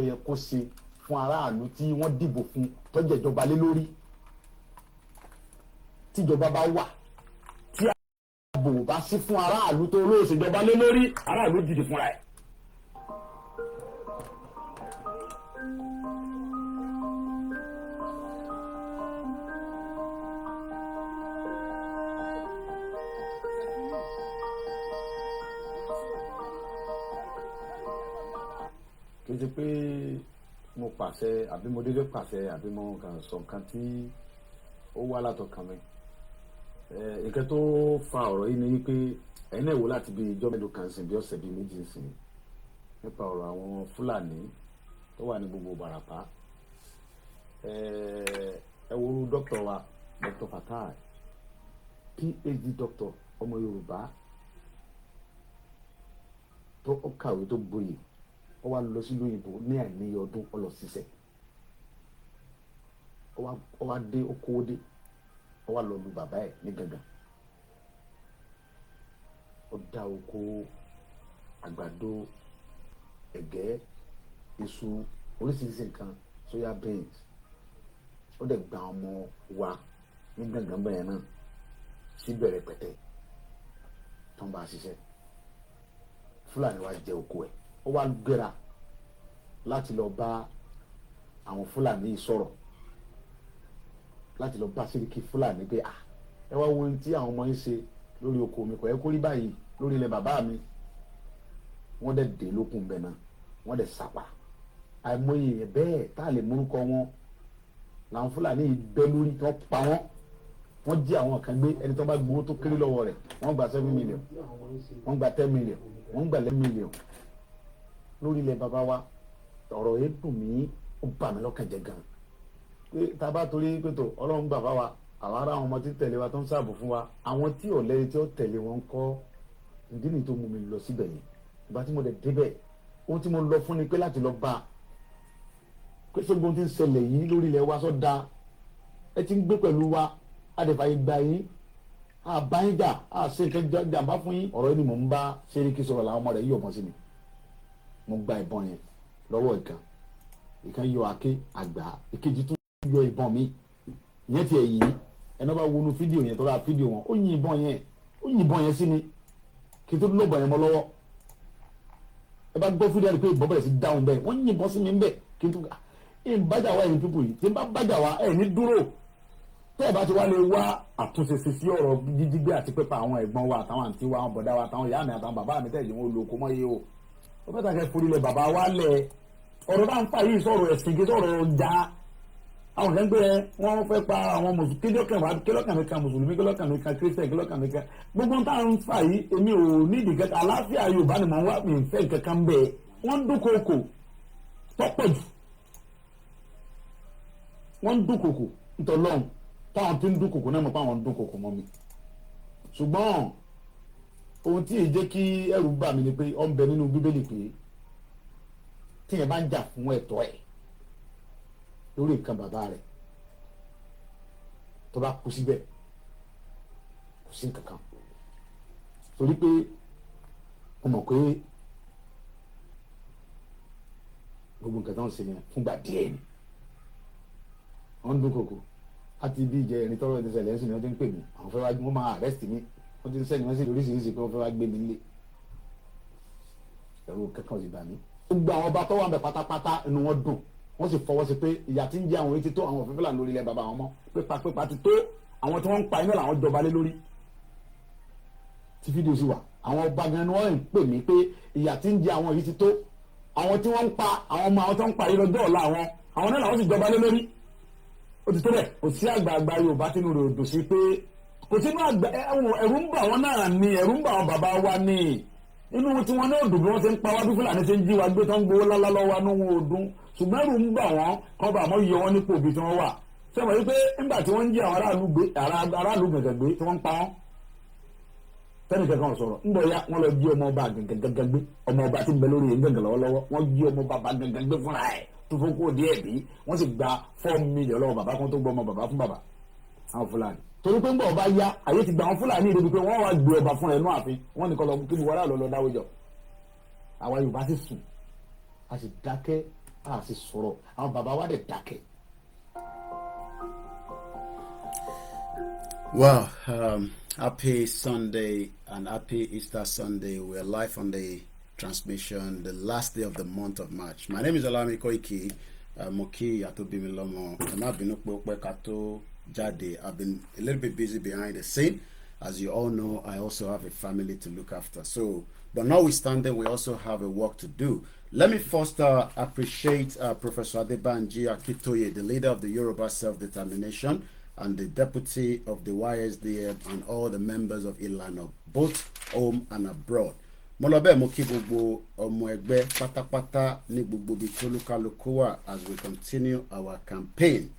tó yẹ kó ṣe fún aráàlú tí wọ́n dìbò fún tó jẹ́ ìjọba lé lórí tíjọba bá wà tí ààbò bá sí fún aráàlú tó olóòṣè ìjọba lé lórí aráàlú dìde fúnra ẹ̀. kì í ṣe pé mo pàṣẹ àbí mo dédé pàṣẹ àbí mo kàn sọ nǹkan tí ó wá látọkàn mi. Nǹkan tó fa ọ̀rọ̀ yìí ni wípé ẹ̀yin náà wò láti bí ijọ́ mélòó kan sìn bí ọ̀sẹ̀ bíi méjì sìn nípa ọ̀rọ̀ àwọn Fúlàní tó wà ní gbogbo Ìbàràpá. Ẹ wo dókítà wa Dr. Fatai PhD doctor ọmọ Yorùbá tó kàwé tó gboyè ó wá lọ sí lóyìnbó ní àìníye ọdún ó lọ ṣiṣẹ́ ó wá dé okòó dé ó wá lọ lu bàbá ẹ̀ ní gangan ó dá oko àgbàdo ẹ̀gẹ́ iṣu oríṣiríṣi nǹkan soya beans ó dẹ̀ gba ọmọ wa ní gangan bẹ́ẹ̀ náà sí bẹ̀rẹ̀ pẹ̀tẹ́ tó ń bá a ṣiṣẹ́ Fúlàní wa jẹ oko ẹ̀ ó wá gbéra láti lọ bá àwọn Fúlàní yìí sọ̀rọ̀ láti lọ bá Sẹ́ríkì Fúlàní pé ẹ wá wo ohun tí àwọn ọmọ yín ṣe lórí oko mi kò yẹ kó rí báyìí lórí ilẹ̀ bàbá mi. Wọ́n dẹ̀ dé lókun bẹ̀ náà wọ́n dẹ̀ sàpà àìmọye yẹn bẹ́ẹ̀ tá a lè múrúkọ wọn làwọn Fúlàní yìí bẹ́ lórí tí wọ́n pa wọ́n jí àwọn kan gbé ẹni tó bá gbowó tó kéré lọ́wọ́ rẹ̀ wọ́n gba 7 million wọ́n gba 10 million wọ́n gba 11 million lórí ilẹ̀ bàbá wa. Ọ̀rọ̀ yẹn dùn mí ó bà mí lọ́kàn jẹ́ gan pé tá a bá torí pé tó Ọlọ́run gbà fáwa àwọn ará àwọn ọmọ tí tẹ̀lé wa tó ń ṣààbò fún wa àwọn tí ò lẹ́yìn tí ó tẹ̀lé wọn ń kọ́ ìdí nìyí tó mú mi lọ síbẹ̀ yẹn. Ìgbà tí mo dẹ̀ débẹ̀ ohun tí mo lọ fún ni pé láti lọ bá a pé sógun tí ń ṣẹlẹ̀ yìí lórí ilẹ̀ wa sọ da ẹ ti ń gbé pẹ̀lú wa adẹ̀fàyè gbà yín àbáyíjà àṣẹ nǹkan jàǹbá fún yín. Ọ̀rọ̀ yìí ni mò ń bá Sẹ́ríkì sọ̀rọ̀ làwọn ọmọ rẹ̀ yí ọ̀bọ̀n sí mi. Mo gba ìbọn yẹn lọ́wọ́ ìkan yọ àké àgbà ìkejì tún yọ ìbọn mi ìyẹn tiẹ̀ yìí ẹni bá wọnú fídíò yẹn tó ra fídíò wọn ó yin ìbọn yẹn sí mi kí n tó lọ́bọ̀ yẹn mọ́ lọ́wọ́. Ẹ bá gbọ́ fídíò yẹn pé ìbọn bẹ̀rẹ̀ sí dáhùn bẹ́ẹ̀ wọ́n yin ìbọn sí mi bẹ́ẹ̀ kí n tó bájà wá ẹ̀yìn pípò yìí tí n bá bájà wá ẹ̀ ní dúró tẹ́ ẹ bá ti wá lè wá àtúnṣe sí ọ̀rọ̀ jíjígbé àti pépà àwọn ẹ̀gbọ́n wa àtàwọn àǹtí wa àwọn bọ̀dá wa àtàwọn ìyá mi àtàwọn bàbá mi tẹ̀lé wọn olùkọ́ mọ́ iye o ó fẹ́ tàkẹ́ forí lẹ̀ bàbá wa lẹ̀ ọ̀rọ̀ náà ń fà yìí sọ̀rọ̀ ẹ̀sìn kí sọ̀rọ̀ ọjà àwọn kan gbé wọn fẹ́ pa àwọn mùsùlùmí kílọ̀kàn mi kan mùsùlùmí kílọ̀kàn mi kan kírísítẹ̀ kílọ̀kàn mi kan gbogbo táwọn ń fà yìí èmi ò nídìí kẹta àlàáfíà Yorùbá ni mò ń wá mi ń fẹ́ kankan bẹ́ẹ̀ wọ́n ń dúnkokò tọ́pọ̀ jù wọ́n ń dúnkokò ntọ́lọ́hún táwọn tí ń dúnkokò náà mọ̀ pé àwọn ń dúnkokò mọ́ mi. Ṣùgbọ́n ohun tí èyí jẹ́ kí ẹ̀rù bà mí ni pé ó ń bẹ nínú Bíbélì pé tíyẹn bá ń jà fún ẹ̀tọ́ ẹ̀ lórí nǹkan bàbá rẹ̀ tó bá kú síbẹ̀ kò sí nǹkan kan torí pé ó mọ̀ pé gbogbo nǹkan tó ń ṣe yẹn fúngbà díẹ̀ ni wọ́n ń dúnkokò láti bí ìjẹ ẹni tọ́rọ̀ ti ṣẹlẹ̀ ẹ̀sìn ni wọ́n ti ń pè mí àwọn fẹ́ wá wọ́n máa arrest mi wọ́n ti ń sẹ́ni wọ́n sì lóríṣiríṣi pé wọ́n fẹ́ wá gbé mi nílé ẹ̀rù kankan sì bà mí. Gbogbo àwọn ọba tó wà ń bẹ pátápátá inú wọn dùn wọ́n sì fọwọ́ sí pé ìyà tí ń jẹ àwọn etí tó àwọn òfin Fúlàní lórí ilẹ̀ bàbá àwọn ọmọ pépà ti tó àwọn tí wọ́n ń pa iná làwọn jọba lé lórí tí fídíò sì wà. Àwọn ọba gan ni wọ́n ń pè mí pé ìyà tí ń jẹ àwọn yìí ti tó àwọn tí wọ́n ń pa àwọn ọmọ àwọn tó ń pa yìí lọ́jọ́ ọ̀la àwọn náà làwọn sì jọba lé lórí. Ó ti tó bẹ́ẹ̀ kò sí àgbààgbà Yorùbá tínú rẹ̀ òdò sí pé kò sínú àgbà ẹ̀rù ń bà wọ́n náà ni ẹ̀rù ń bà wọ́n bàbá wa ni inú tí wọn náà dùn bí wọn ṣe ń pa wá bí Fúlàní ṣe ń jí wa gbé tó ń gbowó lálá lọ́wọ́ inú wọn ò dùn ṣùgbọ́n ẹ̀rù ń bà wọ́n kọ́ bá àmọ́ yọ wọn nípò bí tí wọ́n wà sẹ́wọ̀n yìí pé nígbà tí wọ́n ń jí àwọn aráàlú gẹ̀gẹ̀ gbé tí wọ́n ń pa wọ́n tẹ́nì kankan sọ̀rọ̀ ńbọ̀ ya wọ́n lọ jí ọmọ ọba gẹ̀gẹ̀ gbé ọmọ ọba tí ń bẹ lórí yẹn gẹ̀gẹ̀ lọ́wọ́lọ́wọ́ wọ́n jí ọmọ bàbá gẹ̀gẹ̀ gbé fúnra ẹ̀ tó fún kó díẹ̀ bí wọ́n sì gba 4 million lọ́wọ́ bàbá kan tó gbọ́ ọmọ bàbá fún bàbá àwọn Fúlàní torí pé ń bọ̀ ọba ya àyè ti gba àwọn Fúlàní ìdèbí pé wọ́n wá gbé ọba fúnra ẹ̀ nú ààfin wọ́n nìkan lọ kí ni wọ́n rà lọ dáwọ́jọ́ àwa Yorùbá sì sùn a sì dákẹ́ a sì sọ̀rọ̀ àwọn bàbá wa dẹ̀ dákẹ́. Well, happy Sunday and happy Easter Sunday. We're live on the transmission, the last day of the month of March. My name is OLAYOMI KOIKI. Moki Atobimilomo. I've been a little bit busy behind the scene. As you all know, I also have a family to look after. So, but notwithstanding, we also have a work to do. Let me first appreciate Professor Adebanji Akitoye, the leader of the Yoruba Self-Determination and the deputy of the YSDM and all the members of Ilano, both home and abroad. Molobe moki gbogbo ọmọ ẹgbẹ́ pátápátá ní gbogbo bí tolukaluku wà as we continue our campaign.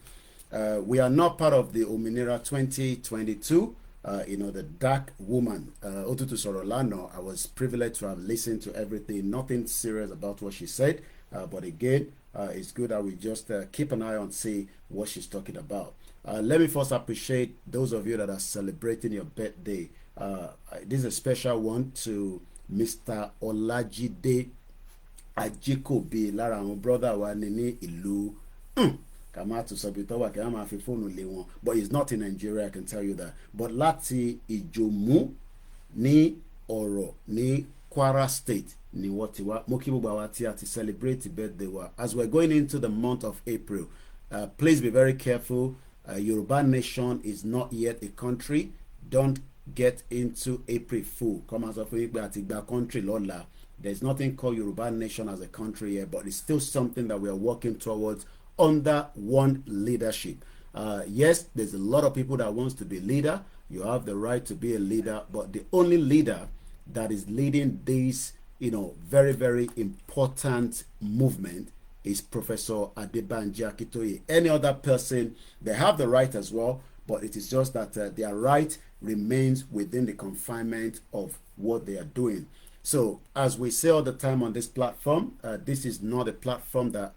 We are not part of the Ominira 2022. The dark woman, Otutu Sorolano, I was privileged to have listened to everything, nothing serious about what she said, but again, it's good that we just keep an eye on, see what she's talking about. Let me first appreciate those of you that are celebrating your birthday. This is a special one to Mr. Olajide Ajikobi, lára àwọn brother wa ní ìlú Kamatu Sabitowa Kama fi phone le won, but he's not in Nigeria, I can tell you that. But láti Ìjòmú ní Ọ̀rọ̀ ní Kwara State ni wọ́n ti wá. Mo kí gbogbo àwa tí a ti celebrate birthday wa. As we're going into the month of April, please be very careful. Yoruba Nation is not yet a country. Don't get into April Fool. Come as of a country lola. There's nothing called Yoruba Nation as a country here, but it's still something that we are working towards under one leadership. Yes, there's a lot of people that wants to be leader. You have the right to be a leader, but the only leader that is leading this, very, very important movement is Professor Adebanji Akitoye. Any other person, they have the right as well, but it is just that their right remains within the confinement of what they are doing. So, as we say all the time on this platform, this is not a platform that,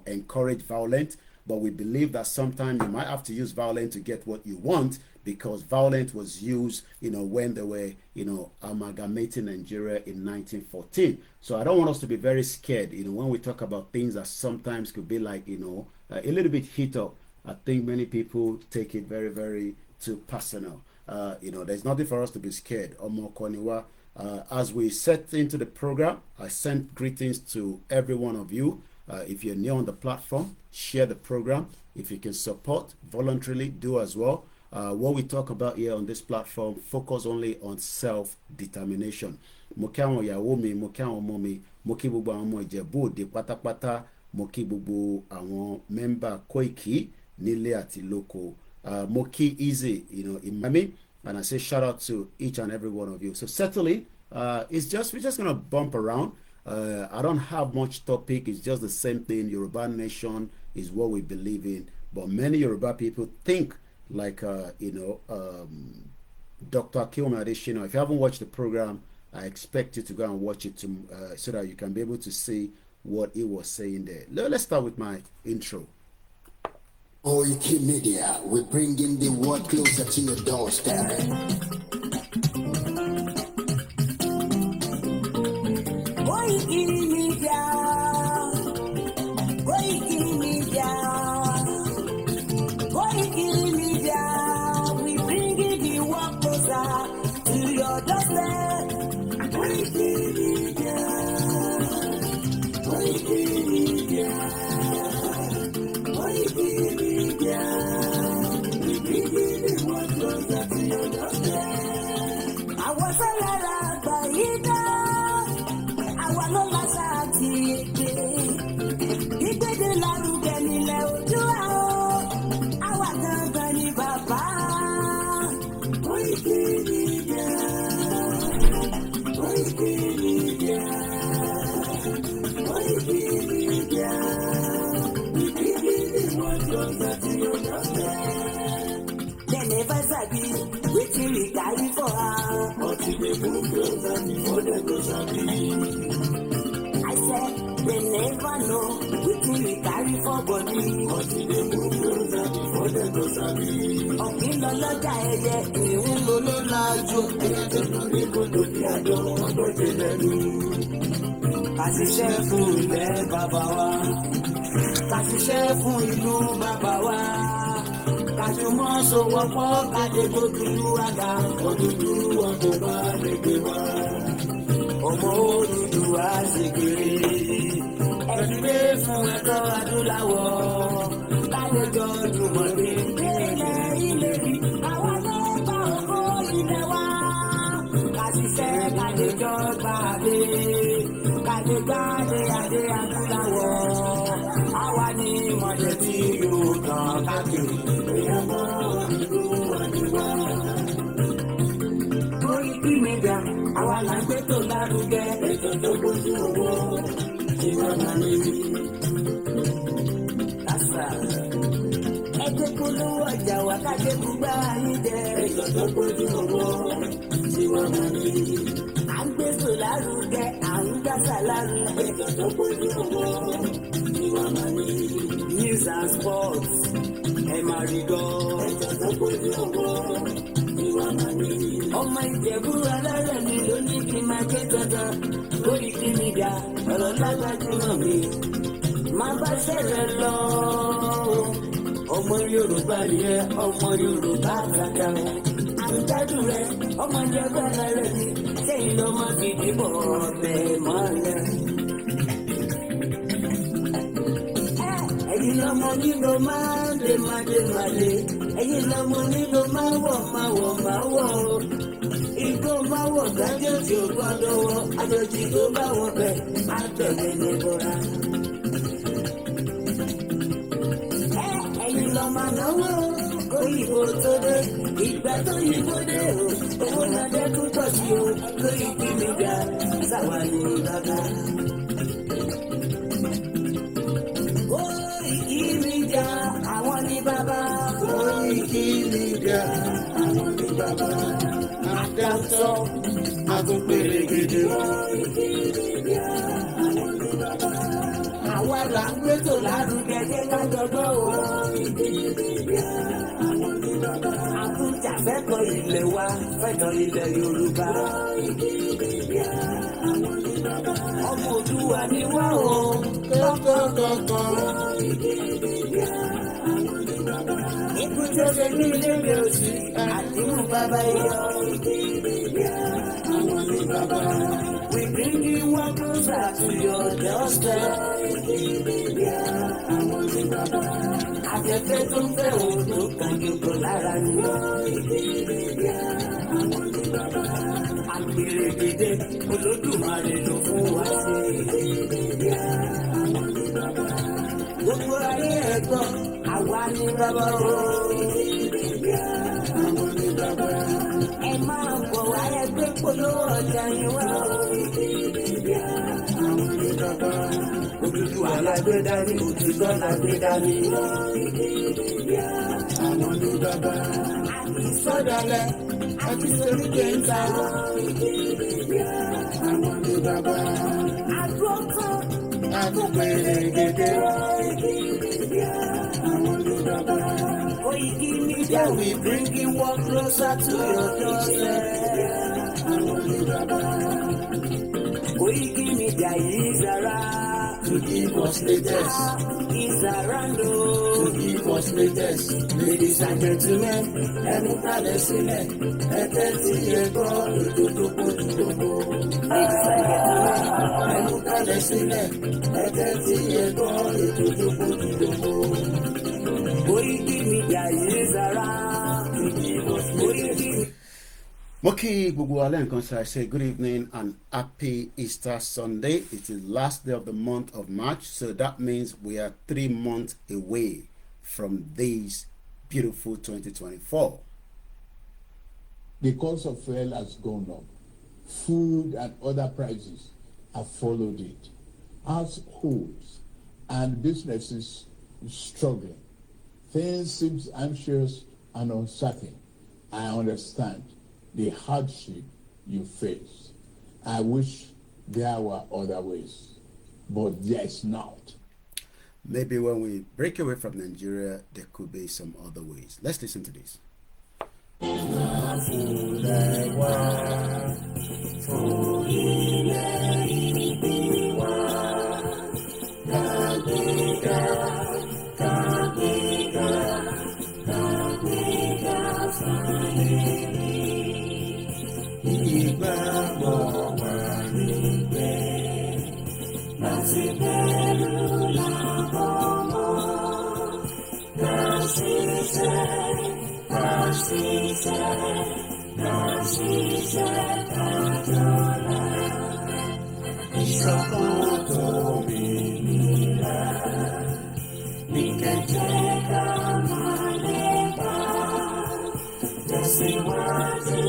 encourage violence, but we believe that sometimes you might have to use violence to get what you want, because violence was used, when they were, amalgamating Nigeria in 1914. So I don't want us to be very scared, when we talk about things that sometimes could be like, a little bit heat up. I think many people take it very, very too personal. There's nothing for us to be scared. As we set into the program, I send greetings to every one of you. If you're new on the platform, share the program. If you can support voluntarily, do as well. What we talk about here on this platform focus only on self-determination. Moki àwọn ìyàwó mi, moki àwọn ọmọ mi, moki gbogbo àwọn ọmọ Ìjẹ̀bú Òde pátápátá, moki gbogbo àwọn member Koiki nílé àti lóko. Moki easy, Imami, and I say shout out to each and every one of you. So certainly, we're just gonna bump around. I don't have much topic. It's just the same thing. Yoruba Nation is what we believe in, but many Yoruba people think like Dr. Akioma Adeshina. If you haven't watched the program, I expect you to go and watch it so that you can be able to see what he was saying there. Let's start with my intro. Koikimedia, we're bringing the world closer to your doorstep. Koikimedia, Koikimedia, Koikimedia, we bringing the world closer to your doorstep. Koikimedia, Koikimedia, Koikimedia, we bringing the world closer to your doorstep. I was a lot of no lasa ti ìgbéde lárugẹ nílẹ̀ ojú àwọn àwa gangan ni bàbá. Koikimedia, Koikimedia, Koikimedia, we bringing the world closer to your doorstep. They never sabi wetin we carry for her, but they move closer before they go sabi. They never know wetin we carry for body, but they move closer before they go sabi. Ọ̀gbìn lọ lọ́jà ẹyẹ, ìhun ló ló lájú. Ẹyẹ tó lọ rí gbọdọ̀ bí àjọ ọgbọ́n ti lẹ́nu. Àṣìṣe fún ilẹ̀ bàbá wa. ṣiṣẹ́ fún ìlú bàbá wa. Kàjùmọ̀ sowọ́pọ̀ kájé gbódúdú àga. Odùduwà kò bá lè gbé wá. Ọmọ Odùduwà ṣègbèrè. Ẹ̀dílé fún ẹ̀tọ́ adúláwọ̀. Kálejò jùmọ̀ ní ilẹ̀ ìlérí. Àwọn tó bá òkú ilẹ̀ wa. Kàṣiṣẹ́ kálejò gbàdé. Kálejò adé adúláwọ̀. Àwa ni mọ̀lẹ́bí yóò kàn káàkiri. Ìyàwó ìlú àdìwá. Koikimedia, àwa là ń gbé tó lárugẹ. Ètò tó gbójú owó, ìwà máa ní. Àṣà ẹgbẹ́ polówó ọjà wà kájé gbúgbà yín jẹ. Ètò tó gbójú owó, ìwà máa ní. À ń gbé tó lárugẹ, à ń gbàsà lárugẹ. Ètò tó gbójú owó, ìwà máa ní. News and sports, ẹ máa rí gbọ́. Ètò tó gbójú owó. Ọmọ Ìjẹ̀bú alárẹ̀ mi ló ní kí n máa ké dandan. Koikimedia ọ̀rọ̀ lágbàjúmọ̀ mi máa bá ṣẹ̀rẹ̀ lọ. Ọmọ Yorùbá nìyẹn, ọmọ Yorùbá àgàgà. Àgbàdùn rẹ̀ ọmọ Ìjẹ̀bú alárẹ̀ mi sẹ́yìn lọ́mọ gidi bọ̀ ọ̀bẹ mọ́lẹ̀. Ẹ̀yin lọ́mọ nílò máa ń lè máa dé máa lè. Ẹ̀yin lọ́mọ nílò máa wọ̀ máa wọ̀ máa wọ̀. Igbó máa wọ̀ dájọ́ tí ó gbọ́dọ̀ wọ̀. Àjòjì tó bá wọ̀ bẹ̀ á tẹ̀lé ní bọ́ra. Ẹ̀yin lọ́mọ náwó òyìnbó tó dé. Ìgbà tó yìnbó dé o. Owó náà dẹ́kun pọ̀ sí o. Koikimedia sáwà ní bàbá. Koikimedia àwọn ní bàbá. Koikimedia àwọn ní bàbá. Àdáńtọ́ àtúnpèrègèdè. Koikimedia àwọn ní bàbá. Àwa là ń gbé tò lárugẹ jẹ́ ká jọgbọ́ o. Koikimedia àwọn ní bàbá. Àtúnjàfẹ́tọ̀ ilẹ̀ wa fẹ́tọ̀ ilẹ̀ Yorùbá. Koikimedia àwọn ní bàbá. Ọmọ Òdùwà ni wá o. Kọ́kọ́kọ́kọ́. Koikimedia àwọn ní bàbá. Ikú tó ṣe ní ilé òsì àdínú bàbá yọ. Koikimedia àwọn ní bàbá. We bring you one closer to your doorstep. Koikimedia àwọn ní bàbá. Afẹ́fẹ́ tó ń fẹ́ òdo kan yóò lára ni. Koikimedia àwọn ní bàbá. Àgbèrègèdè Olódùmarè ló fún wa sí. Koikimedia àwọn ní bàbá. Gbogbo ayé ẹ̀gbọ́n àwa ní bàbá o. Koikimedia àwọn ní bàbá. Ẹ máa bọ̀ wá ẹgbẹ́ polówó ọjà yín wá o. Koikimedia àwọn ní bàbá. Odùduwà lágbé dání, òtítọ́ lágbé dání. Koikimedia àwọn ní bàbá. Àti sọ́dọ̀lẹ̀, àti sóríkè ń ta. Koikimedia àwọn ní bàbá. Àdúrókàn, àtúnpèrègèdè. Koikimedia àwọn ní bàbá. Koikimedia we bring you one closer to your doorstep. Àwọn ní bàbá. Koikimedia is around to give us latest. Is around to give us latest. Ladies and gentlemen, ẹ mú kalẹ̀ sílẹ̀, ẹ tẹ́tí ẹ gbọ́ ètò tó kójú gbogbo. Ladies and gentlemen, ẹ mú kalẹ̀ sílẹ̀, ẹ tẹ́tí ẹ gbọ́ ètò tó kójú gbogbo. Koikimedia is around to give us latest. Moki gbogbo alẹ́ nǹkan ṣe I say good evening and happy Easter Sunday. It is last day of the month of March, so that means we are 3 months away from this beautiful 2024. The cost of fuel has gone up. Food and other prices have followed it. Households and businesses struggling. Things seem anxious and uncertain. I understand the hardship you face. I wish there were other ways, but there is not. Maybe when we break away from Nigeria, there could be some other ways. Let's listen to this. jẹ́ ká jọlá. Ìṣọ̀kan tòmìnira ní kẹ̀kẹ́ ká máa lépa. Tẹ̀síwájú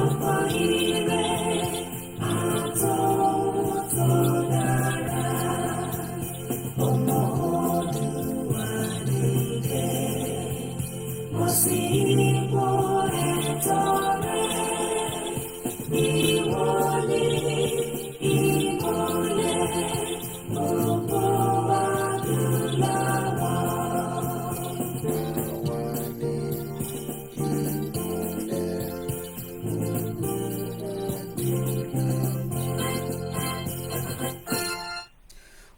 ọ̀pọ̀ ire àtọ̀hún tó dára. Ọmọ Oòduà nìkẹ́, mo sì ipò ẹ̀tọ́ rẹ̀. Ìwọlé ìmọ́lẹ̀ gbogbo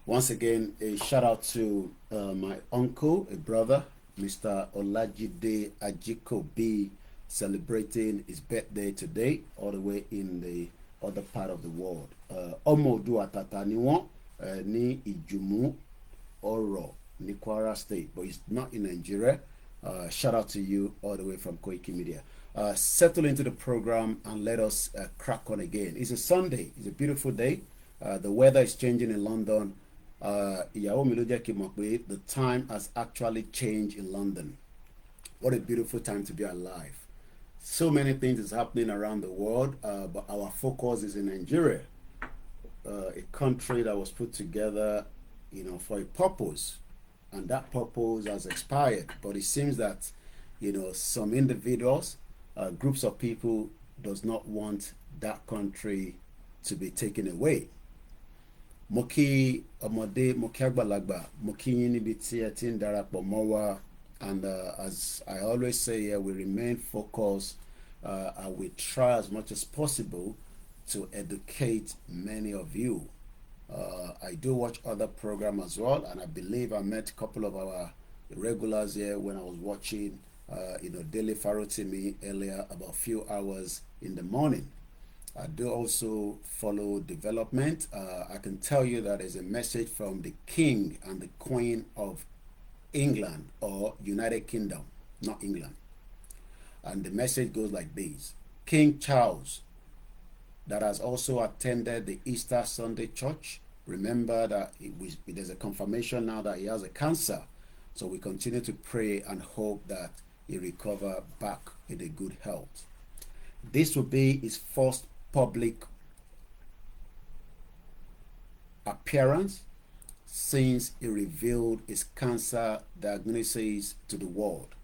Once again, a shout out to my uncle, a brother, Mr. Olajide Ajikobi, celebrating his birthday today, all the way in the other part of the world. Ọmọ Oòduà Àtàtà ni wọ́n ní Ìjùmú Ọ̀rọ̀ ní Kwara State, but he's not in Nigeria. Shout out to you all the way from Koikimedia. Settle into the program and let us crack on again. It's a Sunday. It's a beautiful day. The weather is changing in London. Ìyàwó mi ló jẹ́ kí n mọ̀ pé the time has actually changed in London. What a beautiful time to be alive. So many things is happening around the world, but our focus is in Nigeria, a country that was put together, for a purpose, and that purpose has expired. But it seems that, some individuals, groups of people, does not want that country to be taken away. Moki Amode, Moki Agbalagba, Moki Yinibiti Etin Darapọ̀ mọ́ wa. And as I always say here, we remain focused and we try as much as possible to educate many of you. I do watch other programs as well, and I believe I met a couple of our regulars here when I was watching, Daily Farotimi earlier, about a few hours in the morning. I do also follow development. I can tell you that there's a message from the King and the Queen of England, or United Kingdom, not England. And the message goes like this: King Charles, that has also attended the Easter Sunday church. Remember that there's a confirmation now that he has a cancer. So we continue to pray and hope that he recover back in a good health. This will be his first public appearance since he revealed his cancer diagnosis to the world.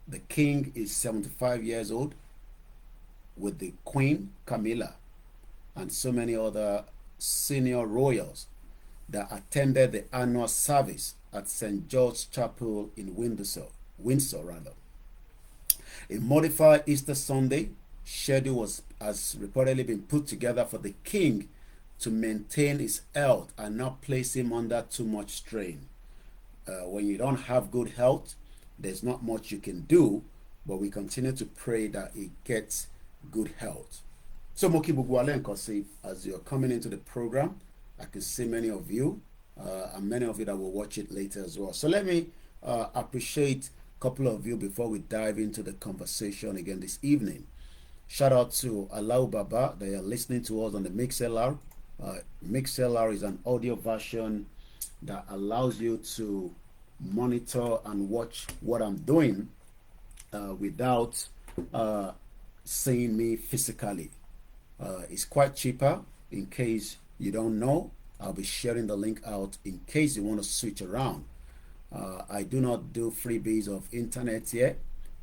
The king is 75 years old, with the Queen Camilla and so many other senior royals that attended the annual service at St. George's Chapel in Windsor rather. A modified Easter Sunday schedule has reportedly been put together for the king to maintain his health and not place him under too much strain. When you don't have good health, there's not much you can do, but we continue to pray that he gets good health. So Moki Bugwale Nkosi, as you're coming into the program, I can see many of you, and many of you that will watch it later as well. So let me appreciate a couple of you before we dive into the conversation again this evening. Shout out to Allahu Baba, they are listening to us on the MixLR. MixLR is an audio version that allows you to monitor and watch what I'm doing without seeing me physically. It's quite cheaper. In case you don't know, I'll be sharing the link out in case you want to switch around. I do not do freebies of internet yet,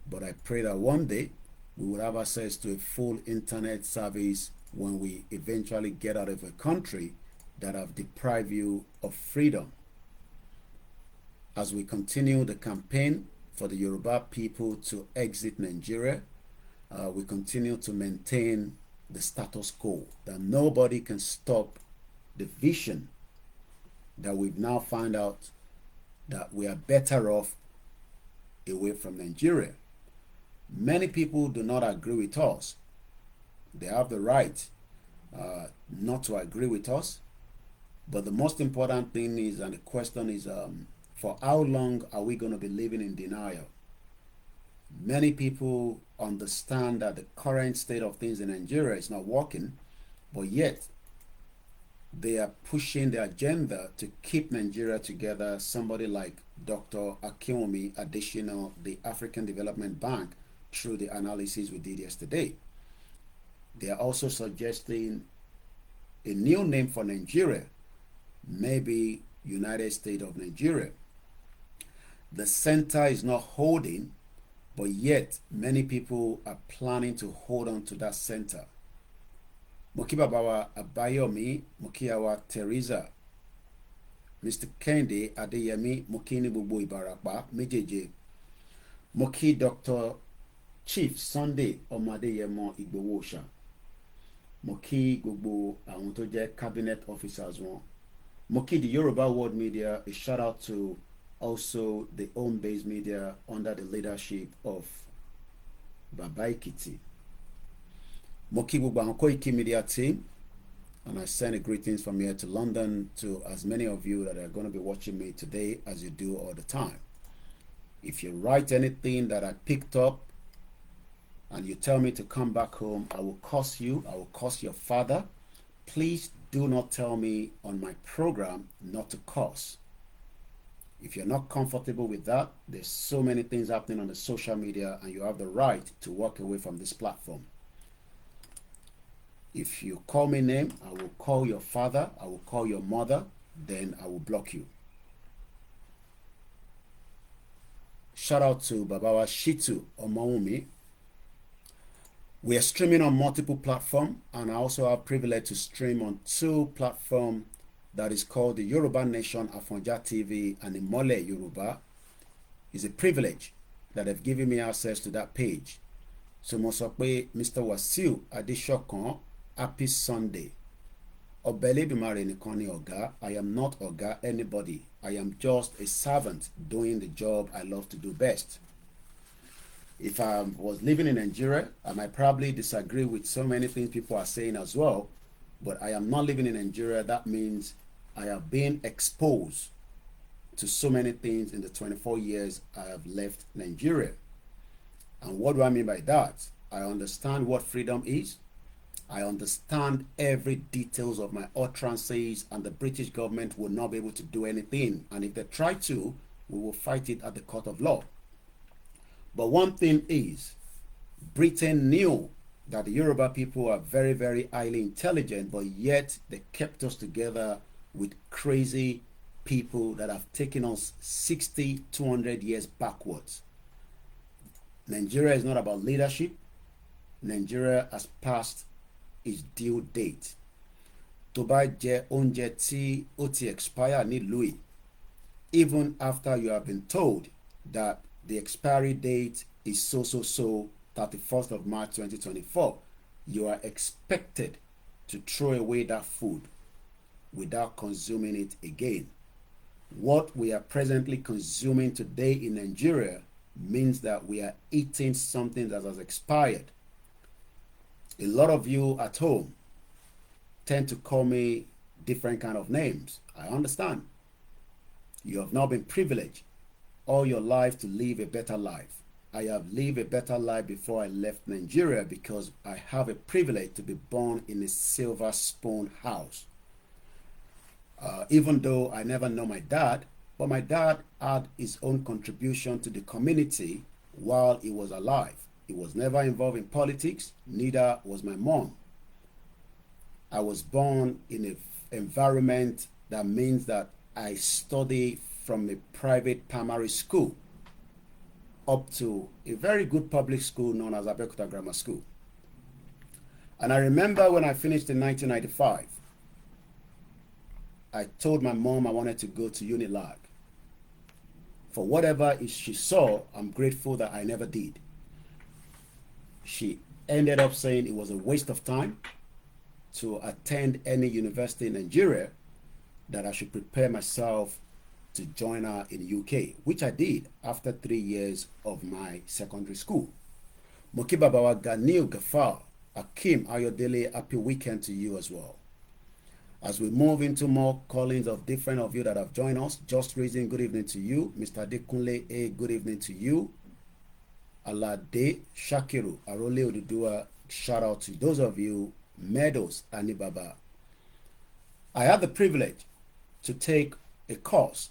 but I pray that one day we will have access to a full internet service when we eventually get out of a country that have deprived you of freedom. As we continue the campaign for the Yoruba people to exit Nigeria, we continue to maintain the status quo, that nobody can stop the vision that we've now found out that we are better off away from Nigeria. Many people do not agree with us. They have the right not to agree with us. But the most important thing is, and the question is, for how long are we going to be living in denial? Many people understand that the current state of things in Nigeria is not working, but yet they are pushing the agenda to keep Nigeria together. Somebody like Dr. Akinwumi Adesina, the African Development Bank, through the analysis we did yesterday. They are also suggesting a new name for Nigeria, maybe United States of Nigeria. The center is not holding, but yet many people are planning to hold on to that center. Moki Babawa Abayomi, Mokiawa Teresa, Mr. Kendi Adeyemi, Mokini Bubu Ibarapa, Mejeje, Moki Dr. Chief Sunday Omadeyemo Igbowosha, Moki Gbogbo àwọn tó jẹ́ cabinet officers wọn. Moki the Yoruba World Media, a shout out to also the home-based media under the leadership of Baba Ekiti. Moki Gbogbo àwọn Koikimedia team, and I send a greetings from here to London to as many of you that are going to be watching me today as you do all the time. If you write anything that I picked up and you tell me to come back home, I will curse you, I will curse your father. Please do not tell me on my program not to curse. If you're not comfortable with that, there's so many things happening on the social media and you have the right to walk away from this platform. If you call me name, I will call your father, I will call your mother, then I will block you. Shout out to Babawa Shitu Omawumi. We are streaming on multiple platforms, and I also have privilege to stream on 2 platforms that is called the Yoruba Nation Afonja TV and Imole Yoruba. It's a privilege that have given me access to that page. So mo sọ pé Mr. Wasiu Adesokan, happy Sunday. Ọbẹ̀lẹ́dùmarè nìkan ni ọ̀gá. I am not ọ̀gá anybody. I am just a servant doing the job I love to do best. If I was living in Nigeria, I might probably disagree with so many things people are saying as well, but I am not living in Nigeria. That means I have been exposed to so many things in the 24 years I have left Nigeria. And what do I mean by that? I understand what freedom is. I understand every details of my utterances, and the British government will not be able to do anything. And if they try to, we will fight it at the court of law. But one thing is, Britain knew that the Yoruba people are very, very highly intelligent, but yet they kept us together with crazy people that have taken us 60, 200 years backwards. Nigeria is not about leadership. Nigeria has passed its due date. Tó bá jẹ oúnjẹ tí ó ti expire nílùú yìí, even after you have been told that the expiry date is so 31st of March 2024, you are expected to throw away that food without consuming it again. What we are presently consuming today in Nigeria means that we are eating something that has expired. A lot of you at home tend to call me different kind of names. I understand. You have not been privileged all your life to live a better life. I have lived a better life before I left Nigeria because I have a privilege to be born in a silver spoon house. Even though I never know my dad, but my dad had his own contribution to the community while he was alive. He was never involved in politics, neither was my mom. I was born in an environment that means that I study from a private primary school up to a very good public school known as Abeokuta Grammar School. And I remember when I finished in 1995, I told my mom I wanted to go to Unilag. For whatever she saw, I'm grateful that I never did. She ended up saying it was a waste of time to attend any university in Nigeria, that I should prepare myself to join her in the UK, which I did after 3 years of my secondary school. Moki Babawa Ganil Gafar, Akim Ayodele, happy weekend to you as well. As we move into more callings of different of you that have joined us, Just Raising, good evening to you. Mr. OLAKUNLE, good evening to you. Alade Shakiru Arole Odudua, shout out to those of you. Meadows Anibaba. I had the privilege to take a course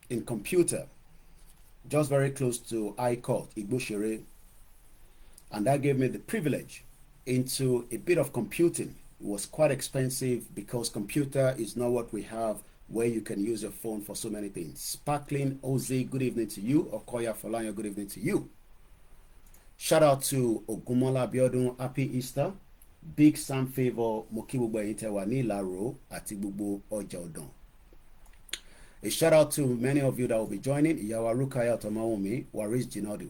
in computer just very close to I Court, Igboshere, and that gave me the privilege into a bit of computing. It was quite expensive because computer is not what we have where you can use your phone for so many things. Sparkling Oz, good evening to you. Okoya Folanya, good evening to you. Shout out to Ogumola Biodun, happy Easter. Big Sam Favor, Mokibuba Intewani Laro, Atibubu Ojaudon. A shout out to many of you that will be joining. Yawa Rukaya Tomaomi, Waris Jinadu.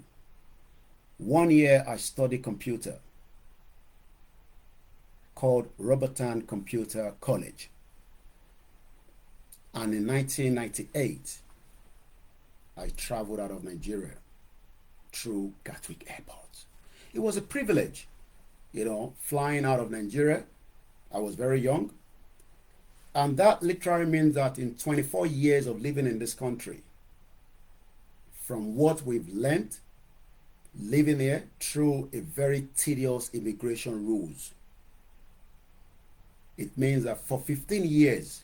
1 year I studied computer called Robertan Computer College. And in 1998, I traveled out of Nigeria through Gatwick Airport. It was a privilege, you know, flying out of Nigeria. I was very young. And that literally means that in 24 years of living in this country, from what we've learned, living here through a very tedious immigration rules, it means that for 15 years,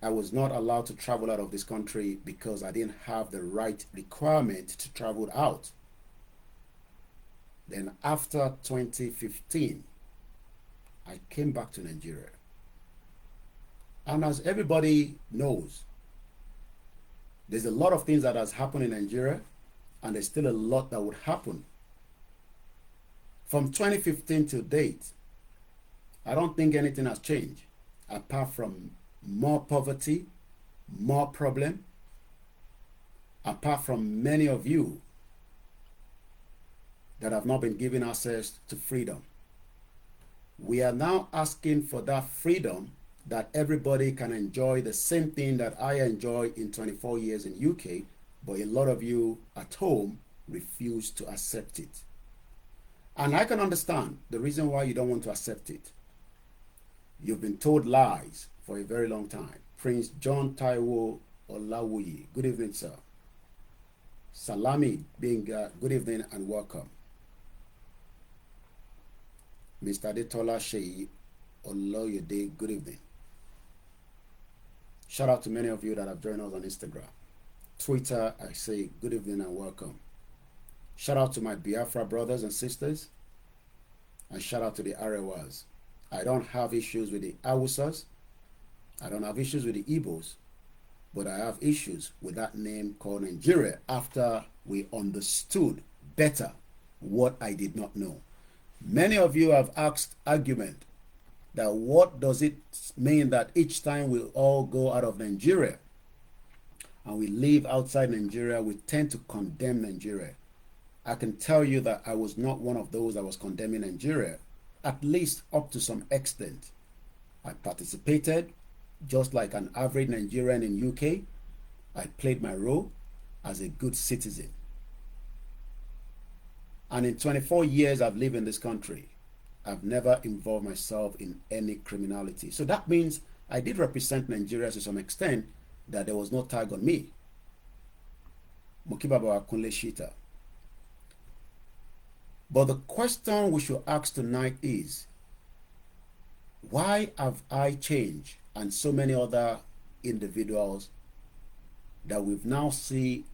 I was not allowed to travel out of this country because I didn't have the right requirement to travel out. Then after 2015, I came back to Nigeria. And as everybody knows, there's a lot of things that has happened in Nigeria, and there's still a lot that would happen. From 2015 to date, I don't think anything has changed, apart from more poverty, more problem, apart from many of you that have not been given access to freedom. We are now asking for that freedom, that everybody can enjoy the same thing that I enjoy in 24 years in UK, but a lot of you at home refuse to accept it. And I can understand the reason why you don't want to accept it. You've been told lies for a very long time. Prince John Taiwo Olawuyi, good evening, sir. Salami being good evening and welcome. Mr. Adetola Sheyi Oloyede, good evening. Shout out to many of you that have joined us on Instagram. Twitter, I say good evening and welcome. Shout out to my Biafra brothers and sisters. And shout out to the Arewas. I don't have issues with the Awusas. I don't have issues with the Igbos. But I have issues with that name called Nigeria after we understood better what I did not know. Many of you have asked argument that what does it mean that each time we all go out of Nigeria and we live outside Nigeria, we tend to condemn Nigeria. I can tell you that I was not one of those that was condemning Nigeria, at least up to some extent. I participated just like an average Nigerian in UK. I played my role as a good citizen. And in 24 years I've lived in this country, I've never involved myself in any criminality. So that means I did represent Nigeria to some extent, that there was no tag on me. OLAKUNLE Shita. But the question we should ask tonight is, why have I changed and so many other individuals that we've now see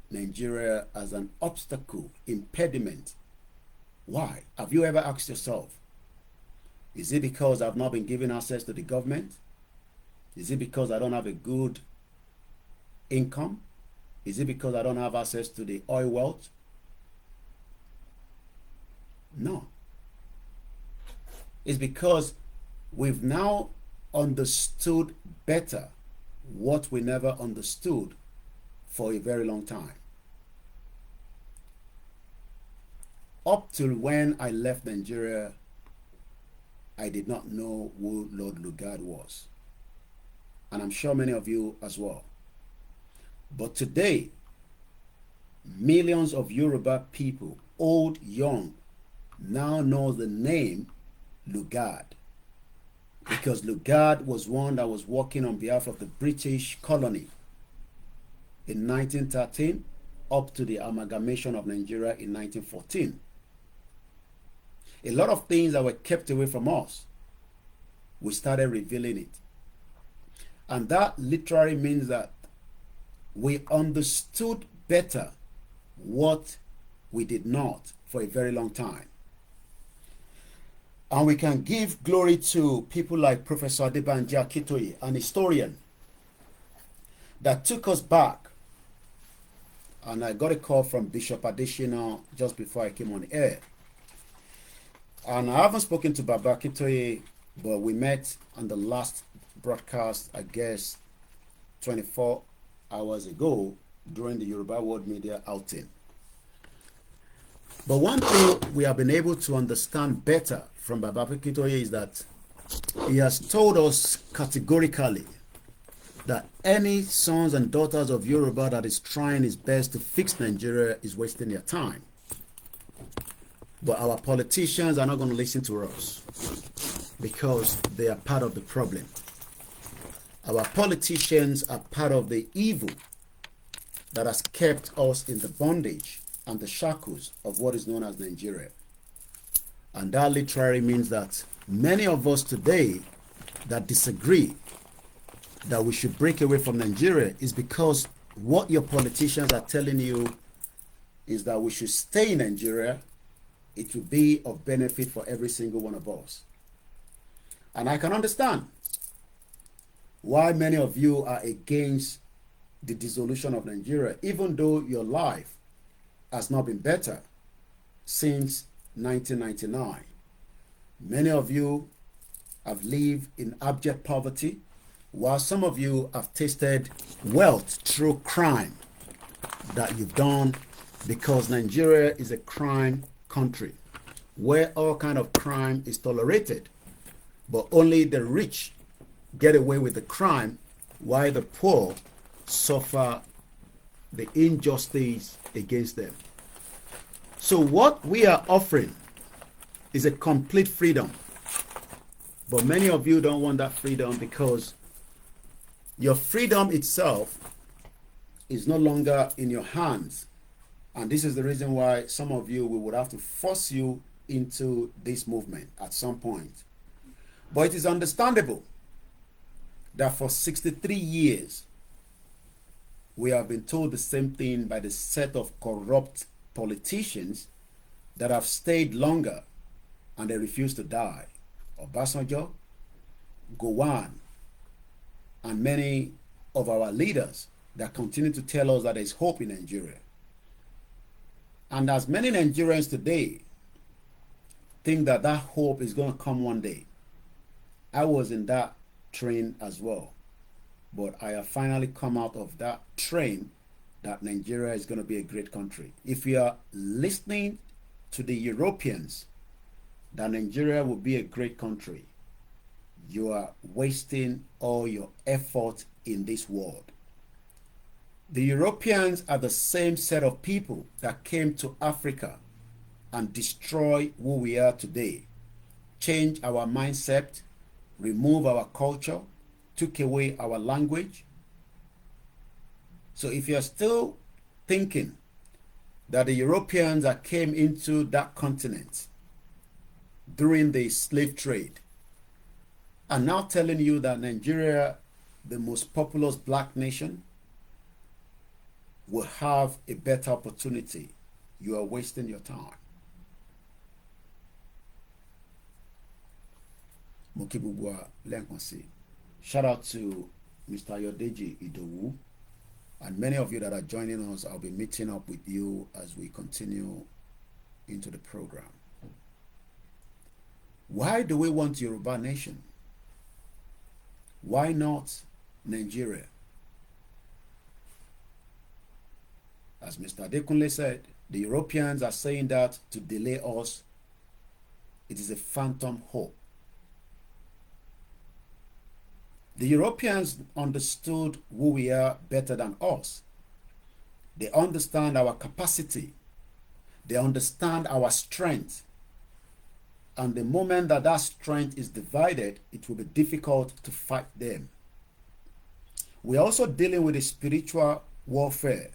Nigeria as an obstacle, impediment? Why? Have you ever asked yourself? Is it because I've not been given access to the government? Is it because I don't have a good income? Is it because I don't have access to the oil wealth? No. It's because we've now understood better what we never understood for a very long time. Up till when I left Nigeria, I did not know who Lord Lugard was. And I'm sure many of you as well. But today, millions of Yoruba people, old, young, now know the name Lugard. Because Lugard was one that was working on behalf of the British colony in 1913 up to the amalgamation of Nigeria in 1914. A lot of things that were kept away from us, we started revealing it. And that literally means that we understood better what we did not for a very long time. And we can give glory to people like Professor Adebanji Akintoye, an historian, that took us back. And I got a call from Bishop Adesina just before I came on the air. And I haven't spoken to Baba Akintoye, but we met on the last broadcast, I guess, 24 hours ago during the Yoruba World Media outing. But one thing we have been able to understand better from Baba Akintoye is that he has told us categorically that any sons and daughters of Yoruba that is trying his best to fix Nigeria is wasting their time. But our politicians are not going to listen to us because they are part of the problem. Our politicians are part of the evil that has kept us in the bondage and the shackles of what is known as Nigeria. And that literally means that many of us today that disagree that we should break away from Nigeria is because what your politicians are telling you is that we should stay in Nigeria. It will be of benefit for every single one of us. And I can understand why many of you are against the dissolution of Nigeria, even though your life has not been better since 1999. Many of you have lived in abject poverty, while some of you have tasted wealth through crime that you've done, because Nigeria is a crime country where all kind of crime is tolerated, but only the rich get away with the crime while the poor suffer the injustice against them. So what we are offering is a complete freedom, but many of you don't want that freedom because your freedom itself is no longer in your hands. And this is the reason why some of you, we would have to force you into this movement at some point. But it is understandable that for 63 years, we have been told the same thing by the set of corrupt politicians that have stayed longer and they refuse to die. Obasanjo, Gowon, and many of our leaders that continue to tell us that there is hope in Nigeria. And as many Nigerians today think that that hope is going to come one day. I was in that train as well. But I have finally come out of that train that Nigeria is going to be a great country. If you are listening to the Europeans that Nigeria will be a great country, you are wasting all your effort in this world. The Europeans are the same set of people that came to Africa and destroy who we are today, change our mindset, remove our culture, took away our language. So if you're still thinking that the Europeans that came into that continent during the slave trade are now telling you that Nigeria, the most populous black nation, will have a better opportunity, you are wasting your time. Shout out to Mr. Yodeji Idowu, and many of you that are joining us. I'll be meeting up with you as we continue into the program. Why do we want Yoruba nation? Why not Nigeria? As Mr. Adekunle said, the Europeans are saying that to delay us. It is a phantom hope. The Europeans understood who we are better than us. They understand our capacity. They understand our strength. And the moment that that strength is divided, it will be difficult to fight them. We are also dealing with a spiritual warfare.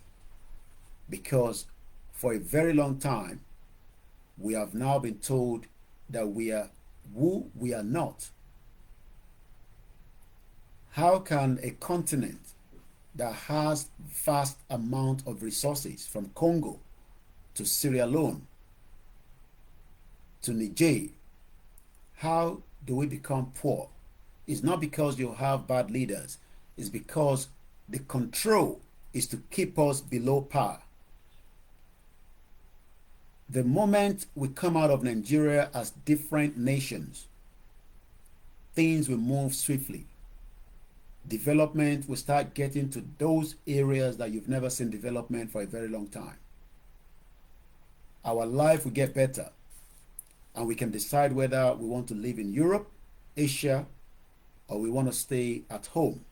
because for a very long time, we have now been told that we are who we are not. How can a continent that has vast amount of resources, from Congo to Sierra Leone to Niger, how do we become poor? It's not because you have bad leaders. It's because the control is to keep us below par. The moment we come out of Nigeria as different nations, things will move swiftly. Development will start getting to those areas that you've never seen development for a very long time. Our life will get better, and we can decide whether we want to live in Europe, Asia, or we want to stay at home.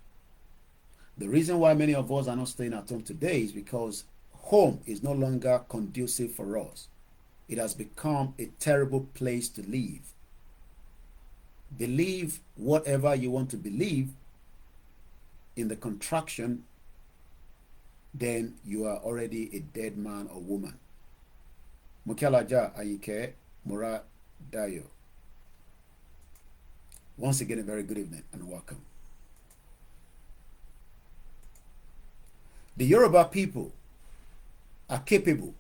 The reason why many of us are not staying at home today is because home is no longer conducive for us. It has become a terrible place to live. Believe whatever you want to believe in the contraction, then you are already a dead man or woman. Mukialaja Ayike Mura Dayo. Once again, a very good evening and welcome. The Yoruba people are capable,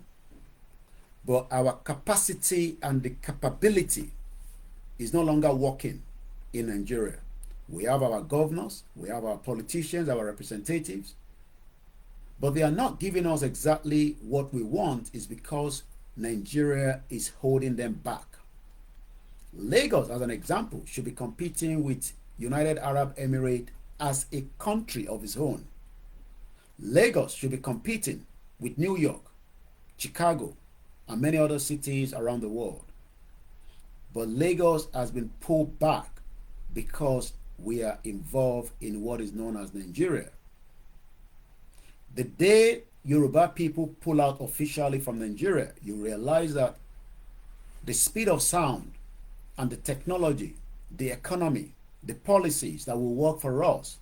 but our capacity and the capability is no longer working in Nigeria. We have our governors, we have our politicians, our representatives, but they are not giving us exactly what we want. Is because Nigeria is holding them back. Lagos, as an example, should be competing with United Arab Emirates as a country of its own. Lagos should be competing with New York, Chicago, and many other cities around the world. But Lagos has been pulled back because we are involved in what is known as Nigeria. The day Yoruba people pull out officially from Nigeria, you realize that the speed of sound and the technology, the economy, the policies that will work for us,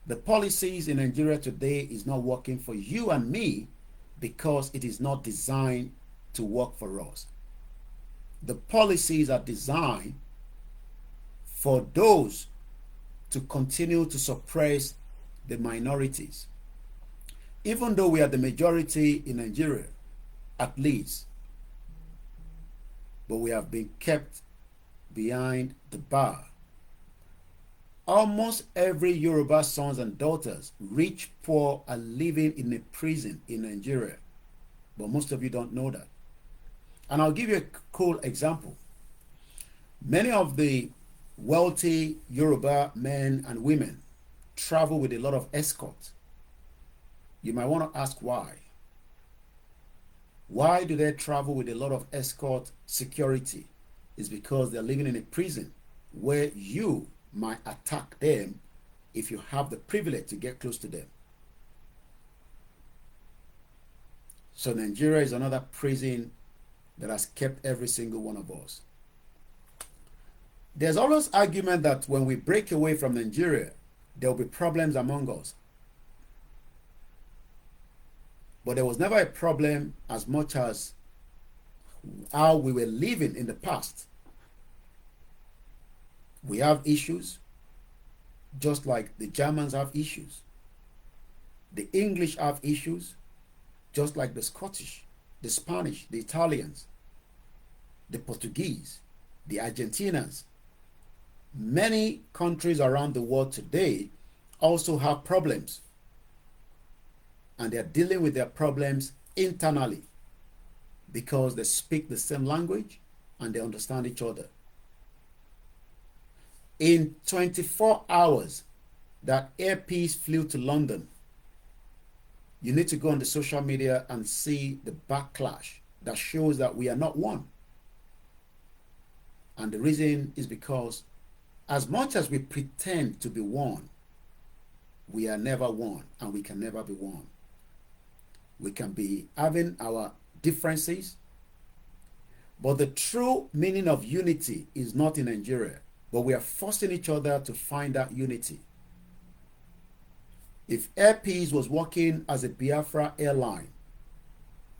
the policies in Nigeria today is not working for you and me because it is not designed to work for us. The policies are designed for those to continue to suppress the minorities. Even though we are the majority in Nigeria, at least, but we have been kept behind the bar. Almost every Yoruba sons and daughters, rich, poor, are living in a prison in Nigeria. But most of you don't know that. And I'll give you a cool example. Many of the wealthy Yoruba men and women travel with a lot of escorts. You might want to ask why. Why do they travel with a lot of escort security? It's because they're living in a prison where you might attack them if you have the privilege to get close to them. So Nigeria is another prison that has kept every single one of us. There's always argument that when we break away from Nigeria, there will be problems among us. But there was never a problem as much as how we were living in the past. We have issues, just like the Germans have issues. The English have issues, just like the Scottish, the Spanish, the Italians, the Portuguese, the Argentinians. Many countries around the world today also have problems, and they're dealing with their problems internally because they speak the same language and they understand each other. In 24 hours that Air Peace flew to London, you need to go on the social media and see the backlash that shows that we are not one. And the reason is because as much as we pretend to be one, we are never one, and we can never be one. We can be having our differences, but the true meaning of unity is not in Nigeria, but we are forcing each other to find that unity. If Air Peace was working as a Biafra airline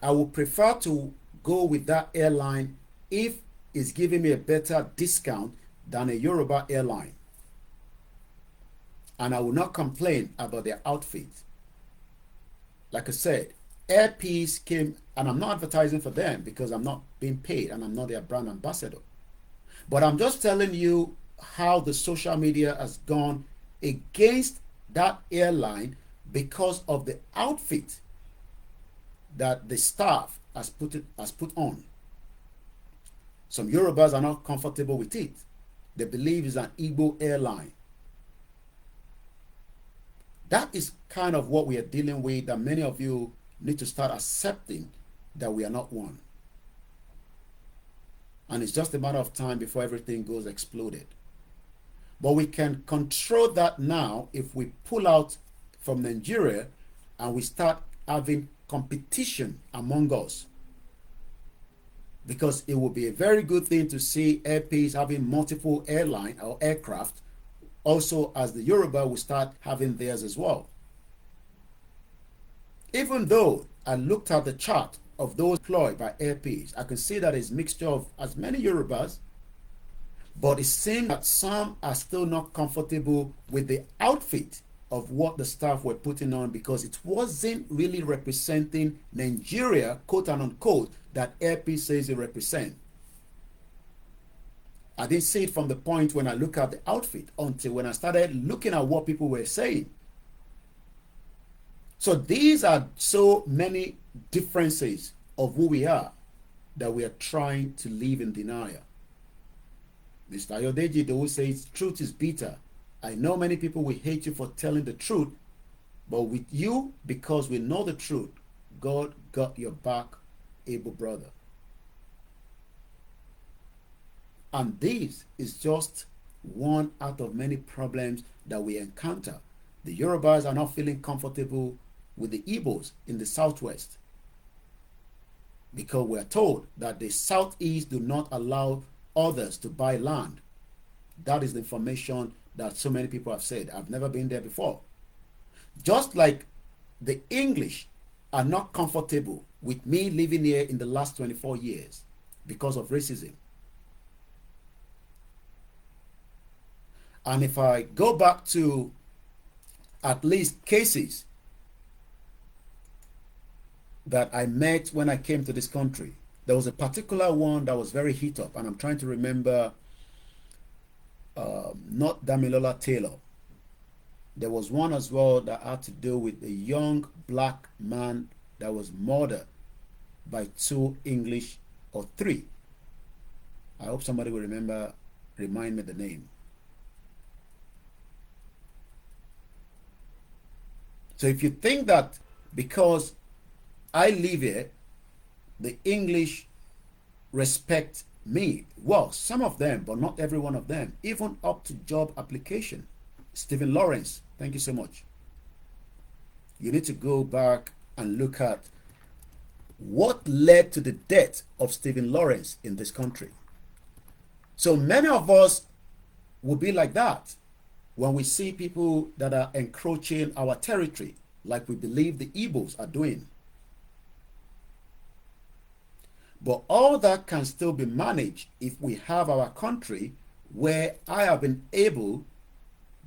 I would prefer to go with that airline if it's giving me a better discount than a Yoruba airline. And I will not complain about their outfit. Like I said, Air Peace came, and I'm not advertising for them because I'm not being paid and I'm not their brand ambassador. But I'm just telling you how the social media has gone against that airline because of the outfit that the staff has put on. Some Yorubas are not comfortable with it. They believe it's an Igbo airline. That is kind of what we are dealing with, that many of you need to start accepting that we are not one. And it's just a matter of time before everything goes exploded. But we can control that now if we pull out from Nigeria and we start having competition among us. Because it would be a very good thing to see Air Peace having multiple airline or aircraft, also as the Yoruba will start having theirs as well. Even though I looked at the chart of those employed by Air Peace, I can see that it's a mixture of as many Yorubas, but it seems that some are still not comfortable with the outfit of what the staff were putting on because it wasn't really representing Nigeria, quote and unquote, that Air Peace says it represents. I didn't see it from the point when I look at the outfit until when I started looking at what people were saying. So these are so many differences of who we are that we are trying to live in denial. Mr. Ayodeji, they will say truth is bitter. I know many people will hate you for telling the truth, but with you, because we know the truth, God got your back, able brother. And this is just one out of many problems that we encounter. The Yorubas are not feeling comfortable with the Igbos in the southwest because we are told that the southeast do not allow others to buy land. That is the information that so many people have said. I've never been there before. Just like the English are not comfortable with me living here in the last 24 years because of racism. And if I go back to at least cases that I met when I came to this country, there was a particular one that was very heat up, and I'm trying to remember, not Damilola Taylor. There was one as well that had to do with a young black man that was murdered by two English, or three. I hope somebody will remind me the name. So if you think that because I live here, the English respect me, well, some of them, but not every one of them, even up to job application. Stephen Lawrence, thank you so much. You need to go back and look at what led to the death of Stephen Lawrence in this country. So many of us will be like that when we see people that are encroaching our territory, like we believe the Igbos are doing. But all that can still be managed if we have our country where I have been able,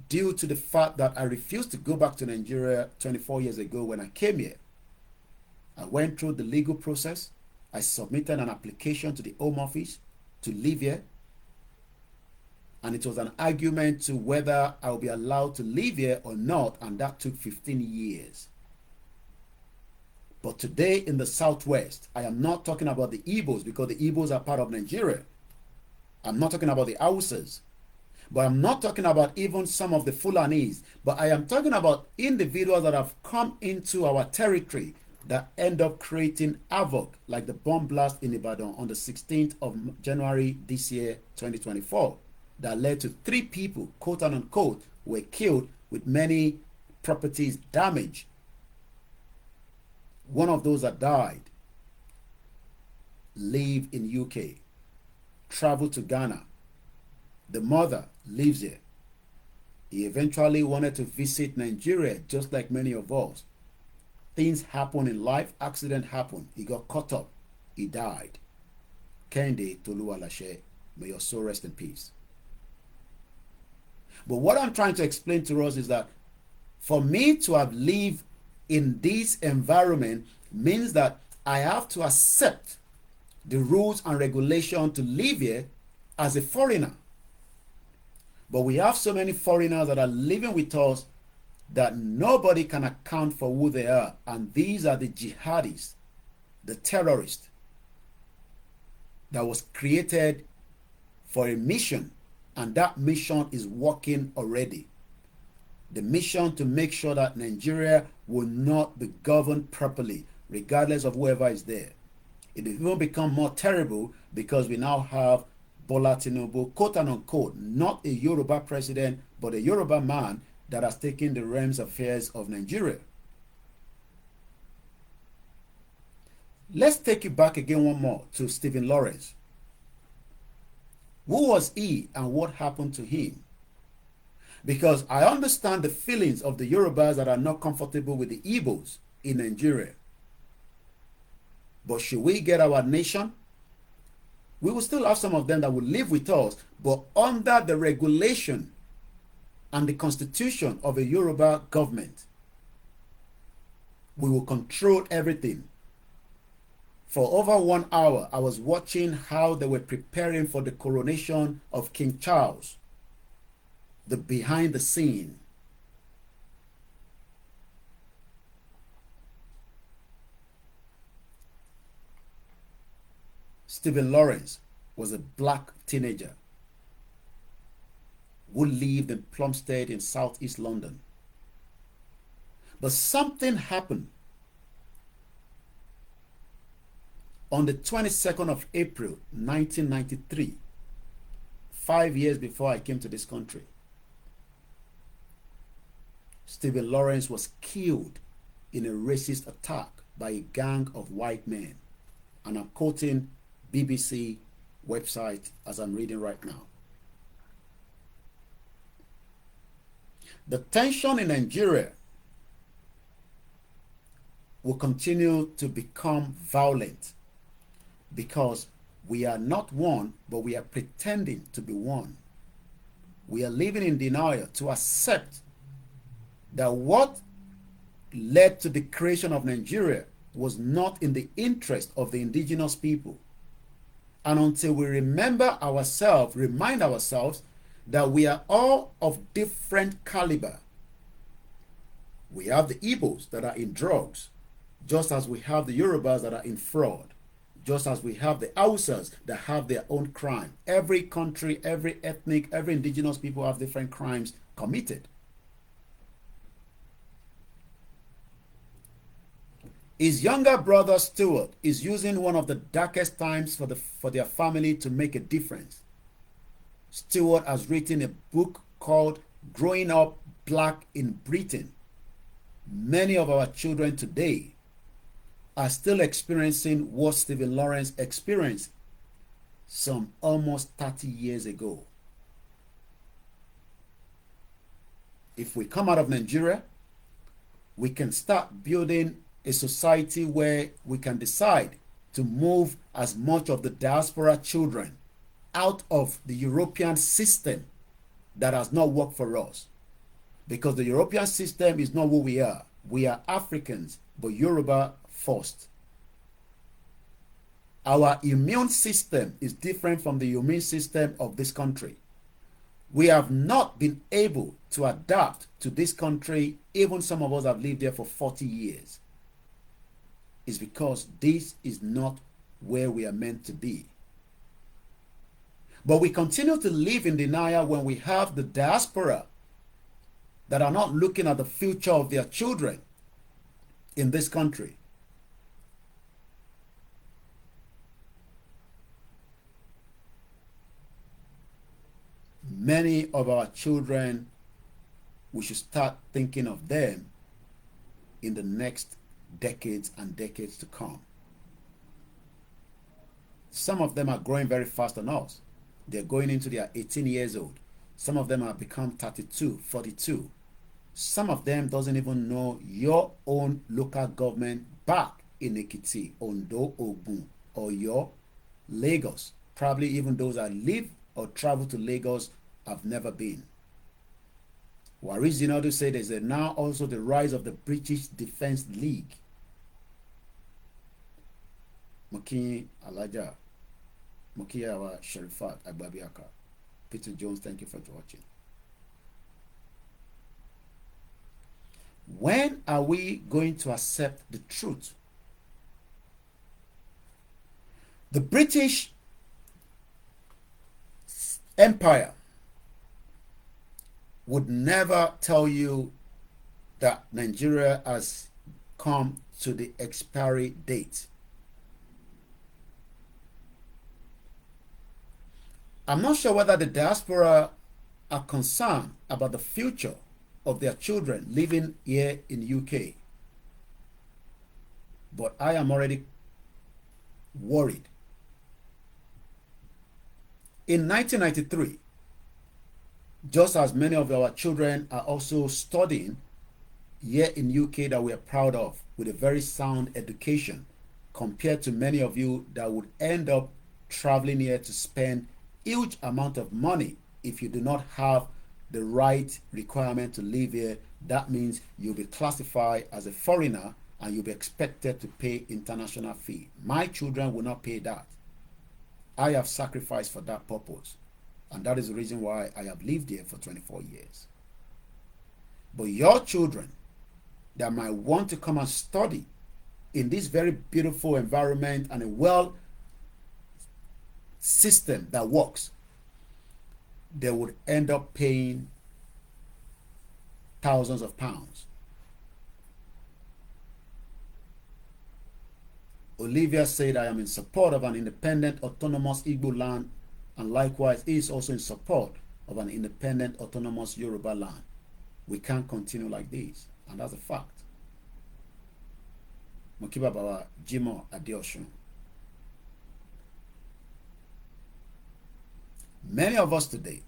due to the fact that I refused to go back to Nigeria 24 years ago when I came here. I went through the legal process. I submitted an application to the Home Office to live here. And it was an argument to whether I will be allowed to live here or not, and that took 15 years. But today in the Southwest, I am not talking about the Igbos because the Igbos are part of Nigeria. I'm not talking about the Hausas. But I'm not talking about even some of the Fulanis. But I am talking about individuals that have come into our territory that end up creating havoc, like the bomb blast in Ibadan on the 16th of January this year, 2024, that led to 3 people, quote and unquote, were killed with many properties damaged. One of those that died lived in UK, traveled to Ghana. The mother lives here. He eventually wanted to visit Nigeria, just like many of us. things happen in life, accident happened. He got caught up. He died. Kende Toluwalashe, may your soul rest in peace. But what I'm trying to explain to us is that for me to have lived in this environment means that I have to accept the rules and regulations to live here as a foreigner. But we have so many foreigners that are living with us that nobody can account for who they are. And these are the jihadis, the terrorists that was created for a mission, and that mission is working already. The mission to make sure that Nigeria will not be governed properly, regardless of whoever is there. It will even become more terrible because we now have Bola Tinubu, quote and unquote, not a Yoruba president, but a Yoruba man that has taken the realms affairs of Nigeria. Let's take it back again one more to Stephen Lawrence. Who was he and what happened to him? Because I understand the feelings of the Yorubas that are not comfortable with the Igbos in Nigeria. But should we get our nation? We will still have some of them that will live with us, but under the regulation and the constitution of a Yoruba government. We will control everything. For over 1 hour, I was watching how they were preparing for the coronation of King Charles. The behind the scene. Stephen Lawrence was a black teenager who lived in Plumstead in southeast London. But something happened on the 22nd of April 1993, 5 years before I came to this country. Stephen Lawrence was killed in a racist attack by a gang of white men. And I'm quoting BBC website as I'm reading right now. The tension in Nigeria will continue to become violent because we are not one, but we are pretending to be one. We are living in denial to accept that what led to the creation of Nigeria was not in the interest of the indigenous people. And until we remind ourselves that we are all of different caliber. We have the Igbos that are in drugs, just as we have the Yorubas that are in fraud, just as we have the Hausas that have their own crime. Every country, every ethnic, every indigenous people have different crimes committed. His younger brother Stuart is using one of the darkest times for their family to make a difference. Stuart has written a book called Growing Up Black in Britain. Many of our children today are still experiencing what Stephen Lawrence experienced some almost 30 years ago. If we come out of Nigeria, we can start building a society where we can decide to move as much of the diaspora children out of the European system that has not worked for us. Because the European system is not who we are. We are Africans, but Yoruba first. Our immune system is different from the immune system of this country. We have not been able to adapt to this country. Even some of us have lived there for 40 years. It's because this is not where we are meant to be. But we continue to live in denial when we have the diaspora that are not looking at the future of their children in this country. Many of our children, we should start thinking of them in the next decades and decades to come. Some of them are growing very fast than us. They're going into their 18 years old. Some of them have become 32, 42. Some of them doesn't even know your own local government back in Ekiti, Ondo, Ogun, Oyo, Lagos. Probably even those that live or travel to Lagos have never been. Waris Zinadu said there's now also the rise of the British Defence League. Moki Alaja, Moki Awa Sherifat Agbabiaka. Peter Jones, thank you for watching. When are we going to accept the truth? The British Empire would never tell you that Nigeria has come to the expiry date. I'm not sure whether the diaspora are concerned about the future of their children living here in UK. But I am already worried. In 1993, just as many of our children are also studying here in UK that we are proud of with a very sound education, compared to many of you that would end up traveling here to spend huge amount of money if you do not have the right requirement to live here. That means you'll be classified as a foreigner and you'll be expected to pay international fee. My children will not pay that. I have sacrificed for that purpose, and that is the reason why I have lived here for 24 years. But your children that might want to come and study in this very beautiful environment and a well system that works, they would end up paying thousands of pounds. Olivia said, I am in support of an independent autonomous Igbo land, and likewise is also in support of an independent autonomous Yoruba land. We can't continue like this, and that's a fact. Mokiba Bawa Jimo Adeoshun. Many of us today,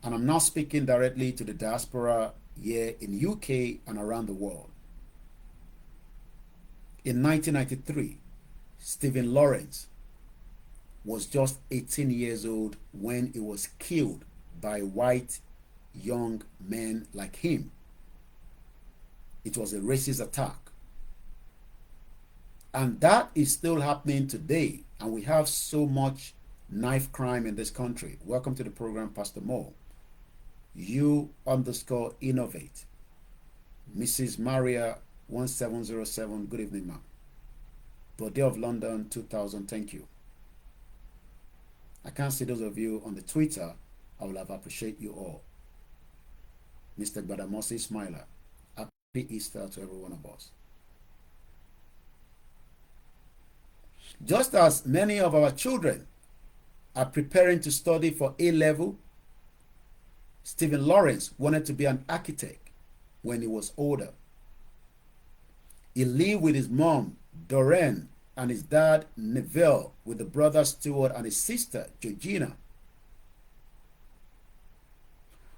and I'm now speaking directly to the diaspora here in UK and around the world. In 1993, Stephen Lawrence was just 18 years old when he was killed by white young men like him. It was a racist attack. And that is still happening today. And we have so much knife crime in this country. Welcome to the program, Pastor Mo. You_innovate. Mrs. Maria 1707, good evening, ma'am. Bode of London 2000, thank you. I can't see those of you on the Twitter. I will have appreciate you all. Mr. Badamosi Smiler, happy Easter to every one of us. Just as many of our children are preparing to study for A-level, Stephen Lawrence wanted to be an architect when he was older. He lived with his mom, Doreen, and his dad, Neville, with the brother Stuart and his sister, Georgina.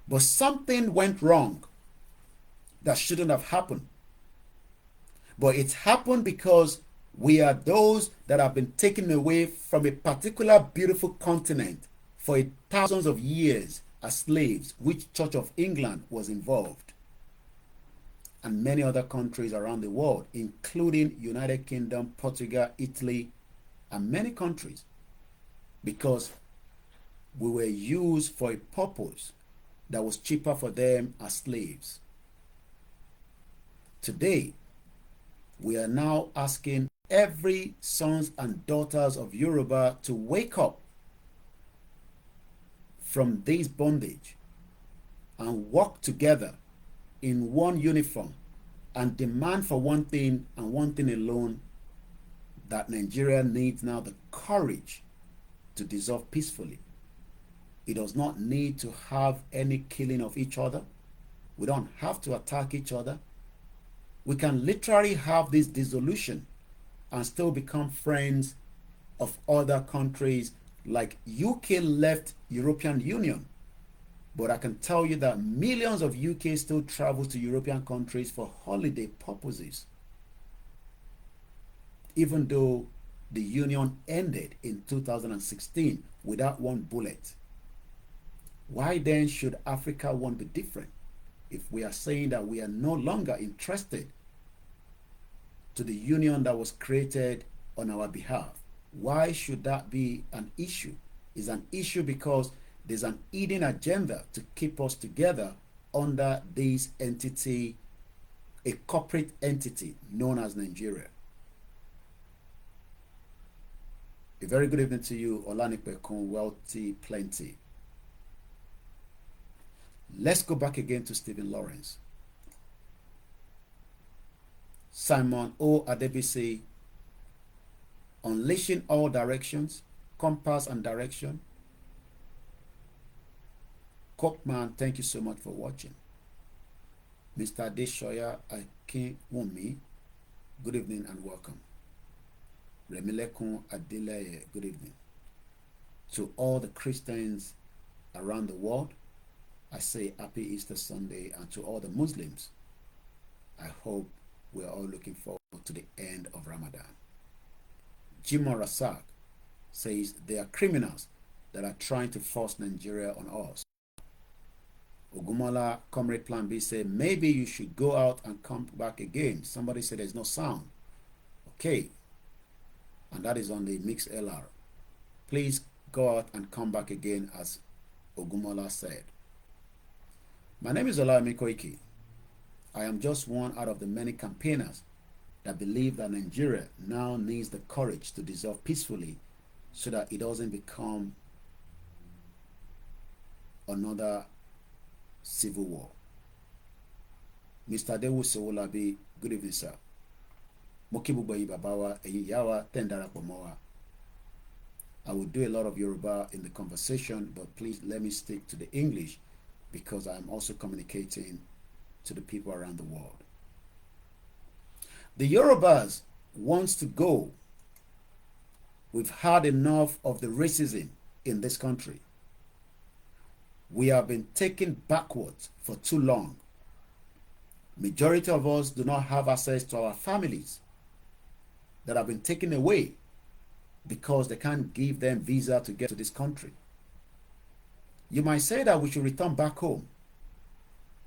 But something went wrong that shouldn't have happened. But it happened because we are those that have been taken away from a particular beautiful continent for thousands of years as slaves, which Church of England was involved, and many other countries around the world, including United Kingdom, Portugal, Italy, and many countries, because we were used for a purpose that was cheaper for them as slaves. Today, we are now asking every sons and daughters of Yoruba to wake up from this bondage and work together in one uniform and demand for one thing and one thing alone, that Nigeria needs now the courage to dissolve peacefully. It does not need to have any killing of each other. We don't have to attack each other. We can literally have this dissolution and still become friends of other countries, like UK left European Union But I can tell you that millions of UK still travel to European countries for holiday purposes, even though the union ended in 2016 without one bullet. Why then should Africa one be different if we are saying that we are no longer interested to the union that was created on our behalf? Why should that be an issue? It's an issue because there's an hidden agenda to keep us together under this entity, a corporate entity known as Nigeria. A very good evening to you, Olanipekun Wealthy Plenty. Let's go back again to Stephen Lawrence. Simon O. Adebisi, Unleashing All Directions, Compass and Direction. Cookman, thank you so much for watching. Mr. Deshoya Akinwumi, good evening and welcome. Remilekun Adeleye, good evening. To all the Christians around the world, I say happy Easter Sunday, and to all the Muslims, I hope we are all looking forward to the end of Ramadan. Jimo Rasak says they are criminals that are trying to force Nigeria on us. Ogumola, Comrade Plan B, said maybe you should go out and come back again. Somebody said there's no sound. Okay. And that is on the Mix LR. Please go out and come back again, as Ogumola said. My name is OLAYOMI KOIKI. I am just one out of the many campaigners that believe that Nigeria now needs the courage to dissolve peacefully so that it doesn't become another civil war. Mr. Dewu Sowolabi, good evening, sir. Mokibubayi Babawa, Yawa, Tendara Pomowa. I will do a lot of Yoruba in the conversation, but please let me stick to the English because I'm also communicating to the people around the world. The Yorubas wants to go. We've had enough of the racism in this country. We have been taken backwards for too long. Majority of us do not have access to our families that have been taken away because they can't give them visa to get to this country. You might say that we should return back home.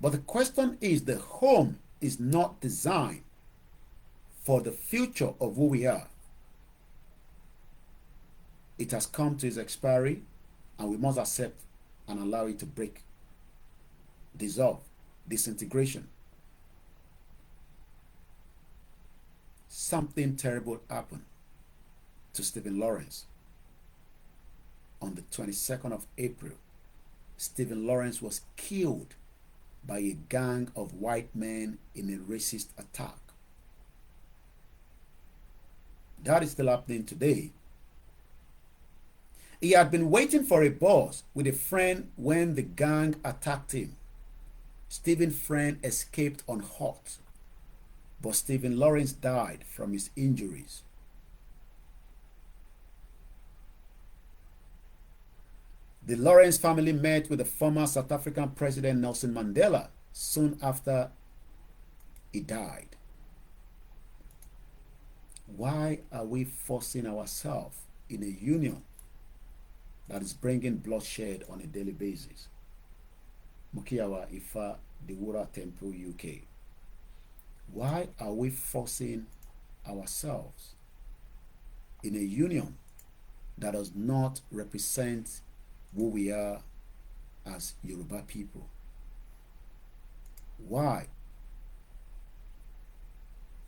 But the question is, the home is not designed for the future of who we are. It has come to its expiry, and we must accept and allow it to break, dissolve, disintegration. Something terrible happened to Stephen Lawrence. On the 22nd of April, Stephen Lawrence was killed by a gang of white men in a racist attack. That is still happening today. He had been waiting for a bus with a friend when the gang attacked him. Stephen's friend escaped unhurt, but Stephen Lawrence died from his injuries. The Lawrence family met with the former South African President Nelson Mandela soon after he died. Why are we forcing ourselves in a union that is bringing bloodshed on a daily basis? Mukiawa Ifa, the Wura Temple, UK. Why are we forcing ourselves in a union that does not represent who we are as Yoruba people? Why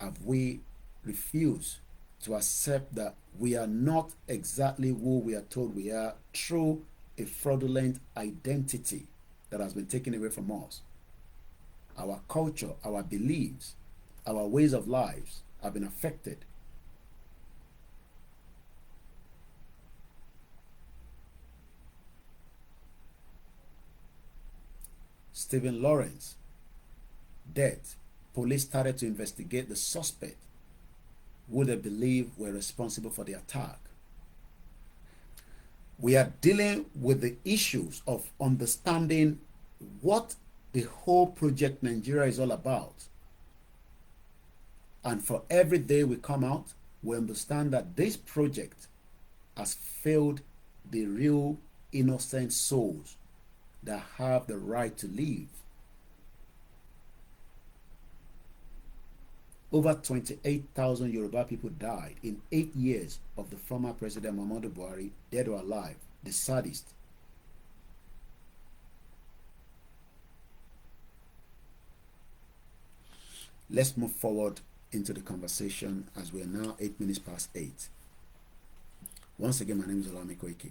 have we refused to accept that we are not exactly who we are told we are through a fraudulent identity that has been taken away from us? Our culture, our beliefs, our ways of lives have been affected. Stephen Lawrence death, police started to investigate the suspect who they believe were responsible for the attack. We are dealing with the issues of understanding what the whole project Nigeria is all about. And for every day we come out, we understand that this project has failed the real innocent souls that have the right to live. Over 28,000 Yoruba people died in 8 years of the former President Muhammadu Buhari, dead or alive, the saddest. Let's move forward into the conversation as we are now 8 minutes past 8. Once again, my name is OLAYOMI KOIKI.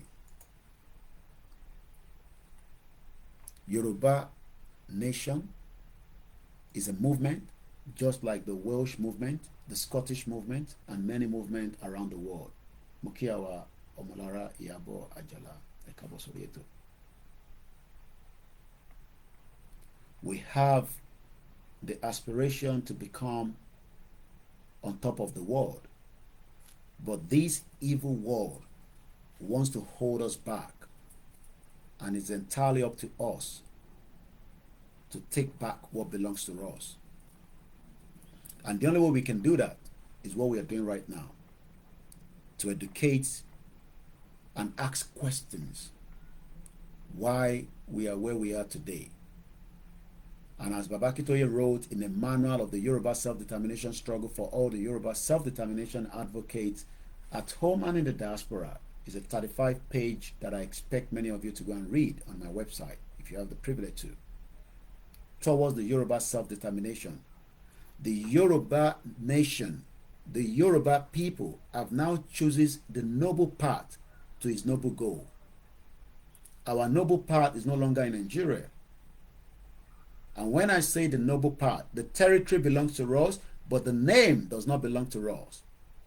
Yoruba nation is a movement just like the Welsh movement, the Scottish movement, and many movements around the world. Mukiawa Omolara Iyabo Ajala Ekabo Sorieto. We have the aspiration to become on top of the world, but this evil world wants to hold us back, and it's entirely up to us to take back what belongs to us. And the only way we can do that is what we are doing right now, to educate and ask questions why we are where we are today. And as Baba Akintoye wrote in a manual of the Yoruba self-determination struggle for all the Yoruba self-determination advocates at home and in the diaspora, is a 35-page that I expect many of you to go and read on my website, if you have the privilege to, towards the Yoruba self-determination. The Yoruba nation, the Yoruba people have now chooses the noble path to its noble goal. Our noble path is no longer in Nigeria. And when I say the noble path, the territory belongs to us, but the name does not belong to us.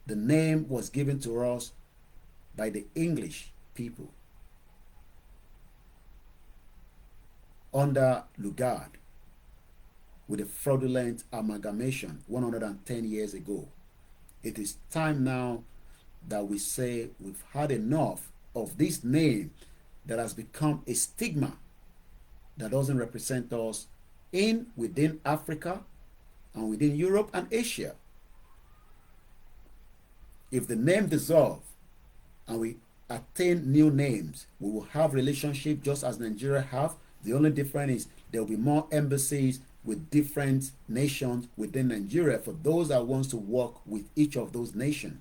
The name was given to us by the English people under Lugard, with a fraudulent amalgamation 110 years ago. It is time now that we say we've had enough of this name that has become a stigma that doesn't represent us within Africa and within Europe and Asia. If the name dissolves and we attain new names, we will have relationship just as Nigeria have. The only difference is there will be more embassies with different nations within Nigeria for those that wants to work with each of those nations.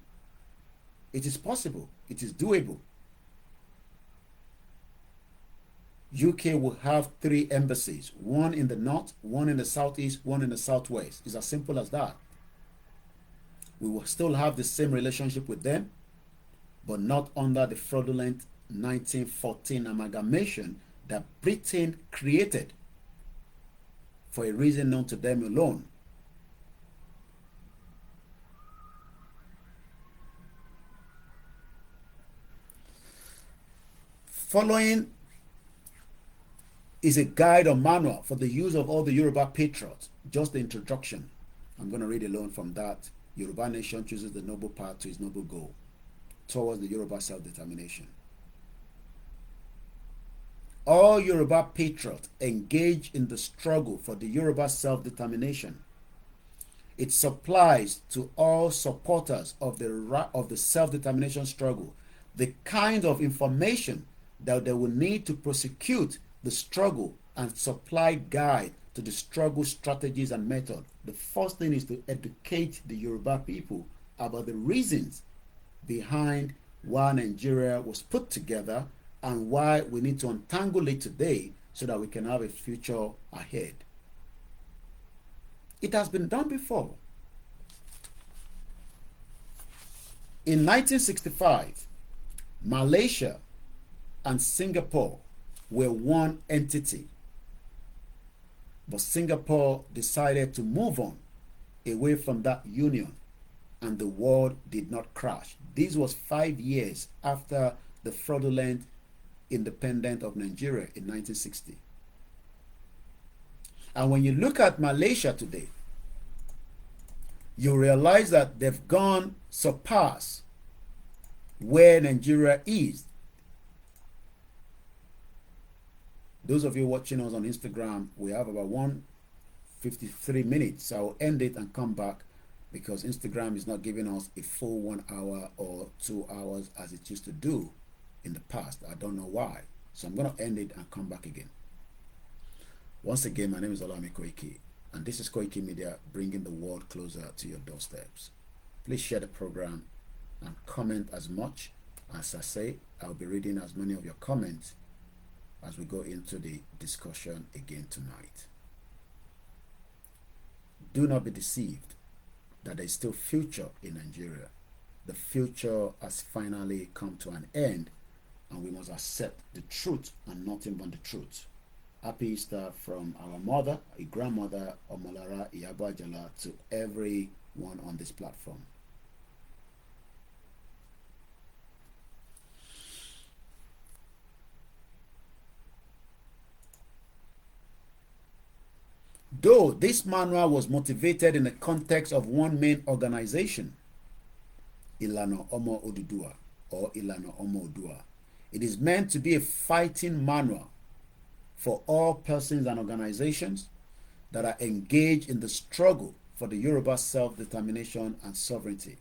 It is possible. It is doable. UK will have 3 embassies, one in the north, one in the southeast, one in the southwest. It's as simple as that. We will still have the same relationship with them, but not under the fraudulent 1914 amalgamation that Britain created for a reason known to them alone. Following is a guide or manual for the use of all the Yoruba patriots. Just the introduction. I'm going to read alone from that. Yoruba nation chooses the noble path to its noble goal towards the Yoruba self-determination. All Yoruba patriots engage in the struggle for the Yoruba self-determination. It supplies to all supporters of the self-determination struggle the kind of information that they will need to prosecute the struggle and supply guide to the struggle strategies and method. The first thing is to educate the Yoruba people about the reasons behind why Nigeria was put together and why we need to untangle it today so that we can have a future ahead. It has been done before. In 1965, Malaysia and Singapore were one entity, but Singapore decided to move on away from that union, and the world did not crash. This was 5 years after the fraudulent independence of Nigeria in 1960. And when you look at Malaysia today, you realize that they've gone surpass where Nigeria is. Those of you watching us on Instagram, we have about 1:53 minutes. So I'll end it and come back because Instagram is not giving us a full 1 hour or 2 hours as it used to do in the past. I don't know why. So I'm going to end it and come back again. Once again, my name is OLAYOMI KOIKI, and this is Koikimedia, bringing the world closer to your doorsteps. Please share the program and comment as much. As I say, I'll be reading as many of your comments as we go into the discussion again tonight. Do not be deceived that there is still future in Nigeria. The future has finally come to an end, and we must accept the truth and nothing but the truth. Happy Easter from our mother, a grandmother, Omolara Iyabajala, to everyone on this platform. Though this manual was motivated in the context of one main organization, Ilana Omo Odudua or Ilana Omo Odua, it is meant to be a fighting manual for all persons and organizations that are engaged in the struggle for the Yoruba self-determination and sovereignty.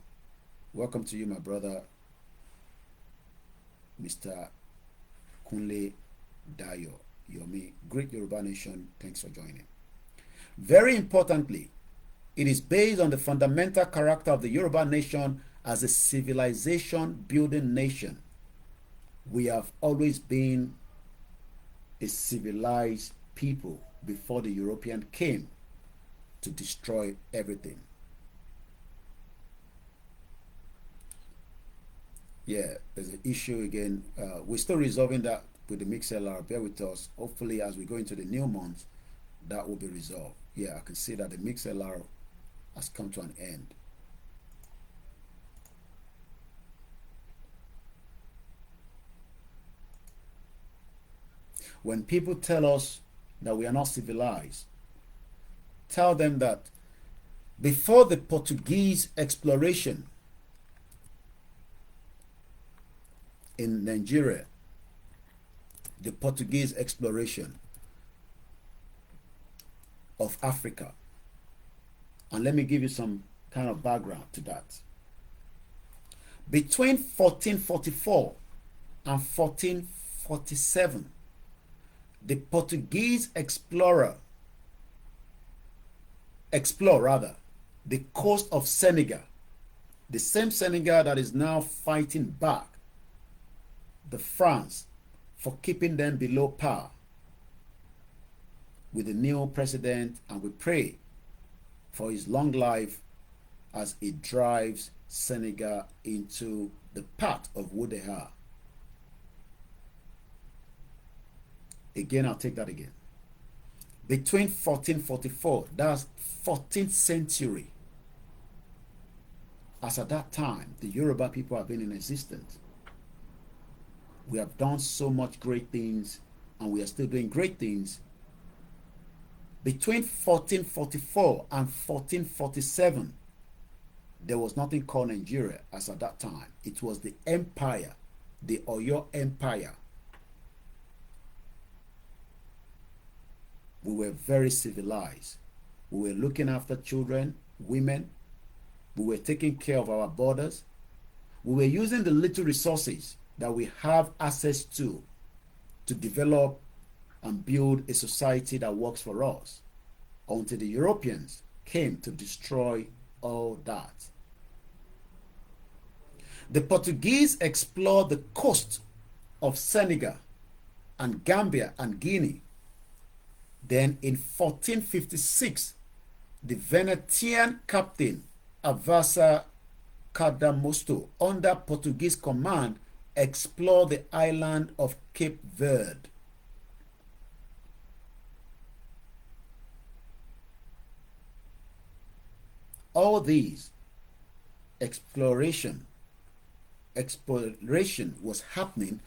Welcome to you, my brother, Mr. Kunle Dayo Yomi. Great Yoruba Nation, thanks for joining. Very importantly, it is based on the fundamental character of the Yoruba nation as a civilization building nation. We have always been a civilized people before the European came to destroy everything. Yeah, there's an issue again. We're still resolving that with the MixLR. Bear with us. Hopefully, as we go into the new month, that will be resolved. Yeah, I can see that the MixLR has come to an end. When people tell us that we are not civilized, tell them that before the Portuguese exploration in Nigeria, the Portuguese exploration of Africa, and let me give you some kind of background to that. Between 1444 and 1447, the Portuguese explored the coast of Senegal, the same Senegal that is now fighting back the France for keeping them below par with the new president, and we pray for his long life as he drives Senegal into the path of who they are. Again, I'll take that again. Between 1444, that's 14th century, as at that time, the Yoruba people have been in existence. We have done so much great things, and we are still doing great things. Between 1444 and 1447, there was nothing called Nigeria as at that time. It was the empire, the Oyo Empire. We were very civilized. We were looking after children, women. We were taking care of our borders. We were using the little resources that we have access to develop and build a society that works for us, until the Europeans came to destroy all that. The Portuguese explored the coast of Senegal and Gambia and Guinea. Then in 1456, the Venetian captain Avasa Cadamosto, under Portuguese command, explored the island of Cape Verde. All these exploration was happening,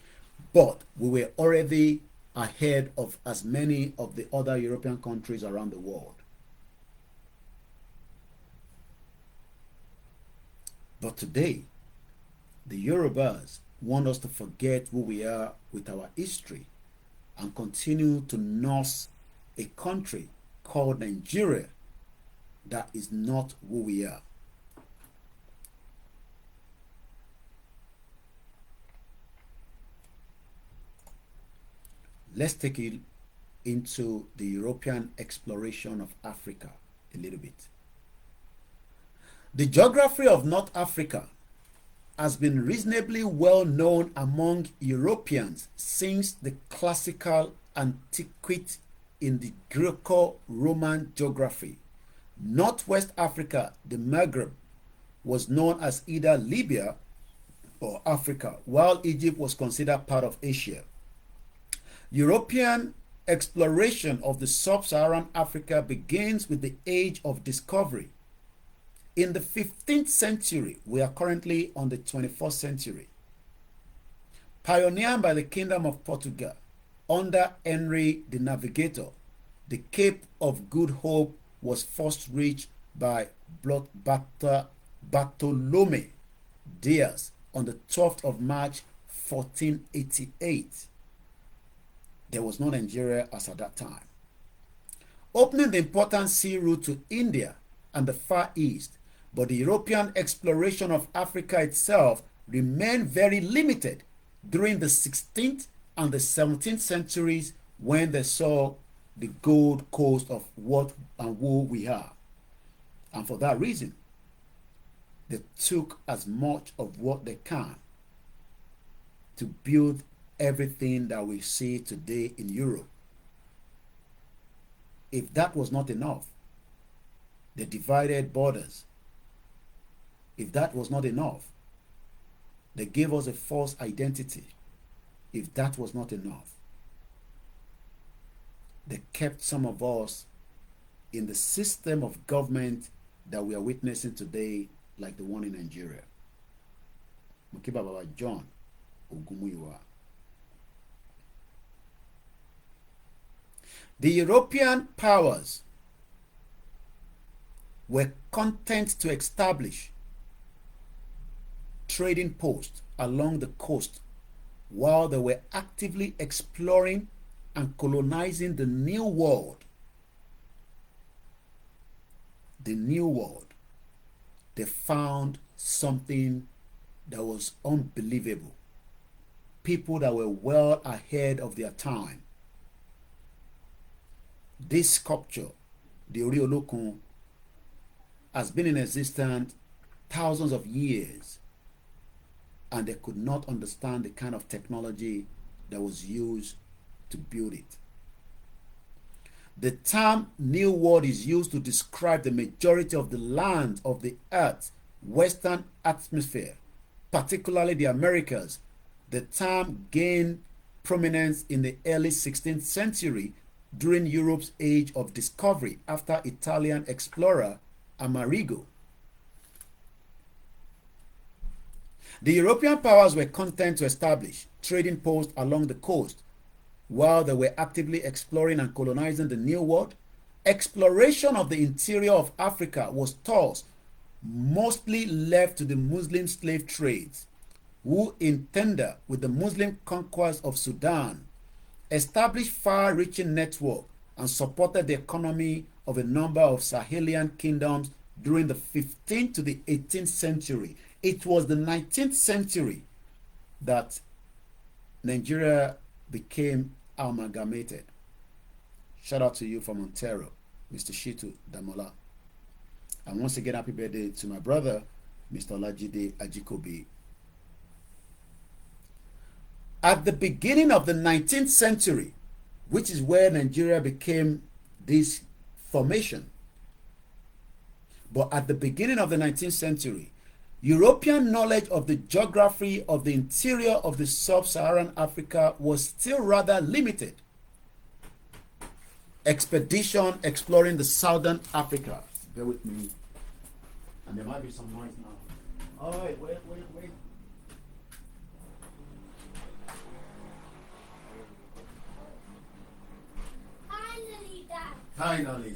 but we were already ahead of as many of the other European countries around the world. But today, the Yorubas want us to forget who we are with our history. and continue to nurse a country called Nigeria that is not who we are. Let's take it into the European exploration of Africa a little bit. The geography of North Africa has been reasonably well known among Europeans since the classical antiquity in the Greco-Roman geography. Northwest Africa, the Maghreb, was known as either Libya or Africa, while Egypt was considered part of Asia. European exploration of the sub-Saharan Africa begins with the Age of Discovery. In the 15th century, we are currently on the 21st century. Pioneered by the Kingdom of Portugal under Henry the Navigator, the Cape of Good Hope was first reached by Bartolome Diaz on the 12th of March 1488. There was no Nigeria as at that time. Opening the important sea route to India and the Far East, but the European exploration of Africa itself remained very limited during the 16th and the 17th centuries, when they saw the Gold Coast of what and who we are. And for that reason, they took as much of what they can to build everything that we see today in Europe. If that was not enough, they divided borders. If that was not enough, they gave us a false identity. If that was not enough, they kept some of us in the system of government that we are witnessing today, like the one in Nigeria. Mukiba Baba John Ogumuyiwa. The European powers were content to establish trading posts along the coast while they were actively exploring and colonizing the New World. The New World. They found something that was unbelievable. People that were well ahead of their time. This sculpture, the Ori Olokun, has been in existence thousands of years, and they could not understand the kind of technology that was used to build it. The term New World is used to describe the majority of the land of the Earth's western hemisphere, particularly the Americas. The term gained prominence in the early 16th century during Europe's age of discovery after Italian explorer Amerigo. The European powers were content to establish trading posts along the coast while they were actively exploring and colonizing the New World. Exploration of the interior of Africa was thus mostly left to the Muslim slave trades, who, in tandem with the Muslim conquest of Sudan, established far-reaching network and supported the economy of a number of Sahelian kingdoms during the 15th to the 18th century. It was the 19th century that Nigeria became amalgamated. Shout out to you from Ontario, Mr. Shitu Damola. And once again, happy birthday to my brother, Mr. Olajide Ajikobi. At the beginning of the 19th century, which is where Nigeria became this formation, but at the beginning of the 19th century, European knowledge of the geography of the interior of the sub-Saharan Africa was still rather limited. Expedition exploring the southern Africa. Bear with me. And there might be some noise now. All right, wait. Finally, Dad. Finally.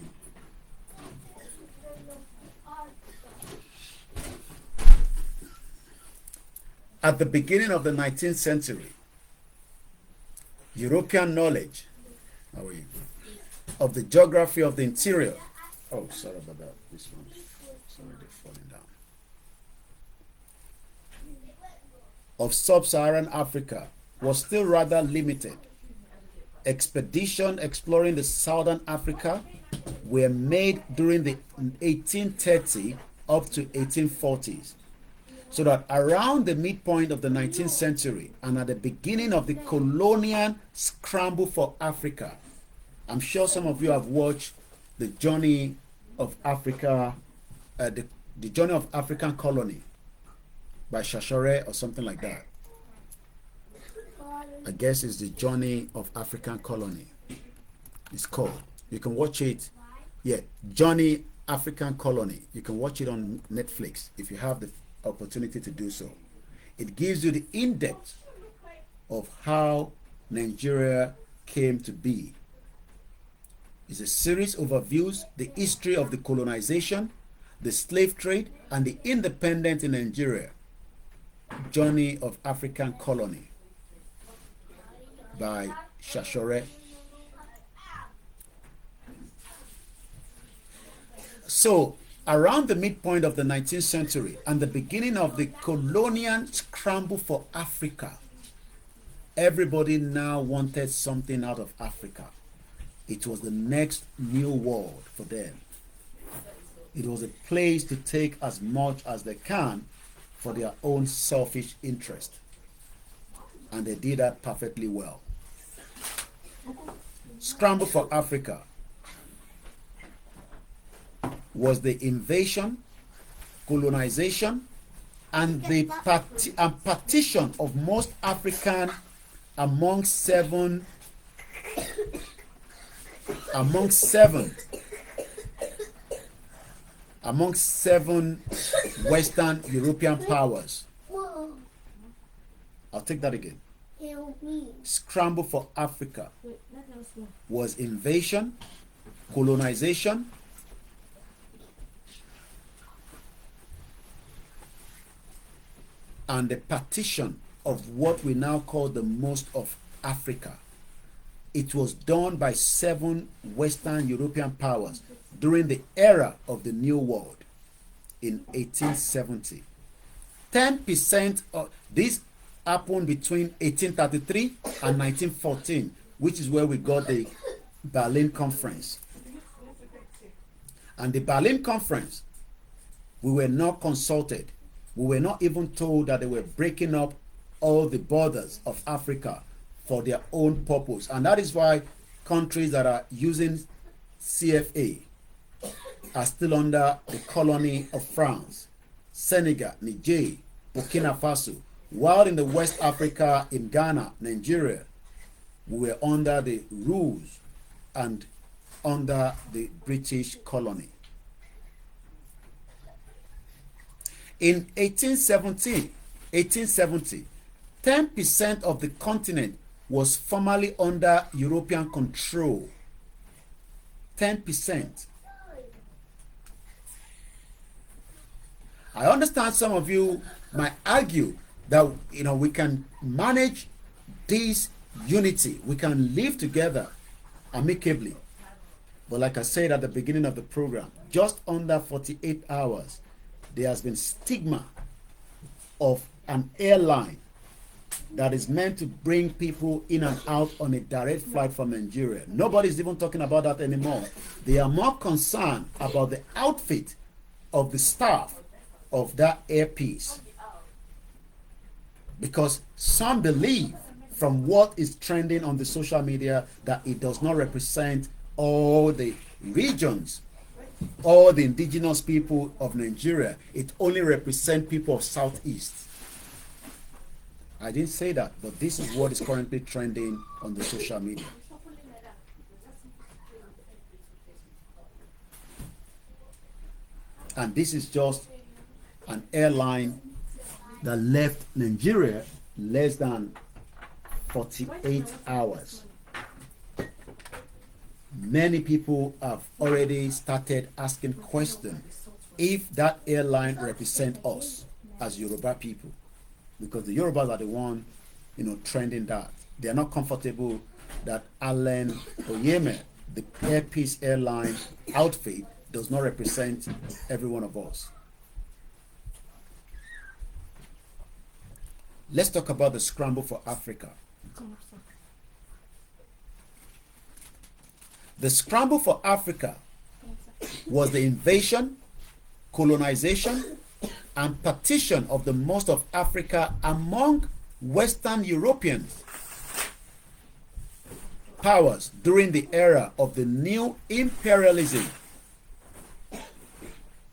At the beginning of the 19th century, European knowledge. How are you? Of the geography of the interior. Oh, sorry about that. This one. Sorry, they're falling down. Of sub-Saharan Africa was still rather limited. Expeditions exploring the southern Africa were made during the 1830 up to 1840s. So that around the midpoint of the 19th century and at the beginning of the colonial scramble for Africa, I'm sure some of you have watched the Journey of Africa, the Journey of African Colony by Shashore or something like that. I guess it's the Journey of African Colony. It's called. You can watch it. Yeah, Journey African Colony. You can watch it on Netflix if you have the opportunity to do so. It gives you the in-depth of how Nigeria came to be. It's a series overviews the history of the colonization, the slave trade, and the independence in Nigeria. Journey of African Colony by Shashore. So, around the midpoint of the 19th century and the beginning of the colonial scramble for Africa, everybody now wanted something out of Africa. It was the next new world for them. It was a place to take as much as they can for their own selfish interest. And they did that perfectly well. Scramble for Africa was the invasion, colonization, and the partition of most African among seven Western European powers. I'll take that again. Scramble for Africa was invasion, colonization, and the partition of what we now call the most of Africa. It was done by 7 Western European powers during the era of the New World in 1870. 10% of this happened between 1833 and 1914, which is where we got the Berlin Conference. And the Berlin Conference, we were not consulted. We were not even told that they were breaking up all the borders of Africa for their own purpose. And that is why countries that are using CFA are still under the colony of France, Senegal, Niger, Burkina Faso, while in the West Africa, in Ghana, Nigeria, we were under the rules and under the British colony. In 1870, 10% of the continent was formerly under European control. 10%. I understand some of you might argue that we can manage this unity, we can live together amicably. But like I said at the beginning of the program, just under 48 hours, there has been stigma of an airline that is meant to bring people in and out on a direct flight from Nigeria. Nobody's even talking about that anymore. They are more concerned about the outfit of the staff of that airpiece. Because some believe, from what is trending on the social media, that it does not represent all the regions, all the indigenous people of Nigeria. It only represents people of Southeast. I didn't say that, but this is what is currently trending on the social media. And this is just an airline that left Nigeria less than 48 hours. Many people have already started asking questions if that airline represents us as Yoruba people, because the Yorubas are the one, trending that. They are not comfortable that Alan Oyeme, the Air Peace Airline outfit, does not represent every one of us. Let's talk about the scramble for Africa. The scramble for Africa was the invasion, colonization, and partition of the most of Africa among Western European powers during the era of the new imperialism.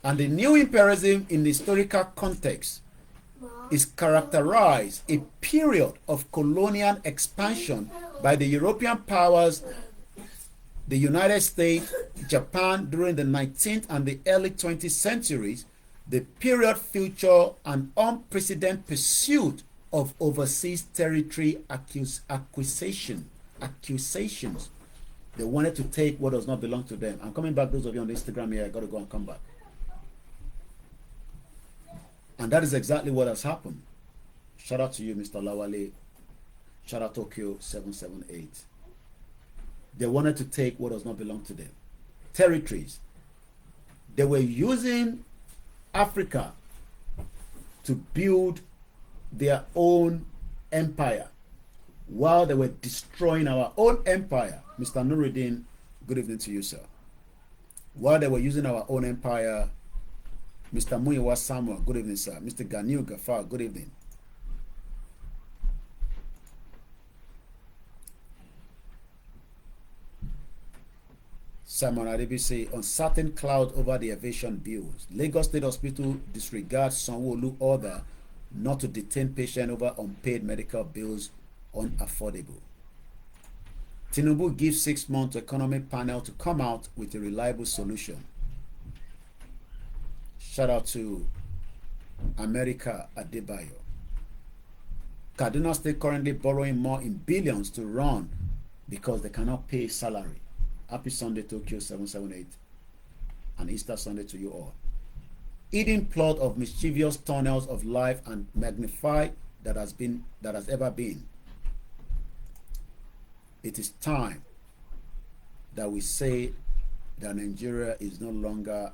And the new imperialism in the historical context is characterized a period of colonial expansion by the European powers, the United States, Japan during the 19th and the early 20th centuries. The period featured an unprecedented pursuit of overseas territory accusations. They wanted to take what does not belong to them. I'm coming back, those of you on Instagram here, I got to go and come back. And that is exactly what has happened. Shout out to you, Mr. Lawale. Shout out Tokyo 778. They wanted to take what does not belong to them. Territories. They were using Africa to build their own empire while they were destroying our own empire. Mr. Nuruddin, good evening to you, sir. While they were using our own empire, Mr. Muyiwa Samuel, good evening, sir. Mr. Ganiu Gafar, good evening. Simon Adebisi, uncertain cloud over the aviation bills. Lagos State Hospital disregards Sanwo-Olu order not to detain patient over unpaid medical bills unaffordable. Tinubu gives 6 months to economic panel to come out with a reliable solution. Shout out to America Adebayo. Kaduna State currently borrowing more in billions to run because they cannot pay salary. Happy Sunday, Tokyo 778, and Easter Sunday to you all. Hidden plot of mischievous tunnels of life and magnify that has ever been. It is time that we say that Nigeria is no longer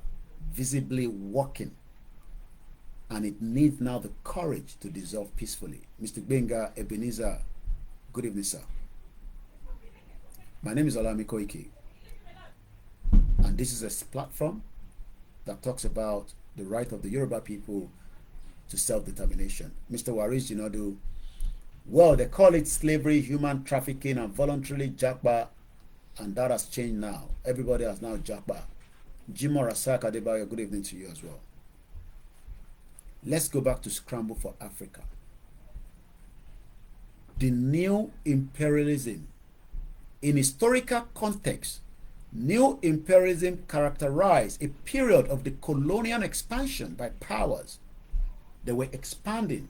visibly working, and it needs now the courage to dissolve peacefully. Mr. Benga Ebenezer, good evening, sir. My name is OLAYOMI KOIKI, and this is a platform that talks about the right of the Yoruba people to self-determination. Mr. Waris Jinodu, well, they call it slavery, human trafficking, and voluntarily japa, and that has changed now. Everybody has now japa. Jimo Rasak Adebayo, good evening to you as well. Let's go back to scramble for Africa. The new imperialism. In historical context, new imperialism characterized a period of the colonial expansion by powers. They were expanding,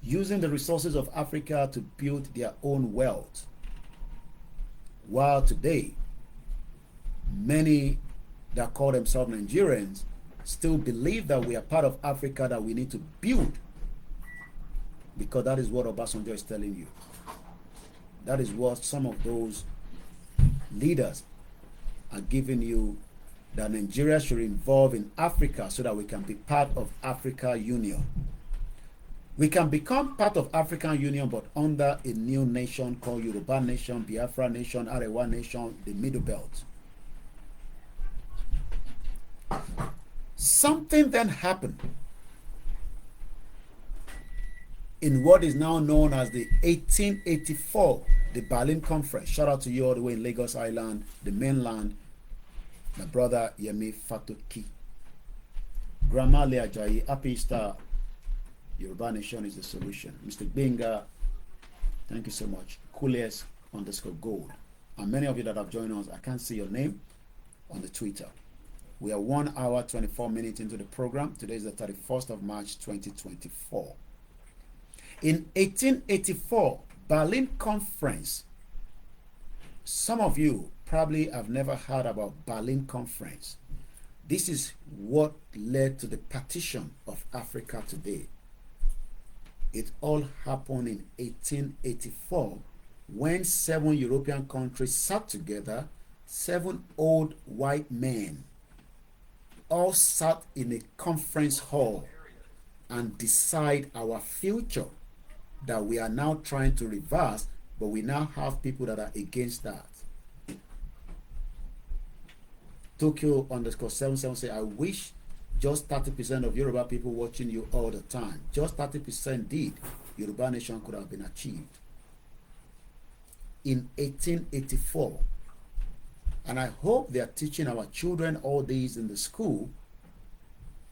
using the resources of Africa to build their own wealth. While today, many that call themselves Nigerians still believe that we are part of Africa that we need to build, because that is what Obasanjo is telling you. That is what some of those leaders are giving you, that Nigeria should involve in Africa so that we can be part of Africa Union. We can become part of African Union, but under a new nation called Yoruba Nation, Biafra Nation, Arewa Nation, the Middle Belt. Something then happened in what is now known as the 1884, the Berlin Conference. Shout out to you all the way in Lagos Island, the mainland. My brother Yemi Fatoki. Grandma Lea Ajayi, happy Easter. Yoruba Nation is the solution. Mr. Benga, thank you so much. Coolies_gold. And many of you that have joined us, I can't see your name on the Twitter. We are 1 hour, 24 minutes into the program. Today is the 31st of March, 2024. In 1884, Berlin Conference. Some of you probably have never heard about Berlin Conference. This is what led to the partition of Africa today. It all happened in 1884 when 7 European countries sat together, 7 old white men all sat in a conference hall and decide our future that we are now trying to reverse, but we now have people that are against that. Tokyo _77 say, I wish just 30% of Yoruba people watching you all the time. Just 30% did. Yoruba nation could have been achieved. In 1884, and I hope they are teaching our children all these in the school,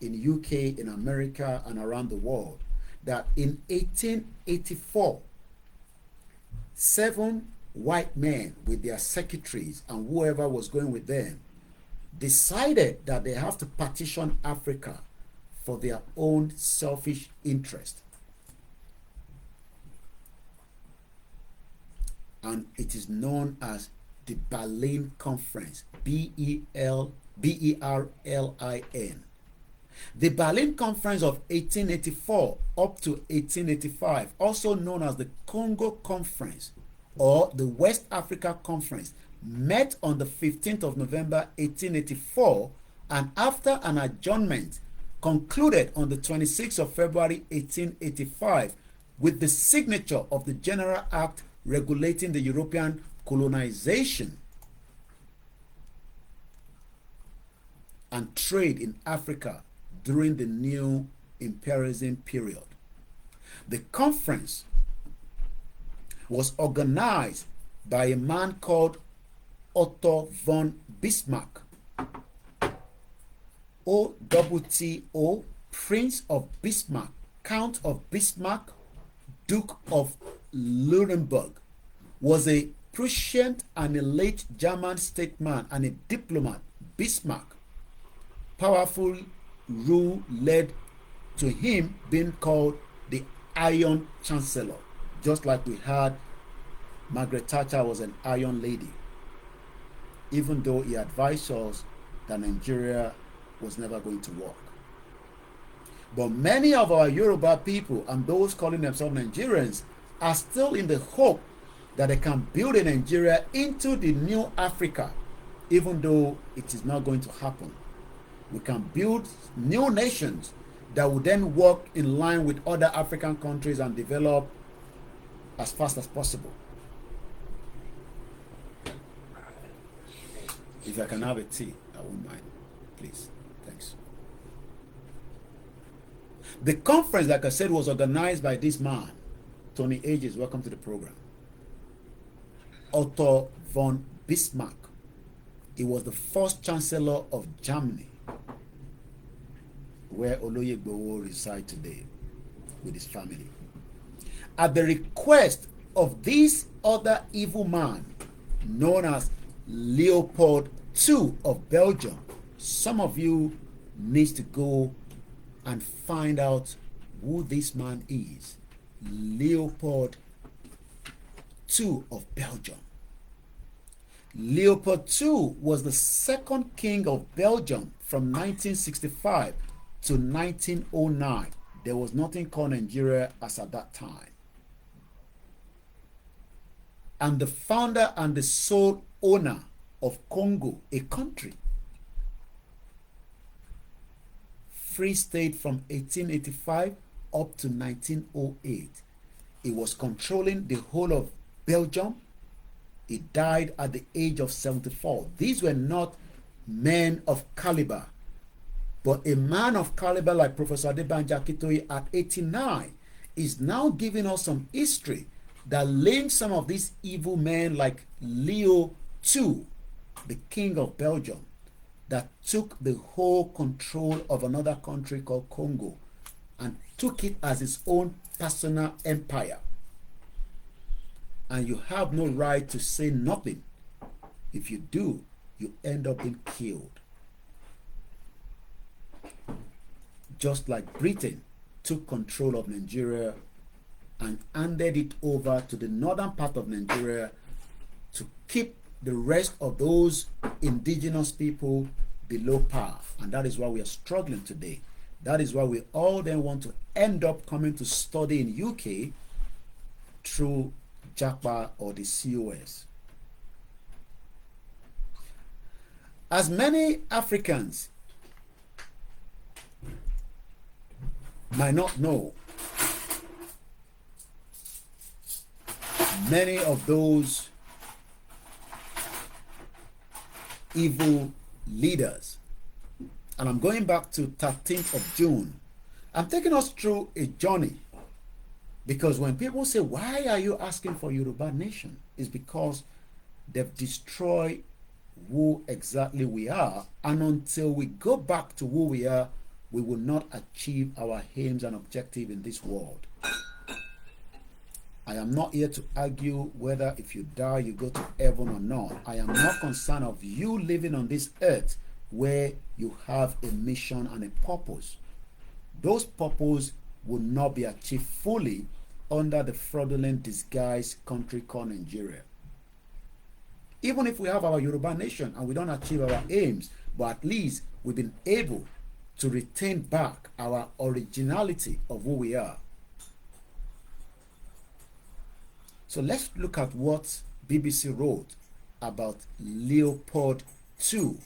in UK, in America, and around the world, that in 1884, 7 white men with their secretaries and whoever was going with them decided that they have to partition Africa for their own selfish interest. And it is known as the Berlin Conference, B-E-R-L-I-N. The Berlin Conference of 1884 up to 1885, also known as the Congo Conference or the West Africa Conference, met on the 15th of November 1884 and after an adjournment concluded on the 26th of February 1885 with the signature of the General Act regulating the European colonization and trade in Africa during the new imperialism period. The conference was organized by a man called Otto von Bismarck, O-T-T-O, Prince of Bismarck, Count of Bismarck, Duke of Nuremberg, was a prescient and a late German statesman and a diplomat. Bismarck powerful rule led to him being called the Iron Chancellor, just like we had Margaret Thatcher was an Iron Lady, even though he advised us that Nigeria was never going to work. But many of our Yoruba people and those calling themselves Nigerians are still in the hope that they can build a Nigeria into the new Africa, even though it is not going to happen. We can build new nations that will then work in line with other African countries and develop as fast as possible. If I can have a tea, I won't mind. Please. Thanks. The conference, like I said, was organized by this man, Tony Ages. Welcome to the program. Otto von Bismarck. He was the first chancellor of Germany, where OLAYOMI resides today with his family. At the request of this other evil man, known as Leopold II of Belgium, some of you need to go and find out who this man is. Leopold II of Belgium. Leopold II was the second king of Belgium from 1965 to 1909. There was nothing called Nigeria as at that time. And the founder and the sole owner of Congo, a country. Free state from 1885 up to 1908. He was controlling the whole of Belgium. He died at the age of 74. These were not men of caliber, but a man of caliber like Professor Adebanjo Akintoye at 89 is now giving us some history that links some of these evil men like Leo II, the king of Belgium, that took the whole control of another country called Congo and took it as his own personal empire. And you have no right to say nothing. If you do, you end up being killed. Just like Britain took control of Nigeria and handed it over to the northern part of Nigeria to keep the rest of those indigenous people below par. And that is why we are struggling today. That is why we all then want to end up coming to study in UK through Japa or the COS. As many Africans might not know, many of those evil leaders, and I'm going back to 13th of June, I'm taking us through a journey, because when people say, why are you asking for Yoruba nation? It's because they've destroyed who exactly we are, and until we go back to who we are, we will not achieve our aims and objectives in this world. I am not here to argue whether if you die you go to heaven or not. I am not concerned of you living on this earth where you have a mission and a purpose. Those purposes will not be achieved fully under the fraudulent disguised country called Nigeria. Even if we have our Yoruba nation and we don't achieve our aims, but at least we've been able to retain back our originality of who we are. So let's look at what BBC wrote about Leopold II.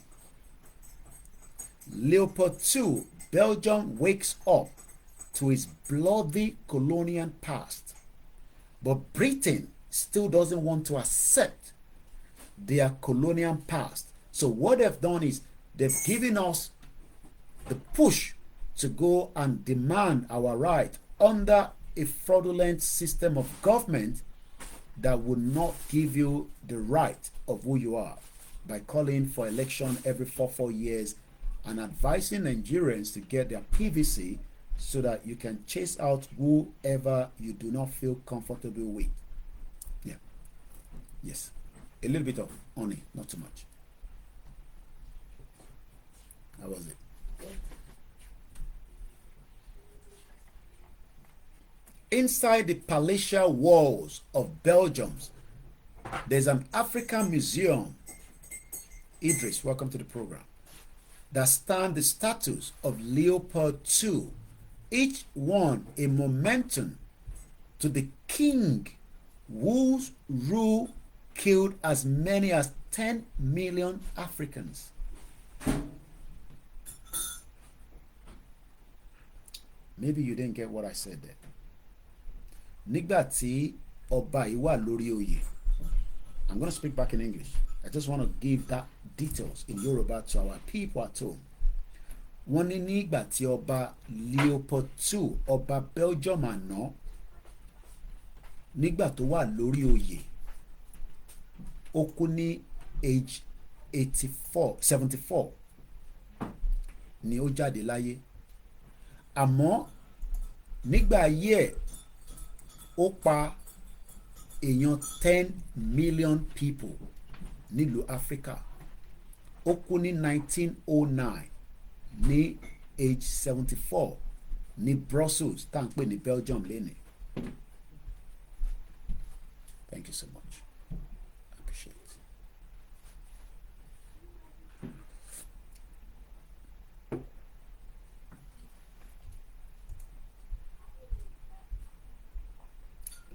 Leopold II, Belgium wakes up to its bloody colonial past, but Britain still doesn't want to accept their colonial past. So what they've done is they've given us the push to go and demand our right under a fraudulent system of government that would not give you the right of who you are, by calling for election every 4 years and advising Nigerians to get their PVC so that you can chase out whoever you do not feel comfortable with. Yeah. Yes. A little bit of honey, not too much. How was it? Inside the palatial walls of Belgium, there's an African museum. Idris, welcome to the program. That stand the statues of Leopold II, each one a momentum to the king whose rule killed as many as 10 million Africans. Maybe you didn't get what I said there. Nígbà tí ọba yìí wà lórí oyè, I'm going to speak back in English. I just want to give that details in Yoruba to our people at home. Wọ́n ní nígbà tí ọba Leopold II, ọba Belgium àná, nígbà tó wà lórí oyè, ó kú ní age 74 ni ó jáde láyé. Àmọ́ nígbà ayé ẹ̀, ó pa èèyàn 10 million people nílùú Africa. Ó kú ní 1909 ní age 74 ní Brussels, tá à ń pè ní Belgium lénìí. Thank you so much. I appreciate it.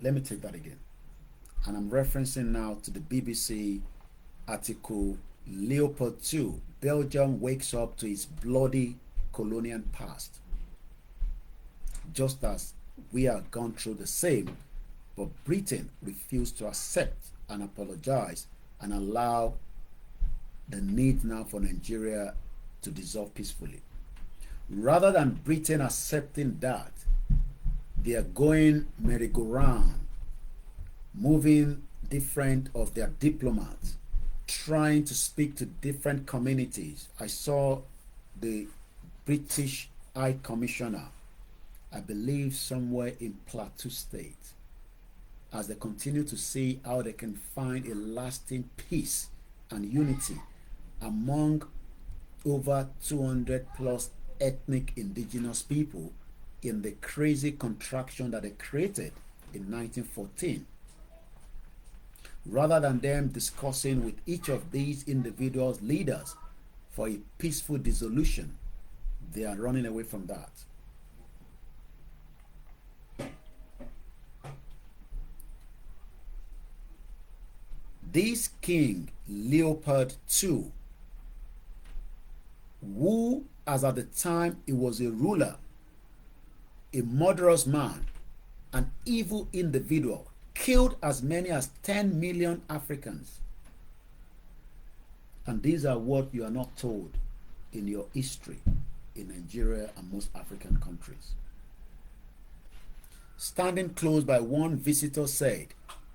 Let me take that again. And I'm referencing now to the BBC article, Leopold II, Belgium wakes up to its bloody colonial past. Just as we have gone through the same, but Britain refused to accept and apologize and allow the need now for Nigeria to dissolve peacefully. Rather than Britain accepting that, they are going merry-go-round, moving different of their diplomats, trying to speak to different communities. I saw the British High Commissioner, I believe somewhere in Plateau State, as they continue to see how they can find a lasting peace and unity among over 200 plus ethnic indigenous people in the crazy contraction that they created in 1914. Rather than them discussing with each of these individuals' leaders for a peaceful dissolution, they are running away from that. this king, Leopold II, who, as at the time he was a ruler, a murderous man, an evil individual, killed as many as 10 million Africans. And these are what you are not told in your history in Nigeria and most African countries. Standing close by, one visitor said,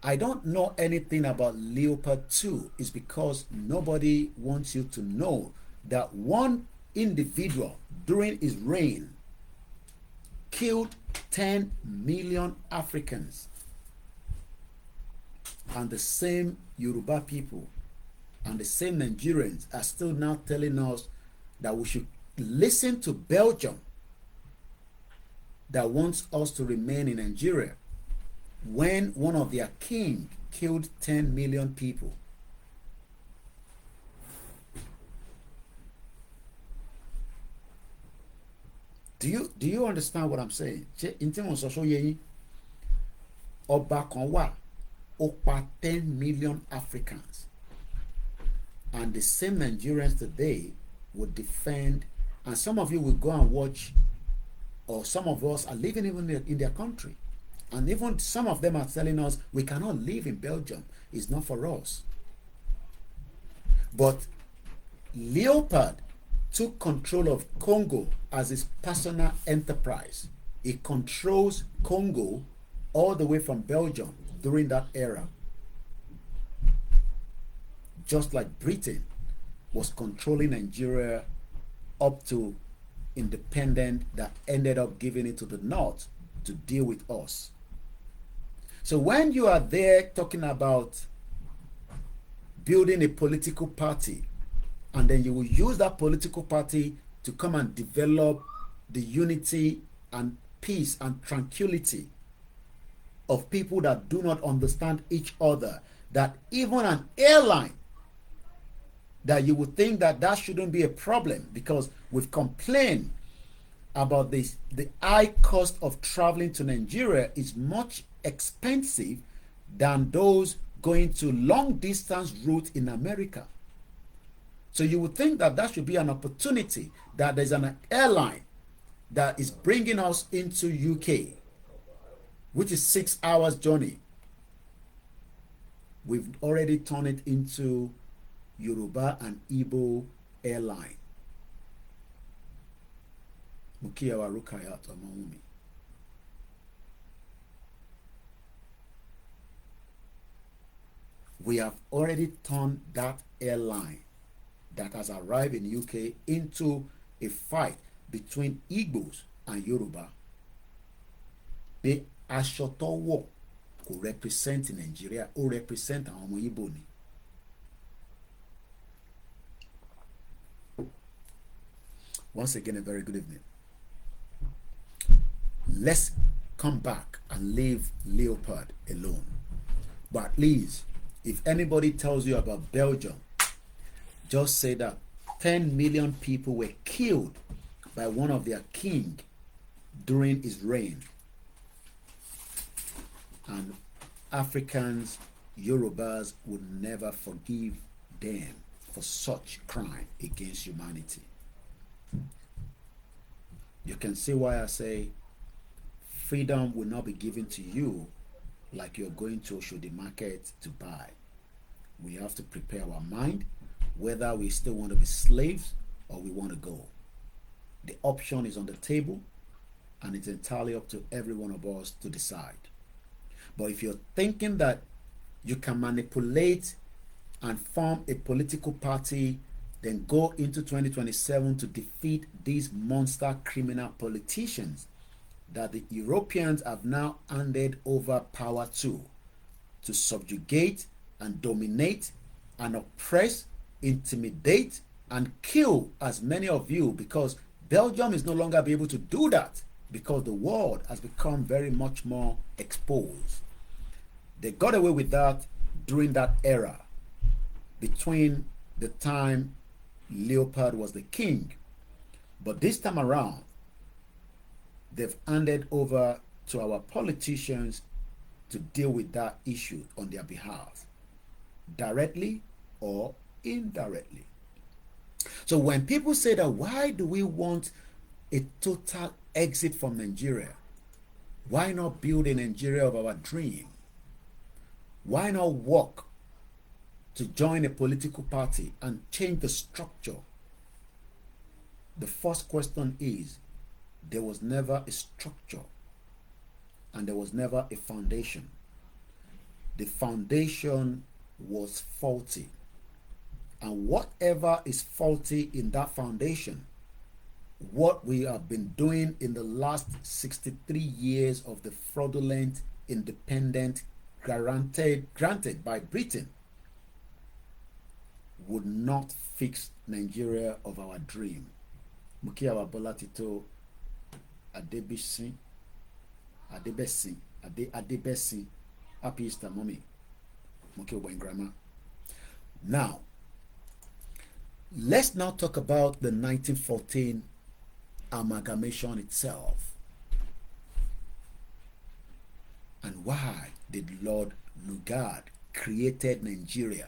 "I don't know anything about Leopold II. It's because nobody wants you to know that one individual during his reign killed 10 million Africans." And the same Yoruba people and the same Nigerians are still now telling us that we should listen to Belgium that wants us to remain in Nigeria when one of their king killed 10 million people. Do you understand what I'm saying? Ọba kan wà, ó pa 10 million Africans, and the same Nigerians today would defend, and some of you will go and watch, or some of us are living even in their country, and even some of them are telling us we cannot live in Belgium, it's not for us. But Leopold took control of Congo as his personal enterprise. He controls Congo all the way from Belgium during that era. Just like Britain was controlling Nigeria up to independence that ended up giving it to the North to deal with us. So when you are there talking about building a political party, and then you will use that political party to come and develop the unity and peace and tranquility of people that do not understand each other, that even an airline, that you would think that that shouldn't be a problem, because we've complained about this. The high cost of traveling to Nigeria is much expensive than those going to long distance route in America. So you would think that that should be an opportunity, that there's an airline that is bringing us into UK, which is 6 hours journey. We've already turned it into Yoruba and Igbo airline. Mukiyawa Rukayat Amawumi. We have already turned that airline that has arrived in UK into a fight between Igbos and Yoruba. The aṣọ tó wọ̀ kò represent Nigeria, ó represent àwọn ọmọ Igbo ni. Once again, a very good evening. Let's come back and leave Leopold alone. But please, if anybody tells you about Belgium, just say that 10 million people were killed by one of their king during his reign. And Africans, Yorubas would never forgive them for such crime against humanity. You can see why I say freedom will not be given to you like you're going to Oshodi market to buy. We have to prepare our mind whether we still want to be slaves or we want to go. The option is on the table, and it's entirely up to every one of us to decide. But if you're thinking that you can manipulate and form a political party, then go into 2027 to defeat these monster criminal politicians that the Europeans have now handed over power to subjugate and dominate and oppress, intimidate and kill as many of you, because Belgium is no longer be able to do that because the world has become very much more exposed. They got away with that during that era between the time Leopold was the king, but this time around they've handed over to our politicians to deal with that issue on their behalf. directly or indirectly. So when people say that, why do we want a total exit from Nigeria? Why not build a Nigeria of our dream? Why not work to join a political party and change the structure? The first question is, there was never a structure and there was never a foundation. The foundation was faulty. And whatever is faulty in that foundation, what we have been doing in the last 63 years of the fraudulent independent granted by Britain, would not fix Nigeria of our dream. Mukiawa Bola Tito Adebisi, happy Easter, mommy. Mukiawa Grandma. Now, let's now talk about the 1914 amalgamation itself. And why did Lord Lugard created Nigeria?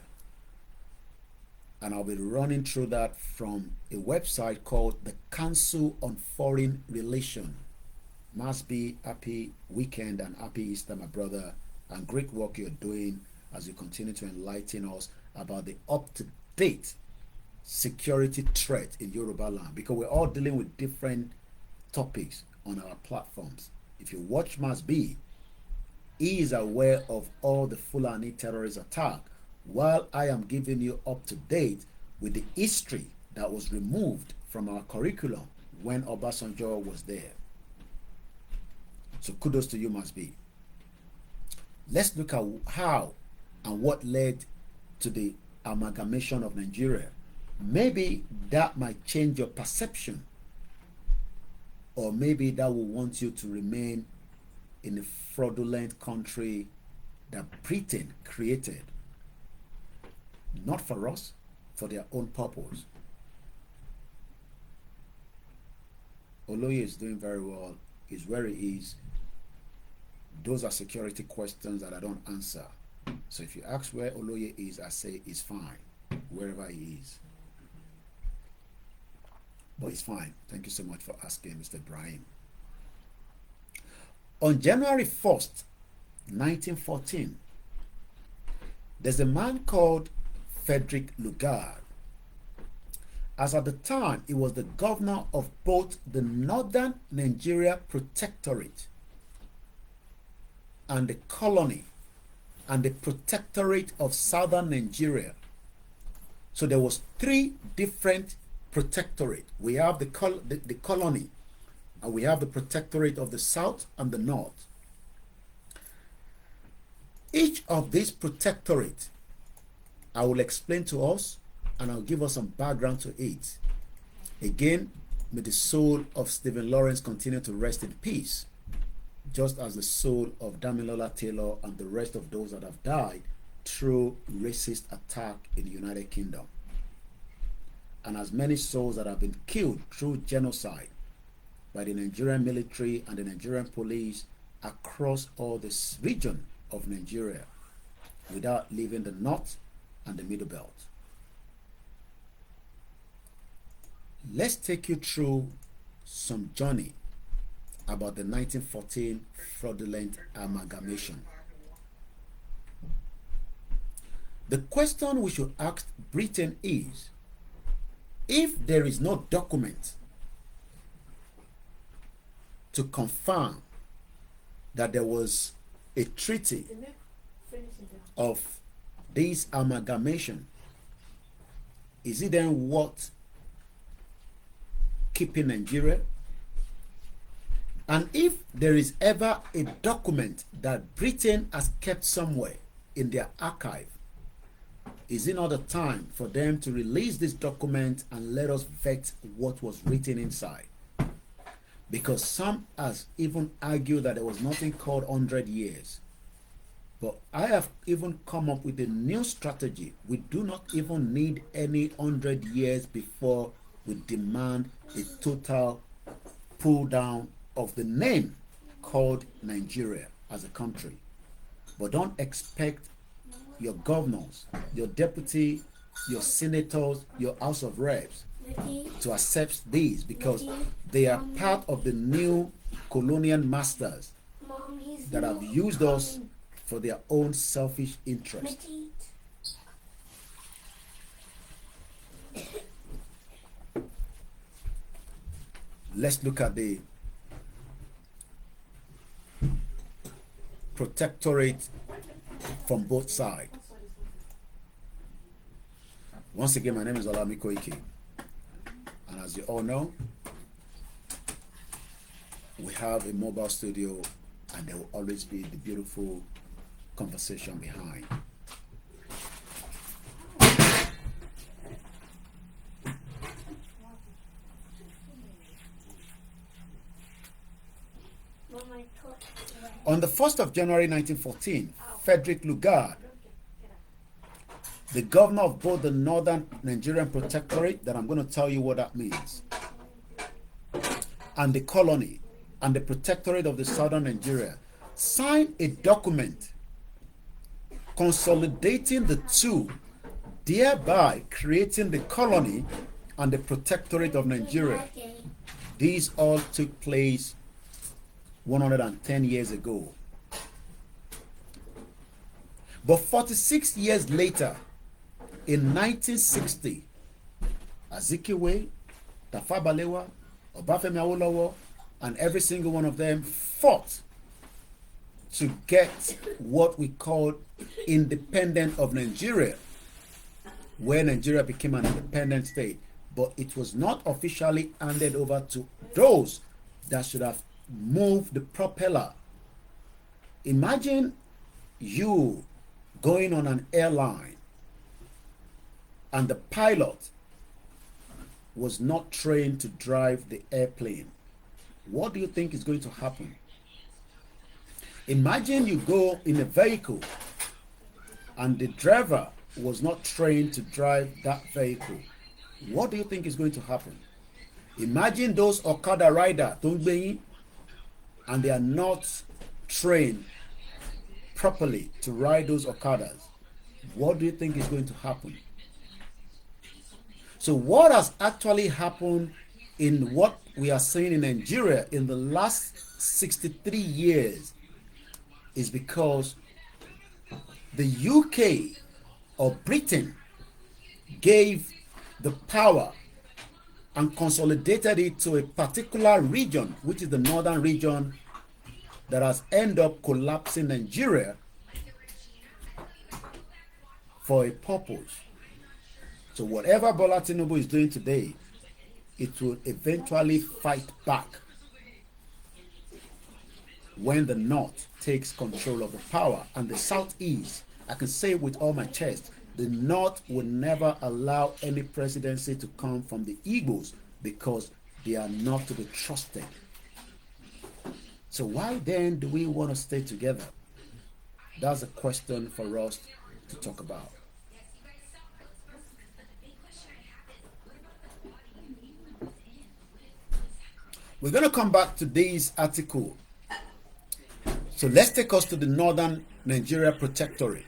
And I'll be running through that from a website called the Council on Foreign Relations. Must be happy weekend and happy Easter, my brother, and great work you're doing as you continue to enlighten us about the up-to-date security threat in Yoruba land, because we're all dealing with different topics on our platforms. If you watch Must Be, he is aware of all the Fulani terrorist attack, while I am giving you up to date with the history that was removed from our curriculum when Obasanjo was there. So kudos to you, Must Be. Let's look at how and what led to the amalgamation of Nigeria. Maybe that might change your perception, or maybe that will want you to remain in a fraudulent country that Britain created, not for us, for their own purpose. Oloye is doing very well. He's where he is. Those are security questions that I don't answer. So if you ask where Oloye is, I say he's fine, wherever he is. But it's fine. Thank you so much for asking, Mr. Brahim. On January 1st, 1914, there's a man called Frederick Lugard. As at the time, he was the governor of both the Northern Nigeria Protectorate and the colony and the Protectorate of Southern Nigeria. So there was three different protectorate. We have the colony, and we have the Protectorate of the South and the North. Each of these protectorates, I will explain to us, and I'll give us some background to it. Again, may the soul of Stephen Lawrence continue to rest in peace, just as the soul of Damilola Taylor and the rest of those that have died through racist attack in the United Kingdom, and as many souls that have been killed through genocide by the Nigerian military and the Nigerian police across all this region of Nigeria, without leaving the North and the Middle Belt. Let's take you through some journey about the 1914 fraudulent amalgamation. The question we should ask Britain is, if there is no document to confirm that there was a treaty of this amalgamation, is it then worth keeping Nigeria? And if there is ever a document that Britain has kept somewhere in their archive, is it not the time for them to release this document and let us vet what was written inside? Because some has even argued that there was nothing called 100 years. But I have even come up with a new strategy. We do not even need any 100 years before we demand a total pull down of the name called Nigeria as a country. But don't expect your governors, your deputy, your senators, your House of Reps to accept these, because they are part of the new colonial masters that have used us for their own selfish interest. Let's look at the protectorate from both sides. Once again, my name is OLAYOMI KOIKI, and as you all know, we have a mobile studio, and there will always be the beautiful conversation behind. On the 1st of January 1914, Frederick Lugard, the governor of both the Northern Nigerian Protectorate, that I'm going to tell you what that means, and the colony and the Protectorate of the Southern Nigeria, signed a document consolidating the two, thereby creating the colony and the Protectorate of Nigeria. These all took place 110 years ago. But 46 years later, in 1960, Azikiwe, Tafawa Balewa, Obafemi Awolowo, and every single one of them fought to get what we call independent of Nigeria, where Nigeria became an independent state. But it was not officially handed over to those that should have moved the propeller. Imagine you going on an airline and the pilot was not trained to drive the airplane. What do you think is going to happen? Imagine you go in a vehicle and the driver was not trained to drive that vehicle. What do you think is going to happen? Imagine those Okada riders, and they are not trained properly to ride those Okadas. What do you think is going to happen? So what has actually happened in what we are seeing in Nigeria in the last 63 years is because the UK or Britain gave the power and consolidated it to a particular region, which is the northern region, that has ended up collapsing Nigeria for a purpose. So whatever Bola Tinubu is doing today, it will eventually fight back when the north takes control of the power. And the southeast, I can say with all my chest, the north will never allow any presidency to come from the Igbos, because they are not to be trusted. So why then do we want to stay together? That's a question for us to talk about. We're going to come back to this article. So let's take us to the Northern Nigeria Protectorate.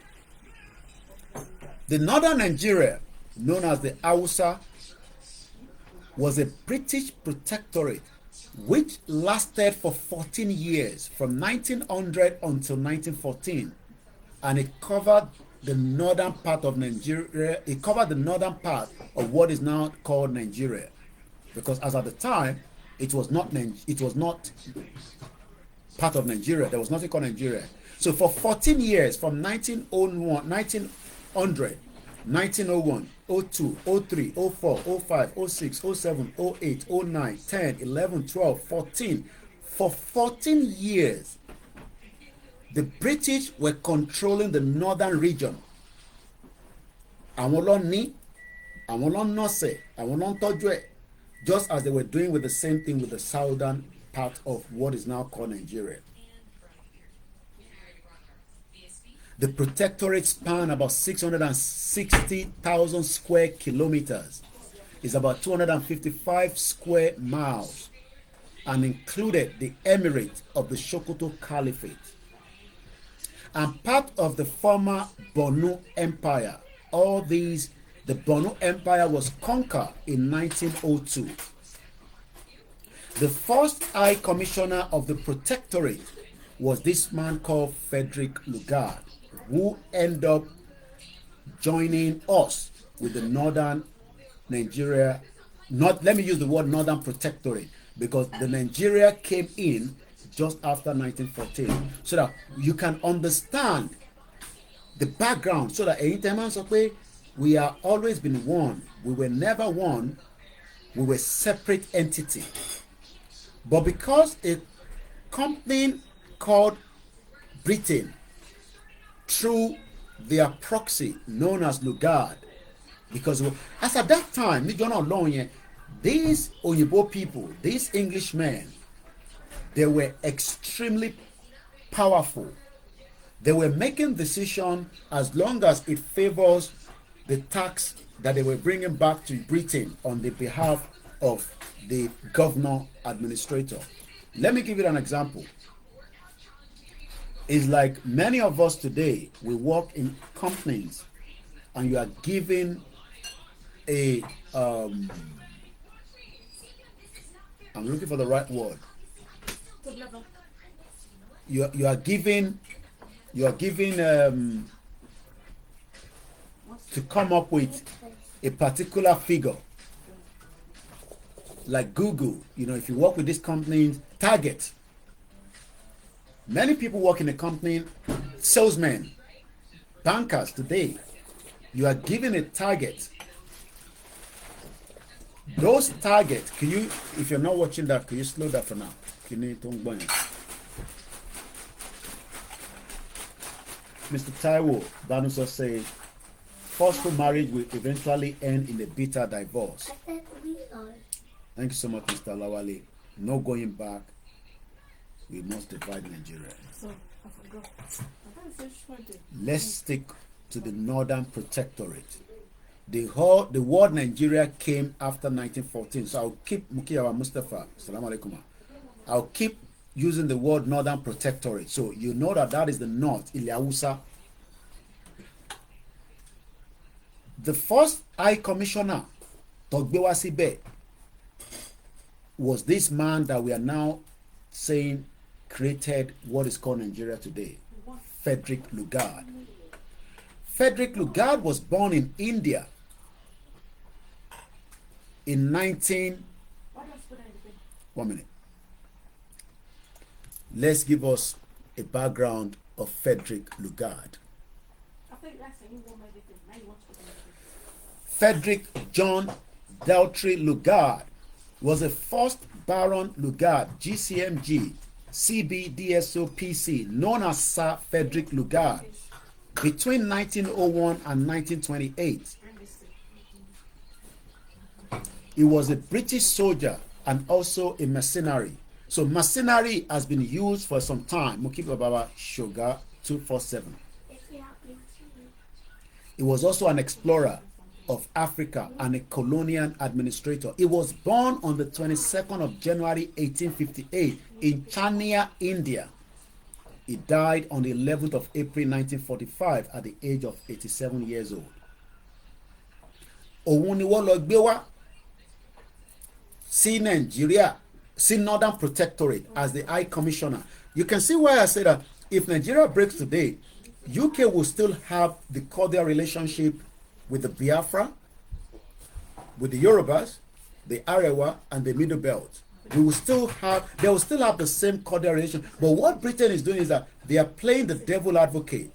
The Northern Nigeria, known as the Hausa, was a British protectorate which lasted for 14 years, from 1900 until 1914, and it covered the northern part of Nigeria. It covered the northern part of what is now called Nigeria, because as at the time it was not part of Nigeria. There was nothing called Nigeria. So for 14 years, from 1900, 1901, 02, 03, 04, 05, 06, 07, 08, 09, 10, 11, 12, 14. For 14 years, the British were controlling the northern region. Àwọn ló ní, àwọn ló nọ́ọ̀sẹ̀, àwọn ló ń tọ́jú ẹ̀, just as they were doing with the same thing with the southern part of what is now called Nigeria. The protectorate spanned about 660,000 square kilometers. It's about 255 square miles, and included the emirate of the Sokoto Caliphate. and part of the former Borno Empire. All these, the Borno Empire was conquered in 1902. The first High Commissioner of the Protectorate was this man called Frederick Lugard, who ended up joining us with the Northern Nigeria. Let me use the word Northern Protectorate, because the Nigeria came in just after 1914, so that you can understand the background, so that anytime we are always been one. We were never one. We were separate entity. But because a company called Britain, through their proxy known as Lugard, because as at that time, these Oyibo people, these Englishmen, they were extremely powerful. They were making decisions as long as it favors the tax that they were bringing back to Britain on the behalf of the governor administrator. Let me give you an example. It's like many of us today, we work in companies and you are given a I'm looking for the right word. You are given to come up with a particular figure, like Google. If you work with this company, Target. Many people work in a company, salesmen, bankers today. You are given a target. Those targets, if you're not watching that, can you slow that for now? Mr. Taiwo Banuso says, forceful marriage will eventually end in a bitter divorce. Thank you so much, Mr. Lawale. No going back. We must divide Nigeria. Let's stick to the Northern Protectorate. The word Nigeria came after 1914. So I'll keep Mukiyawa Mustafa. Assalamu alaikum. I'll keep using the word Northern Protectorate. So you know that is the North, Iliausa. The first High Commissioner, Togbewa Sibe, was this man that we are now saying created what is called Nigeria today, Frederick Lugard. Frederick Lugard was born in India in 1 minute. Let's give us a background of Frederick Lugard. Frederick John Lugard was the first Baron Lugard, GCMG, CBDSO PC, known as Sir Frederick Lugard, between 1901 and 1928. He was a British soldier and also a mercenary. So mercenary has been used for some time. Mukiba Baba Sugar 247. He was also an explorer of Africa and a colonial administrator. He was born on the 22nd of January 1858 in Chania, India. He died on the 11th of April 1945 at the age of 87 years old. Òun ni wọ́n lọ gbé wá sí Nigeria, sí Northern Protectorate as the High Commissioner. You can see why I say that if Nigeria breaks today, UK will still have the cordial relationship with the Biafra, with the Yorubas, the Arewa, and the Middle Belt. They will still have the same cordial relation. But what Britain is doing is that they are playing the devil advocate.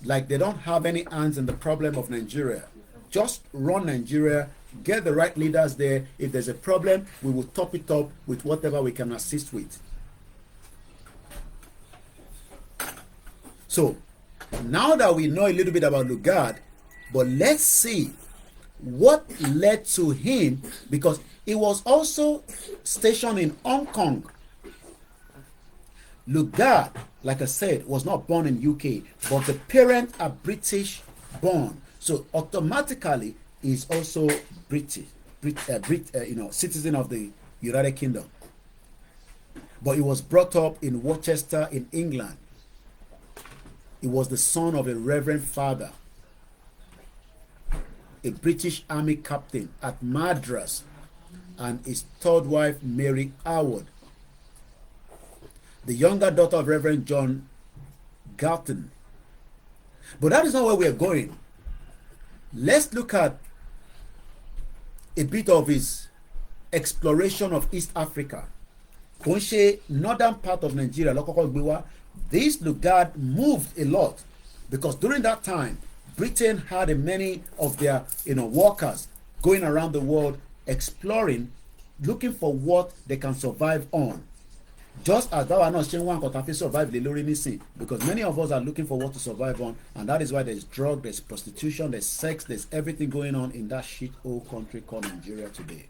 Like they don't have any hands in the problem of Nigeria. Just run Nigeria, get the right leaders there. If there's a problem, we will top it up with whatever we can assist with. So, now that we know a little bit about Lugard, but let's see what led to him, because he was also stationed in Hong Kong. Lugard, like I said, was not born in UK, but the parents are British born. So automatically, he's also British, citizen of the United Kingdom. But he was brought up in Worcester in England. He was the son of a reverend father, a British Army captain at Madras, and his third wife, Mary Howard, the younger daughter of Reverend John Galton. But that is not where we are going. Let's look at a bit of his exploration of East Africa. Konshe, northern part of Nigeria, this Lugard moved a lot because during that time, Britain had many of their workers going around the world exploring, looking for what they can survive on. Just as that not saying one can survive the lorry missing, because many of us are looking for what to survive on, and that is why there's drug, there's prostitution, there's sex, there's everything going on in that shit old country called Nigeria today.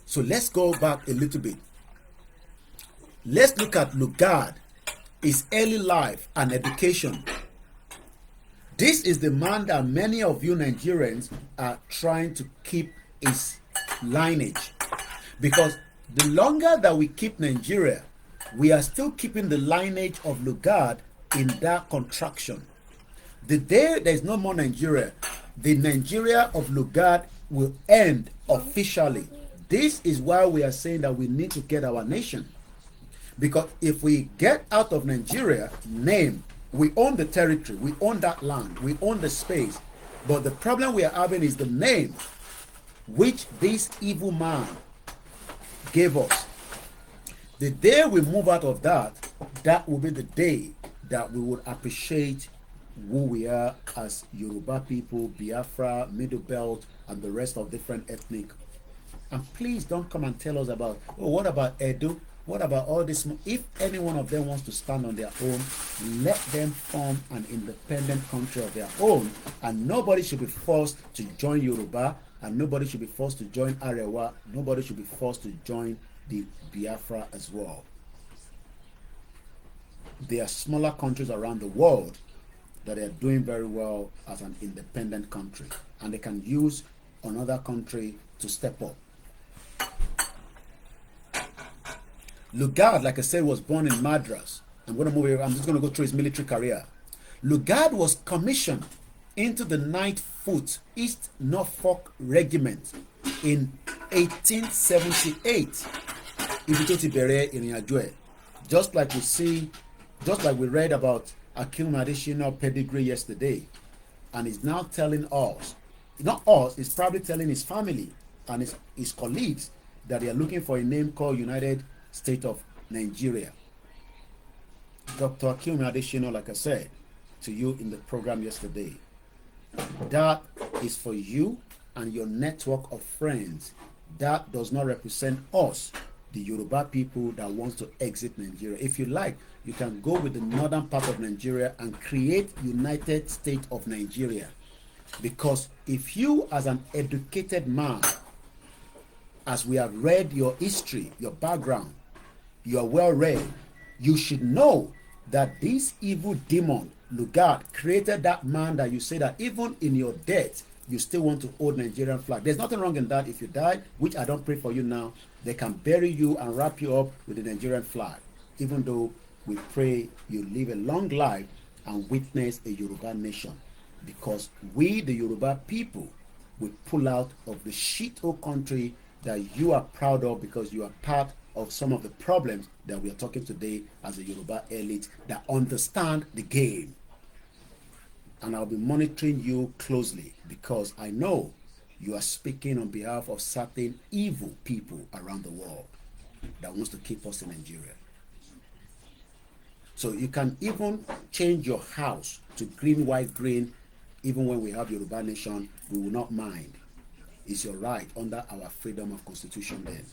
So let's go back a little bit. Let's look at Lugard, his early life and education. This is the man that many of you Nigerians are trying to keep his lineage. Because the longer that we keep Nigeria, we are still keeping the lineage of Lugard in that contraction. The day there is no more Nigeria, the Nigeria of Lugard will end officially. This is why we are saying that we need to get our nation. Because if we get out of Nigeria, we own the territory, we own that land, we own the space. But the problem we are having is the name which this evil man gave us. The day we move out of that, that will be the day that we would appreciate who we are as Yoruba people, Biafra, Middle Belt, and the rest of different ethnic. And please don't come and tell us about, oh, what about Edo? What about all this? If any one of them wants to stand on their own, let them form an independent country of their own, and nobody should be forced to join Yoruba, and nobody should be forced to join Arewa, nobody should be forced to join the Biafra as well. There are smaller countries around the world that are doing very well as an independent country, and they can use another country to step up. Lugard, like I said, was born in Madras. I'm just going to go through his military career. Lugard was commissioned into the 9th Foot East Norfolk Regiment in 1878. Just like we read about Akilme Adesina pedigree yesterday, and he's now telling us, not us, he's probably telling his family and his colleagues that they are looking for a name called United State of Nigeria. Dr. Akilme Adesina, like I said to you in the program yesterday, that is for you and your network of friends. That does not represent us, the Yoruba people that wants to exit Nigeria. If you like, you can go with the northern part of Nigeria and create United States of Nigeria. Because if you, as an educated man, as we have read your history, your background, you are well read, you should know that this evil demon, Lugard, created that man that you say that even in your death, you still want to hold Nigerian flag. There's nothing wrong in that. If you die, which I don't pray for you now, they can bury you and wrap you up with the Nigerian flag. Even though we pray you live a long life and witness a Yoruba nation. Because we, the Yoruba people, will pull out of the shithole country that you are proud of, because you are part of some of the problems that we are talking today as a Yoruba elite that understand the game. And I'll be monitoring you closely because I know you are speaking on behalf of certain evil people around the world that wants to keep us in Nigeria. So you can even change your house to green, white, green. Even when we have Yoruba nation, we will not mind. It's your right under our freedom of constitution then.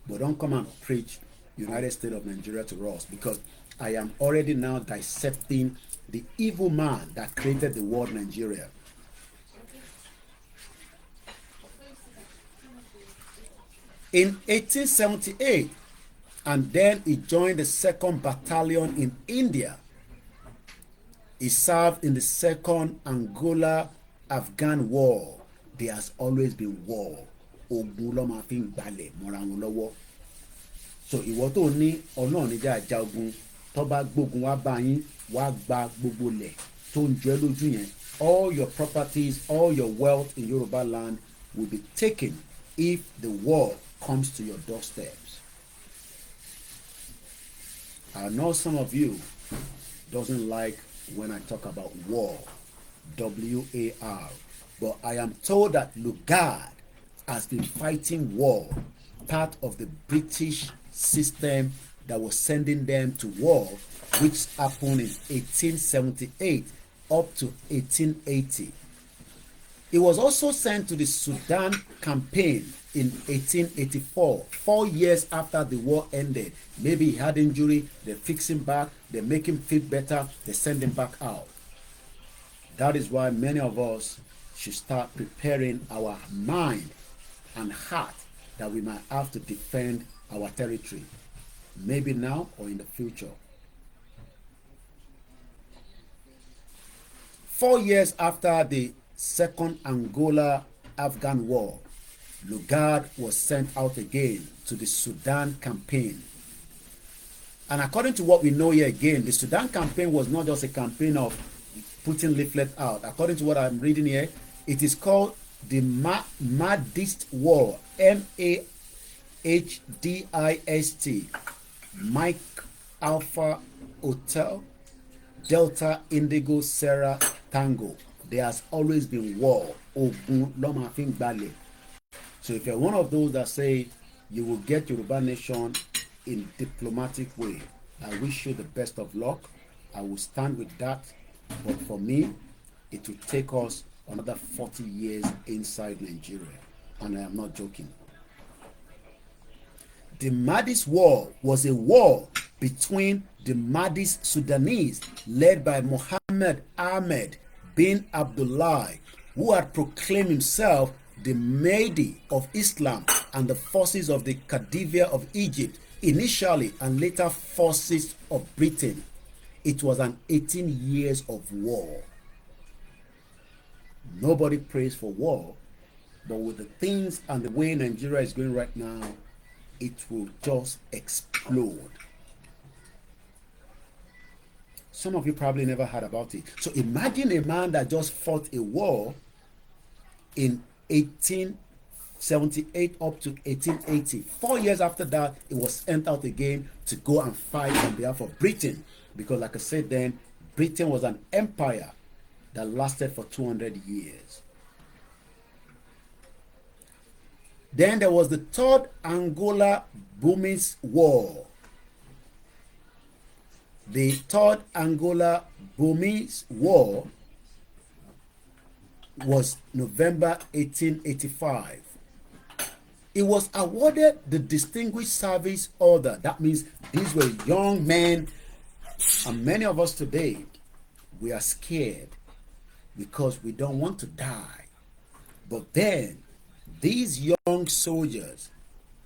But don't come and preach United States of Nigeria to us, because I am already now dissecting the evil man that created the word Nigeria. In 1878, and then he joined the 2nd Battalion in India. He served in the 2nd Angola-Afghan War. There has always been war. ogun ló máa fi ń gbalẹ̀ mọ́ra wọn lọ́wọ́. So ìwọ tó ní ọlọ́run níjà ajá ogun tó bá gbógun wá bá yín wá gba gbogbo lẹ̀ tó ń jẹ́ lójú yẹn, all your properties, all your wealth in Yoruba land will be taken if the war comes to your doorsteps. I know some of you doesn't like when I talk about war, W-A-R, but I am told that Lugard has been fighting war, part of the British system that was sending them to war, which happened in 1878 up to 1880. He was also sent to the Sudan campaign in 1884, 4 years after the war ended. Maybe he had injury, they fix him back, they make him feel better, they send him back out. That is why many of us should start preparing our mind and heart that we might have to defend our territory, maybe now or in the future. 4 years after the Second Angola-Afghan War, Lugard was sent out again to the Sudan campaign. And according to what we know here again, the Sudan campaign was not just a campaign of putting leaflets out. According to what I'm reading here, it is called the Mahdist War, M-A-H-D-I-S-T, Mike Alpha Hotel Delta Indigo Sarah Tango. There has always been war. Ogun loma fin gbale. So if you're one of those that say you will get Yoruba nation in diplomatic way, I wish you the best of luck. I will stand with that. But for me, it will take us another 40 years inside Nigeria. And I am not joking. The Mahdist War was a war between the Mahdist Sudanese led by Muhammad Ahmed bin Abdullah, who had proclaimed himself the Mahdi of Islam, and the forces of the Khedive of Egypt initially, and later forces of Britain. It was an 18 years of war. Nobody prays for war, but with the things and the way Nigeria is going right now, it will just explode. Some of you probably never heard about it. So imagine a man that just fought a war in 1878 up to 1880. 4 years after that, he was sent out again to go and fight on behalf of Britain. Because like I said then, Britain was an empire that lasted for 200 years. Then there was the Third Angola-Burmese War. The Third Angola-Burmese War was November 1885. It was awarded the Distinguished Service Order. That means these were young men, and many of us today, we are scared because we don't want to die. But then, these young soldiers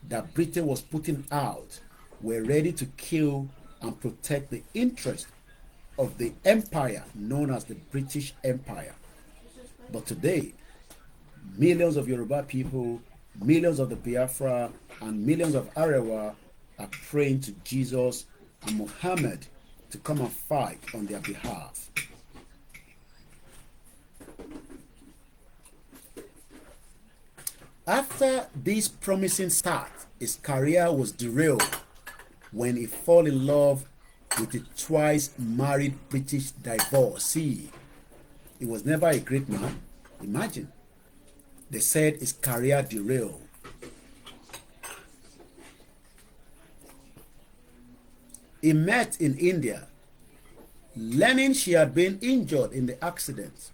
that Britain was putting out were ready to kill and protect the interest of the empire known as the British Empire. But today, millions of Yoruba people, millions of the Biafra, and millions of Arewa are praying to Jesus and Muhammad to come and fight on their behalf. After this promising start, his career was derailed when he fell in love with a twice married British divorcee. He was never a great man. Imagine. They said his career derailed. He met in India, learning she had been injured in the accident.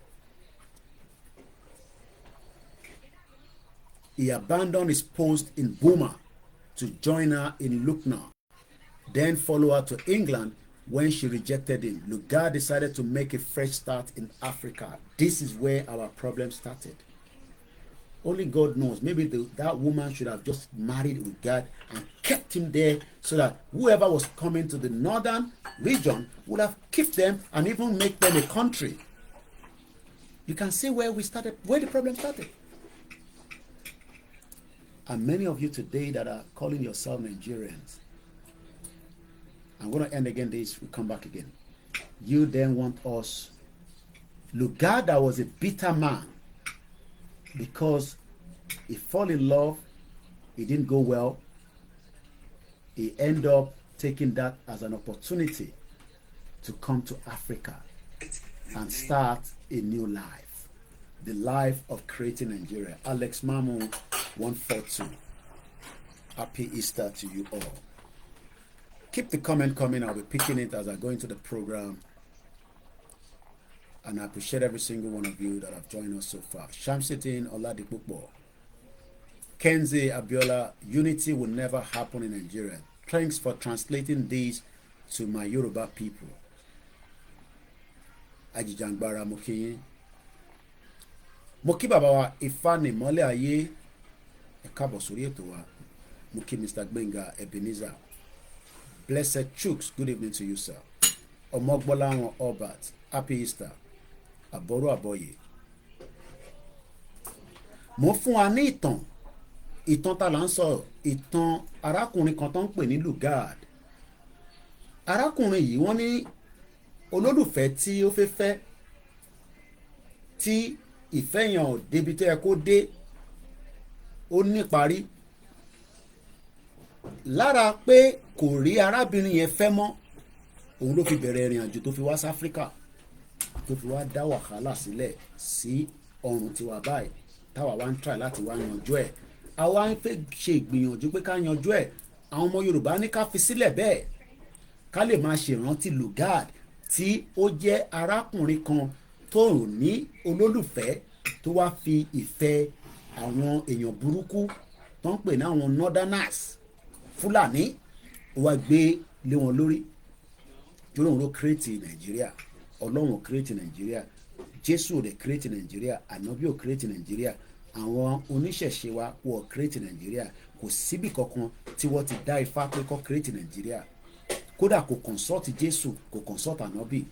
He abandoned his post in Burma to join her in Lucknow, then follow her to England. When she rejected him, Lugard decided to make a fresh start in Africa. This is where our problem started. Only God knows. Maybe that woman should have just married Lugard and kept him there so that whoever was coming to the northern region would have kept them and even make them a country. You can see where we started, where the problem started. And many of you today that are calling yourself Nigerians, I'm going to end again this, we come back again. You then want us, Lugard that was a bitter man because he fell in love, it didn't go well, he ended up taking that as an opportunity to come to Africa and start a new life, the life of creating Nigeria. Alex Mamu 142. Happy Easter to you all. Keep the comment coming. I'll be picking it as I go into the program. And I appreciate every single one of you that have joined us so far. Shamsitin Oladipupo. Kenzie Abiola, unity will never happen in Nigeria. Thanks for translating this to my Yoruba people. Ajijangbara Mokiyin. Moki baba wa Ifani Mole Aye. Ekabo sori eto wa. Moki Mr. Gbenga Ebenezer. Blessed Chooks, good evening to you, sir. Omogbola Obat, happy Easter. Aboru Aboye. Mo fún wa ní ìtàn tá là ń sọ, ìtàn arákùnrin kan tó ń pè ní Lugard. Arákùnrin yìí wọ́n ní olólùfẹ́ tí ó fẹ́ tí ìfẹ́ yẹn ò débi tó yẹ kó dé, ó ní parí. Lára pé kò rí arábìnrin yẹn fẹ́ mọ́, òun ló fi bẹ̀rẹ̀ ìrìn àjò tó fi wá sí Áfíríkà, tó fi wá dá wàhálà sílẹ̀ sí ọrùn tiwa báyìí, táwa wá ń try láti wá yanjú ẹ̀. Àwa ń fẹ́ ṣe ìgbìyànjú pé ká yanjú ẹ̀. Àwọn ọmọ Yorùbá ní ká fi sílẹ̀ bẹ́ẹ̀, ká lè máa ṣèrántí Lugard tí ó jẹ́ arákùnrin kan tó ní olólùfẹ́ tó wá fi ìfẹ́ àwọn èèyàn burúkú tó ń pè ní àwọn northerners Fúlàní ó wá gbé lé wọn lórí. Ọlọ́run ló create Nàìjíríà, Ọlọ́run create Nàìjíríà, Jésù lè create Nàìjíríà, Ànábì ò create Nàìjíríà, àwọn oníṣẹ̀ṣe wa wọ́n create Nàìjíríà. Kò síbì kankan tí wọ́n ti dá ifá pé kó create Nàìjíríà. Kódà kò consult Jésù, kò consult Ànábì.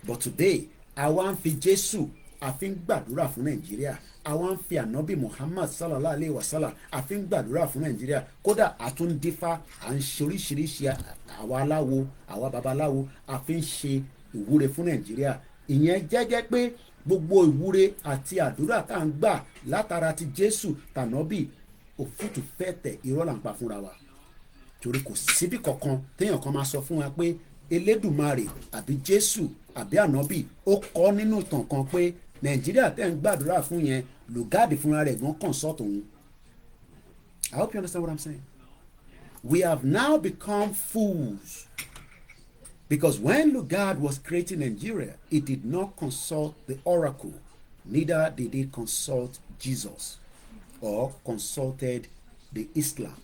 But today àwa ń fi Jésù a fi ń gbàdúrà fún Nàìjíríà, àwa ń fi Ànábì Muhammad sallallahu alayhi wa sallam a fi ń gbàdúrà fún Nàìjíríà. Kódà a tún dífá, à ń ṣe oríṣiríṣi, àwa aláwo, àwa babaláwo a fi ń ṣe ìwúre fún Nàìjíríà. Ìyẹn jẹ́jẹ́ pé gbogbo ìwúre àti àdúrà tá à ń gbà látara ti Jésù tànábì òfútù fẹ́tẹ̀ irọ́ là ń pa fúnra wa. Torí kò síbì kankan téèyàn kan máa sọ fún wa pé Elédùmarè àbí Jésù àbí Ànábì ó kọ́ nínú ìtàn kan pé Nàìjíríà tẹ́ ń gbàdúrà fún yẹn Lugard fúnra rẹ̀ gan consult òun. I hope you understand what I'm saying. We have now become fools. Because when Lugard was creating Nigeria, he did not consult the oracle, neither did he consult Jesus or consulted the Islam.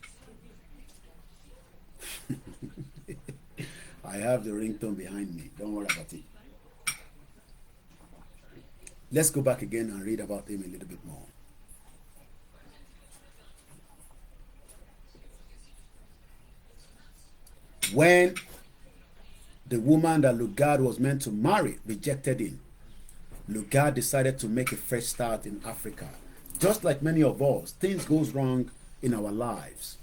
I have the ringtone behind me. Don't worry about it. Let's go back again and read about him a little bit more. When the woman that Lugard was meant to marry rejected him, Lugard decided to make a fresh start in Africa. Just like many of us, things goes wrong in our lives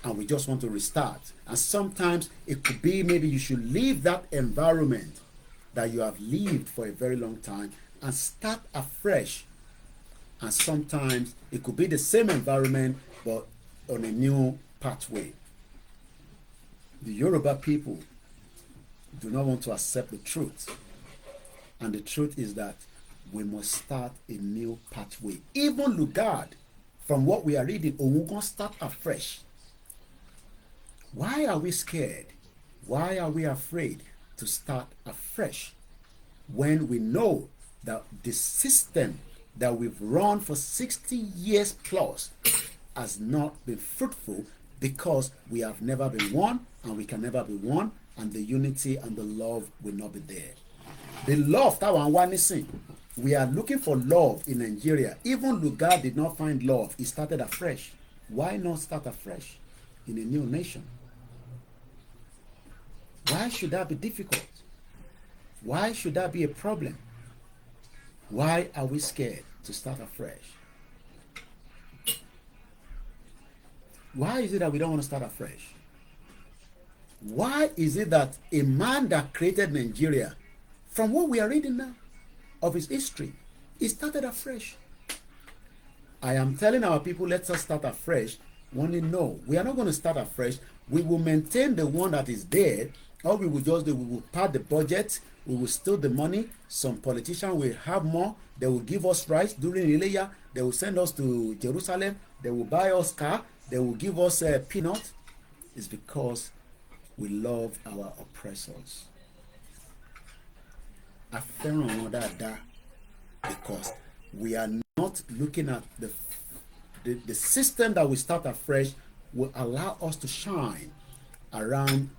and we just want to restart. And sometimes it could be maybe you should leave that environment that you have lived for a very long time and start afresh. And sometimes it could be the same environment but on a new pathway. The Yoruba people do not want to accept the truth. And the truth is that we must start a new pathway. Even Lugard, from what we are reading, we can start afresh. Why are we scared? Why are we afraid to start afresh when we know that the system that we've run for 60 years plus has not been fruitful because we have never been one and we can never be one, and the unity and the love will not be there. The love that one missing. We are looking for love in Nigeria. Even Lugard did not find love. He started afresh. Why not start afresh in a new nation? Why should that be difficult? Why should that be a problem? Why are we scared to start afresh? Why is it that we don't want to start afresh? Why is it that a man that created Nigeria, from what we are reading now of his history, he started afresh? I am telling our people, let us start afresh. Only no, we are not going to start afresh. We will maintain the one that is there. All we will just do, we will pad the budget, we will steal the money. Some politicians will have more. They will give us rice during Ileya. They will send us to Jerusalem. They will buy us car. They will give us peanuts. It's because we love our oppressors. I fẹ́ràn wọn dáadáa because we are not looking at the system that we start afresh will allow us to shine around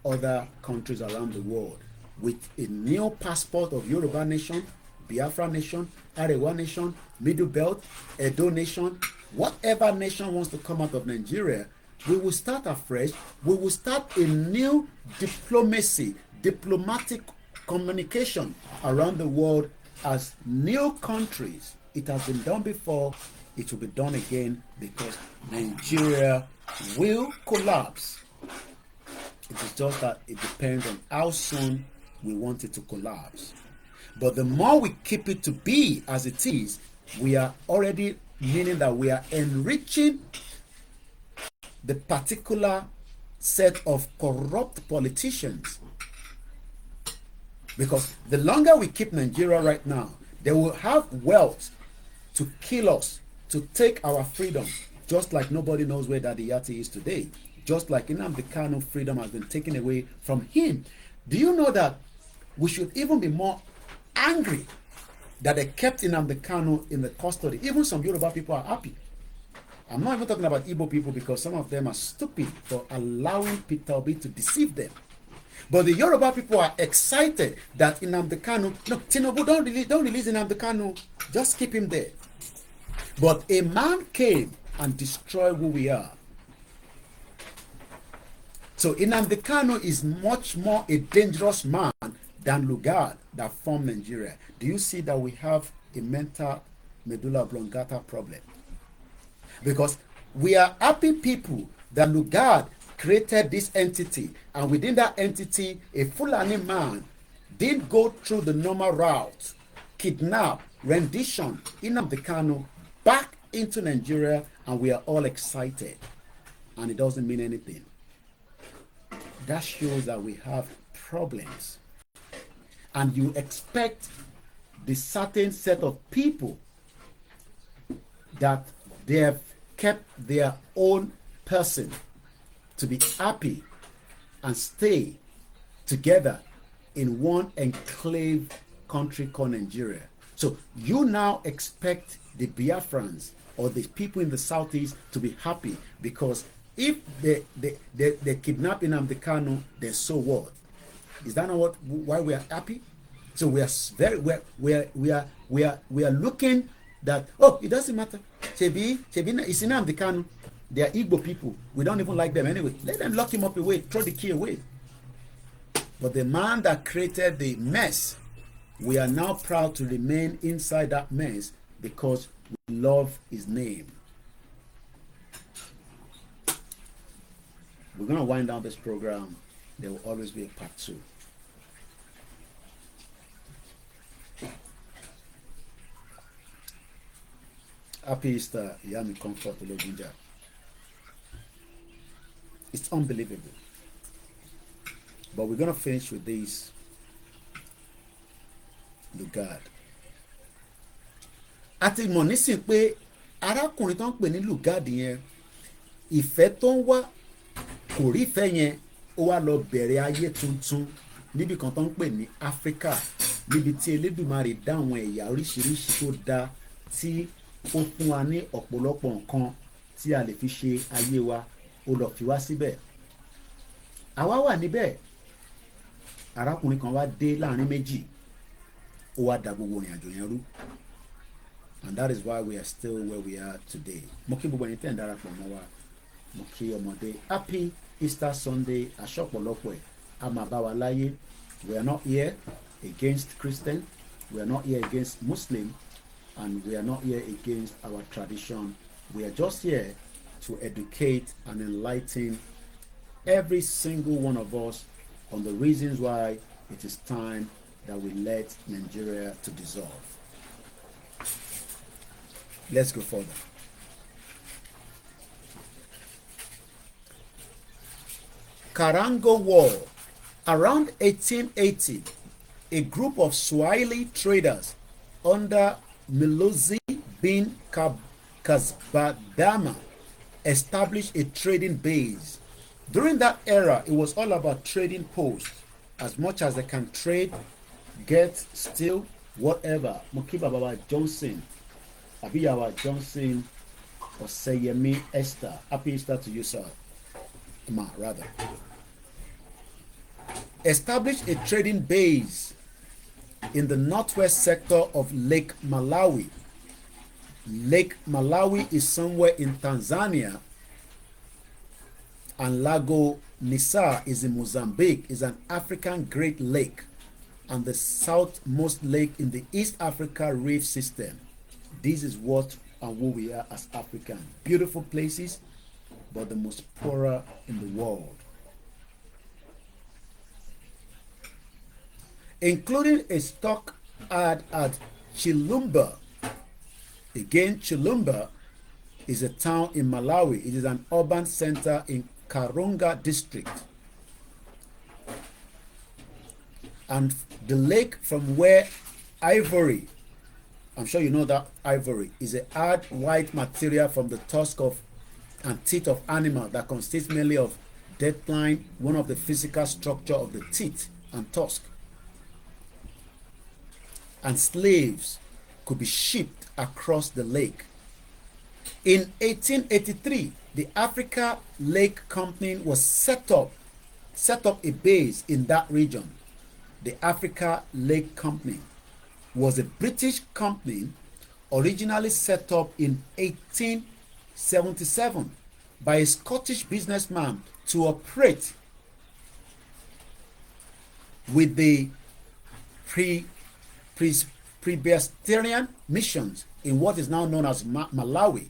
other countries around the world with a new passport of Yoruba nation, Biafra nation, Arewa nation, Middle Belt, Edo nation, whatever nation wants to come out of Nigeria. We will start afresh. We will start a new diplomacy, diplomatic communication around the world as new countries. It has been done before. It will be done again because Nigeria will collapse. It is just that it depends on how soon we want it to collapse. But the more we keep it to be as it is, we are already meaning that we are enriching the particular set of corrupt politicians. Because the longer we keep Nigeria right now, they will have wealth to kill us, to take our freedom, just like nobody knows where Daddy Yati is today. Just like Nnamdi Kanu freedom has been taken away from him. Do you know that we should even be more angry that they kept Nnamdi Kanu in the custody? Even some Yoruba people are happy. I'm not even talking about Igbo people because some of them are stupid for allowing Peter Obi to deceive them. But the Yoruba people are excited that Nnamdi Kanu, no, Tinubu, don't release Nnamdi Kanu, just keep him there. But a man came and destroyed who we are. So Nnamdi Kanu is much more a dangerous man than Lugard that formed Nigeria. Do you see that we have a mental medulla oblongata problem? Because we are happy people that Lugard created this entity, and within that entity, a Fulani man did go through the normal route, kidnap, rendition Nnamdi Kanu back into Nigeria, and we are all excited, and it doesn't mean anything. That shows that we have problems, and you expect the certain set of people that they have kept their own person to be happy and stay together in one enclave country called Nigeria. So you now expect the Biafrans or the people in the southeast to be happy because if they kidnap Nnamdi Kanu, then so what? Is that not why we are happy? So we are looking that, oh, it doesn't matter. Chebi, it's Nnamdi Kanu. They are Igbo people. We don't even like them anyway. Let them lock him up away, throw the key away. But the man that created the mess, we are now proud to remain inside that mess because we love his name. We're going to wind down this program. There will always be a part 2. Happy Easter, Yami Comfort Ologunja. It's unbelievable. But we're going to finish with this Lugard. Àti mọ̀ nísìn pé arákùnrin tó ń pè ní Lugard yẹn, ìfẹ́ tó ń wá kò rí ìfẹ́ yẹn, ó wá lọ bẹ̀rẹ̀ ayé tuntun níbi kan tó ń pè ní Áfíríkà, níbi tí Elédùmarè dá àwọn ẹ̀yà oríṣiríṣi tó dá tí ó fún wa ní ọ̀pọ̀lọpọ̀ nǹkan tí a lè fi ṣe ayé wa, ó lọ fi wá síbẹ̀. Àwa wà níbẹ̀, arákùnrin kan wá dé láàrin méjì, ó wá dá gbogbo ìrìn àjò yẹn rú. And that is why we are still where we are today. Mo kí gbogbo ẹni tẹ́ ń darapọ̀ mọ́ wa, mo kí ọmọdé. Happy Easter Sunday, aṣọ́pọ̀lọpọ̀ ẹ̀, a máa bá wa láyé. We are not here against Christian, we are not here against Muslim, and we are not here against our tradition. We are just here to educate and enlighten every single one of us on the reasons why it is time that we let Nigeria to dissolve. Let's go further. Karango War. Around 1880, a group of Swahili traders under Milozi bin Kasbadama established a trading base. During that era, it was all about trading posts. As much as they can trade, get, steal, whatever. Mukiba Baba Johnson, Abiyawa Johnson, or Seyemi Esther. Happy Easter to you, sir. Ma, rather. Established a trading base in the northwest sector of Lake Malawi. Lake Malawi is somewhere in Tanzania, and Lago Nisa is in Mozambique, is an African Great Lake and the southmost lake in the East Africa Reef System. This is what and who we are as Africans. Beautiful places, but the most poorer in the world. Including a stock ad at Chilumba. Again, Chilumba is a town in Malawi. It is an urban center in Karunga district. And the lake from where ivory, I'm sure you know that ivory is a hard white material from the tusk of and teeth of animal that consists mainly of deadline, one of the physical structure of the teeth and tusk. And slaves could be shipped across the lake. In 1883, the Africa Lake Company was set up a base in that region. The Africa Lake Company was a British company originally set up in 1877 by a Scottish businessman to operate with the Presbyterian missions in what is now known as Malawi,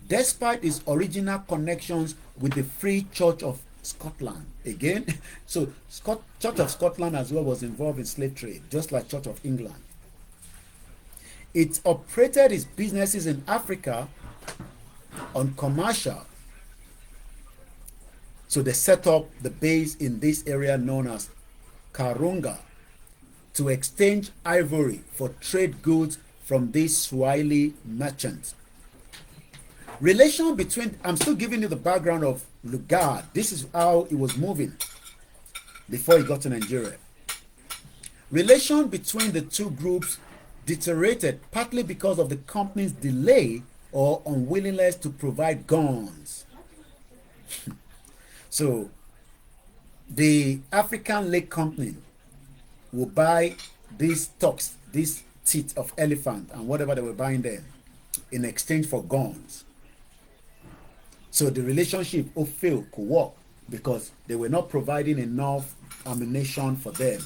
despite its original connections with the Free Church of Scotland. Again, so Church of Scotland as well was involved in slave trade, just like Church of England. It operated its businesses in Africa on commercial. So they set up the base in this area known as Karunga to exchange ivory for trade goods from these Swahili merchants. Relation between, I'm still giving you the background of Lugard. This is how he was moving before he got to Nigeria. Relation between the two groups deteriorated partly because of the company's delay or unwillingness to provide guns. So the African Lake Company will buy these tucks, these teeth of elephant and whatever they were buying there in exchange for guns. So the relationship of fail could work because they were not providing enough ammunition for them.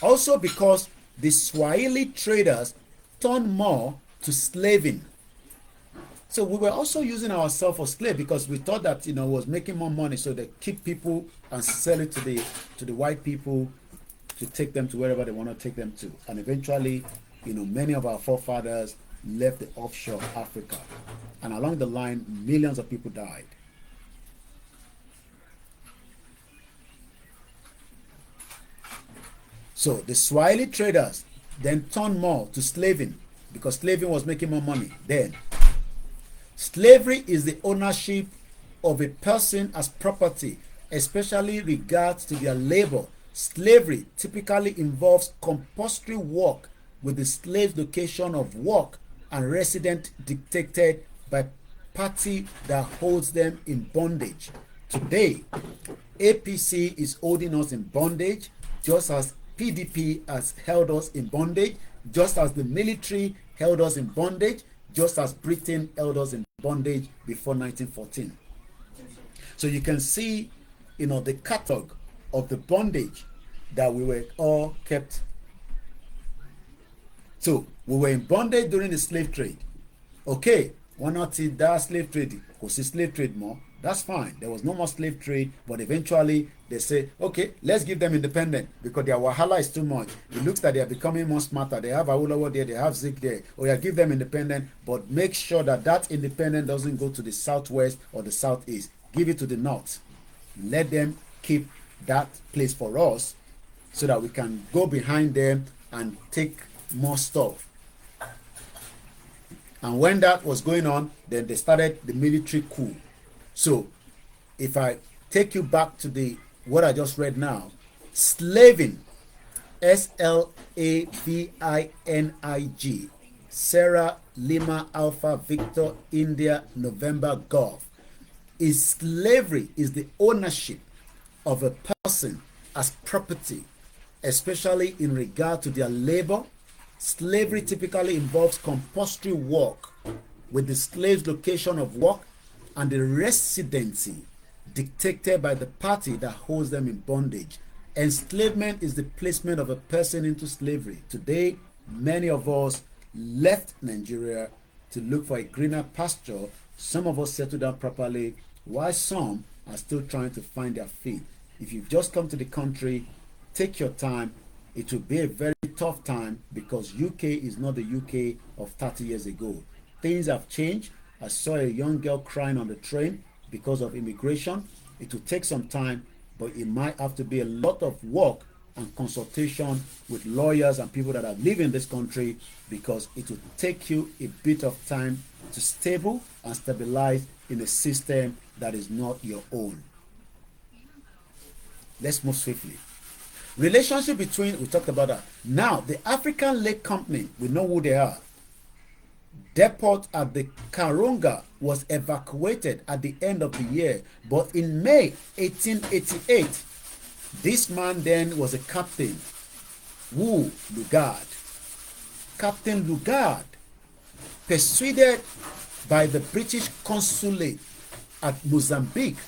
Also because the Swahili traders turned more to slaving. So we were also using ourselves for slave because we thought that, it was making more money, so they keep people and sell it to the white people to take them to wherever they want to take them to. And eventually, many of our forefathers left the offshore of Africa, and along the line, millions of people died. So the Swahili traders then turned more to slaving because slaving was making more money then. Slavery is the ownership of a person as property, especially regards to their labor. Slavery typically involves compulsory work with the slave's location of work and residence dictated by party that holds them in bondage. Today, APC is holding us in bondage, just as PDP has held us in bondage, just as the military held us in bondage, just as Britain held us in bondage before 1914. So you can see, the catalog of the bondage that we were all kept. So we were in bondage during the slave trade. okay, wọ́n náà ti dá slave trade, kò sí slave trade mọ́, that's fine, there was no more slave trade, but eventually they say, okay, let's give them independence because their wahala is too much. It looks like they are becoming more smarter. They have Awolowo there, they have Zik there. Oh yeah, give them independence, but make sure that that independence doesn't go to the southwest or the southeast. Give it to the north. Let them keep that place for us so that we can go behind them and take more stuff. And when that was going on, then they started the military coup. So if I take you back to the what I just read now, slaving, SLAVINIG, Sarah Lima Alpha Victor India November Golf, is slavery is the ownership of a person as property, especially in regard to their labor. Slavery typically involves compulsory work with the slave's location of work and the residency dictated by the party that holds them in bondage. Enslavement is the placement of a person into slavery. Today, many of us left Nigeria to look for a greener pasture. Some of us settled down properly, while some are still trying to find their feet. If you've just come to the country, take your time. It will be a very tough time because UK is not the UK of 30 years ago. Things have changed. I saw a young girl crying on the train because of immigration. It will take some time, but it might have to be a lot of work and consultation with lawyers and people that have lived in this country, because it will take you a bit of time to stable and stabilize in a system that is not your own. Let's move swiftly. Relationship between, we talked about that. Now, the African Lake Company, we know who they are. Depot at the Karunga was evacuated at the end of the year, but in May 1888, this man then was a captain, Lugard. Captain Lugard, persuaded by the British consulate at Mozambique,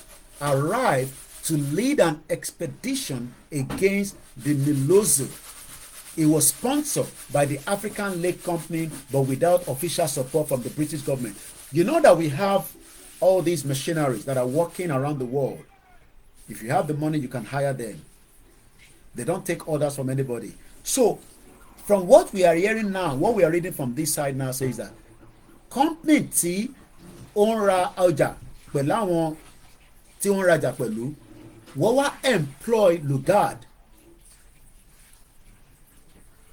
arrived to lead an expedition against the Milozo. It was sponsored by the African Lake Company, but without official support from the British government. You know that we have all these machineries that are working around the world. If you have the money, you can hire them. They don't take orders from anybody. So, from what we are hearing now, what we are reading from this side now says that company tí ó ń ra ọjà pẹ̀lú àwọn tí ó ń rajà pẹ̀lú, wọ́n wá employ Lugard.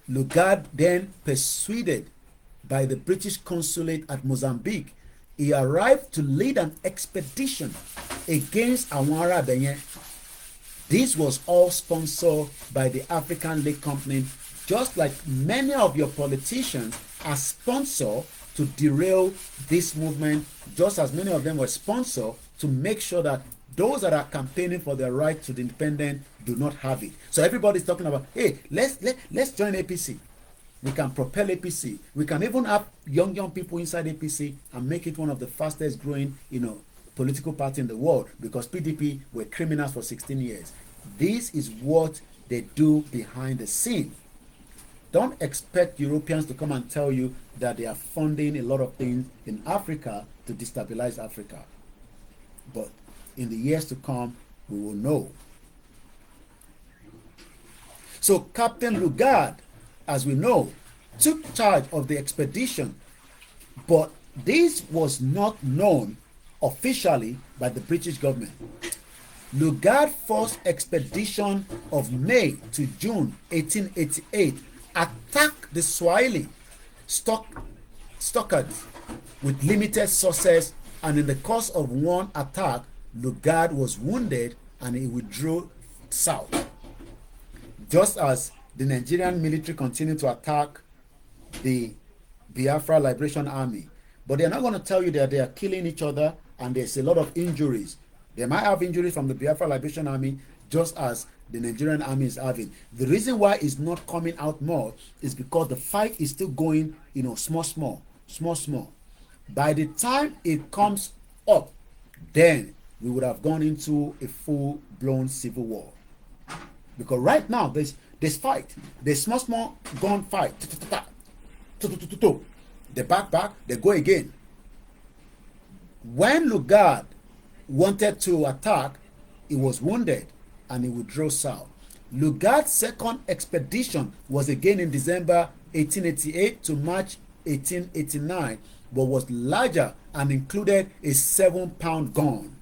Lugard then persuaded by the British consulate at Mozambique, he arrived to lead an expedition against àwọn ará ibẹ̀ yẹn. This was all sponsored by the African Lake Company, just like many of your politicians are sponsored to derail this movement, just as many of them were sponsored to make sure that those that are campaigning for their right to the independent do not have it. So everybody's talking about, hey, let's join APC. We can propel APC. We can even have young people inside APC and make it one of the fastest growing, political party in the world, because PDP were criminals for 16 years. This is what they do behind the scene. Don't expect Europeans to come and tell you that they are funding a lot of things in Africa to destabilize Africa. But in the years to come, we will know. So Captain Lugard, as we know, took charge of the expedition, but this was not known officially by the British government. Lugard's first expedition of May to June 1888 attacked the Swahili stockades with limited success, and in the course of one attack, Lugard was wounded and he withdrew south. Just as the Nigerian military continued to attack the Biafra Liberation Army, but they're not going to tell you that they are killing each other and there's a lot of injuries. They might have injuries from the Biafra Liberation Army, just as the Nigerian army is having. The reason why it's not coming out more is because the fight is still going, small. By the time it comes up, then we would have gone into a full-blown civil war. Because right now, there's fight. There's small gun fight. They back, they go again. When Lugard wanted to attack, he was wounded and he withdrew south. Lugard's second expedition was again in December 1888 to March 1889, but was larger and included a 7-pound gun.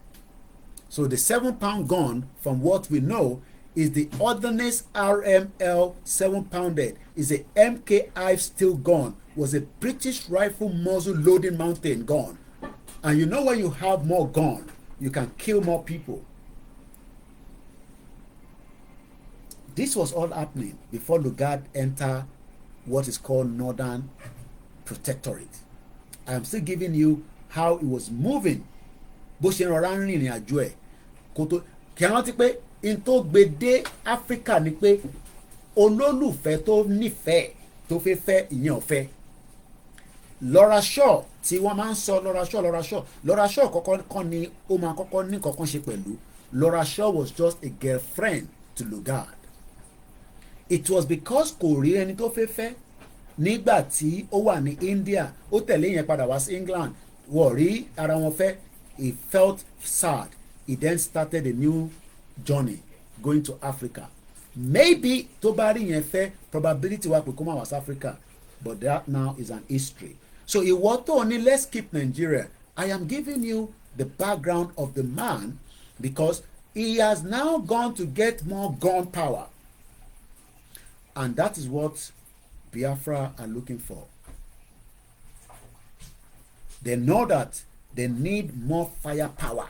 So the 7-pound gun, from what we know, is the Ordnance RML 7-pounded. Is a MK steel gun. Was a British rifle muzzle loading mountain gun. And you know when you have more gun, you can kill more people. This was all happening before Lugard entered what is called Northern Protectorate. I am still giving you how it was moving. Bó ṣe rọra ń rìnrìn àjò ẹ̀ kó tó kí wọ́n ti pé in tó gbé dé Áfíríkà ni pé olólùfẹ́ tó nífẹ̀ẹ́ tó fẹ́ fẹ́ ìyẹn ọ̀fẹ́. Laura Shaw tí wọ́n máa ń sọ Laura Shaw kọ́kọ́ ni ó máa kọ́kọ́ ní kankan ṣe pẹ̀lú. Laura Shaw was just a girlfriend to Lugard. It was because kò rí ẹni tó fẹ́ fẹ́ nígbà tí ó wà ní India, ó tẹ̀lé yẹn padà wá sí England, wọ́n rí ara wọn fẹ́. He felt sad. He then started a new journey going to Africa. Maybe tó bá rí yẹn fẹ́, probability wà pé kó má wá sí Africa, but that now is an history. So ìwọ tó ní let's keep Nigeria. I am giving you the background of the man because he has now gone to get more gun power. And that is what Biafra are looking for. They know that they need more firepower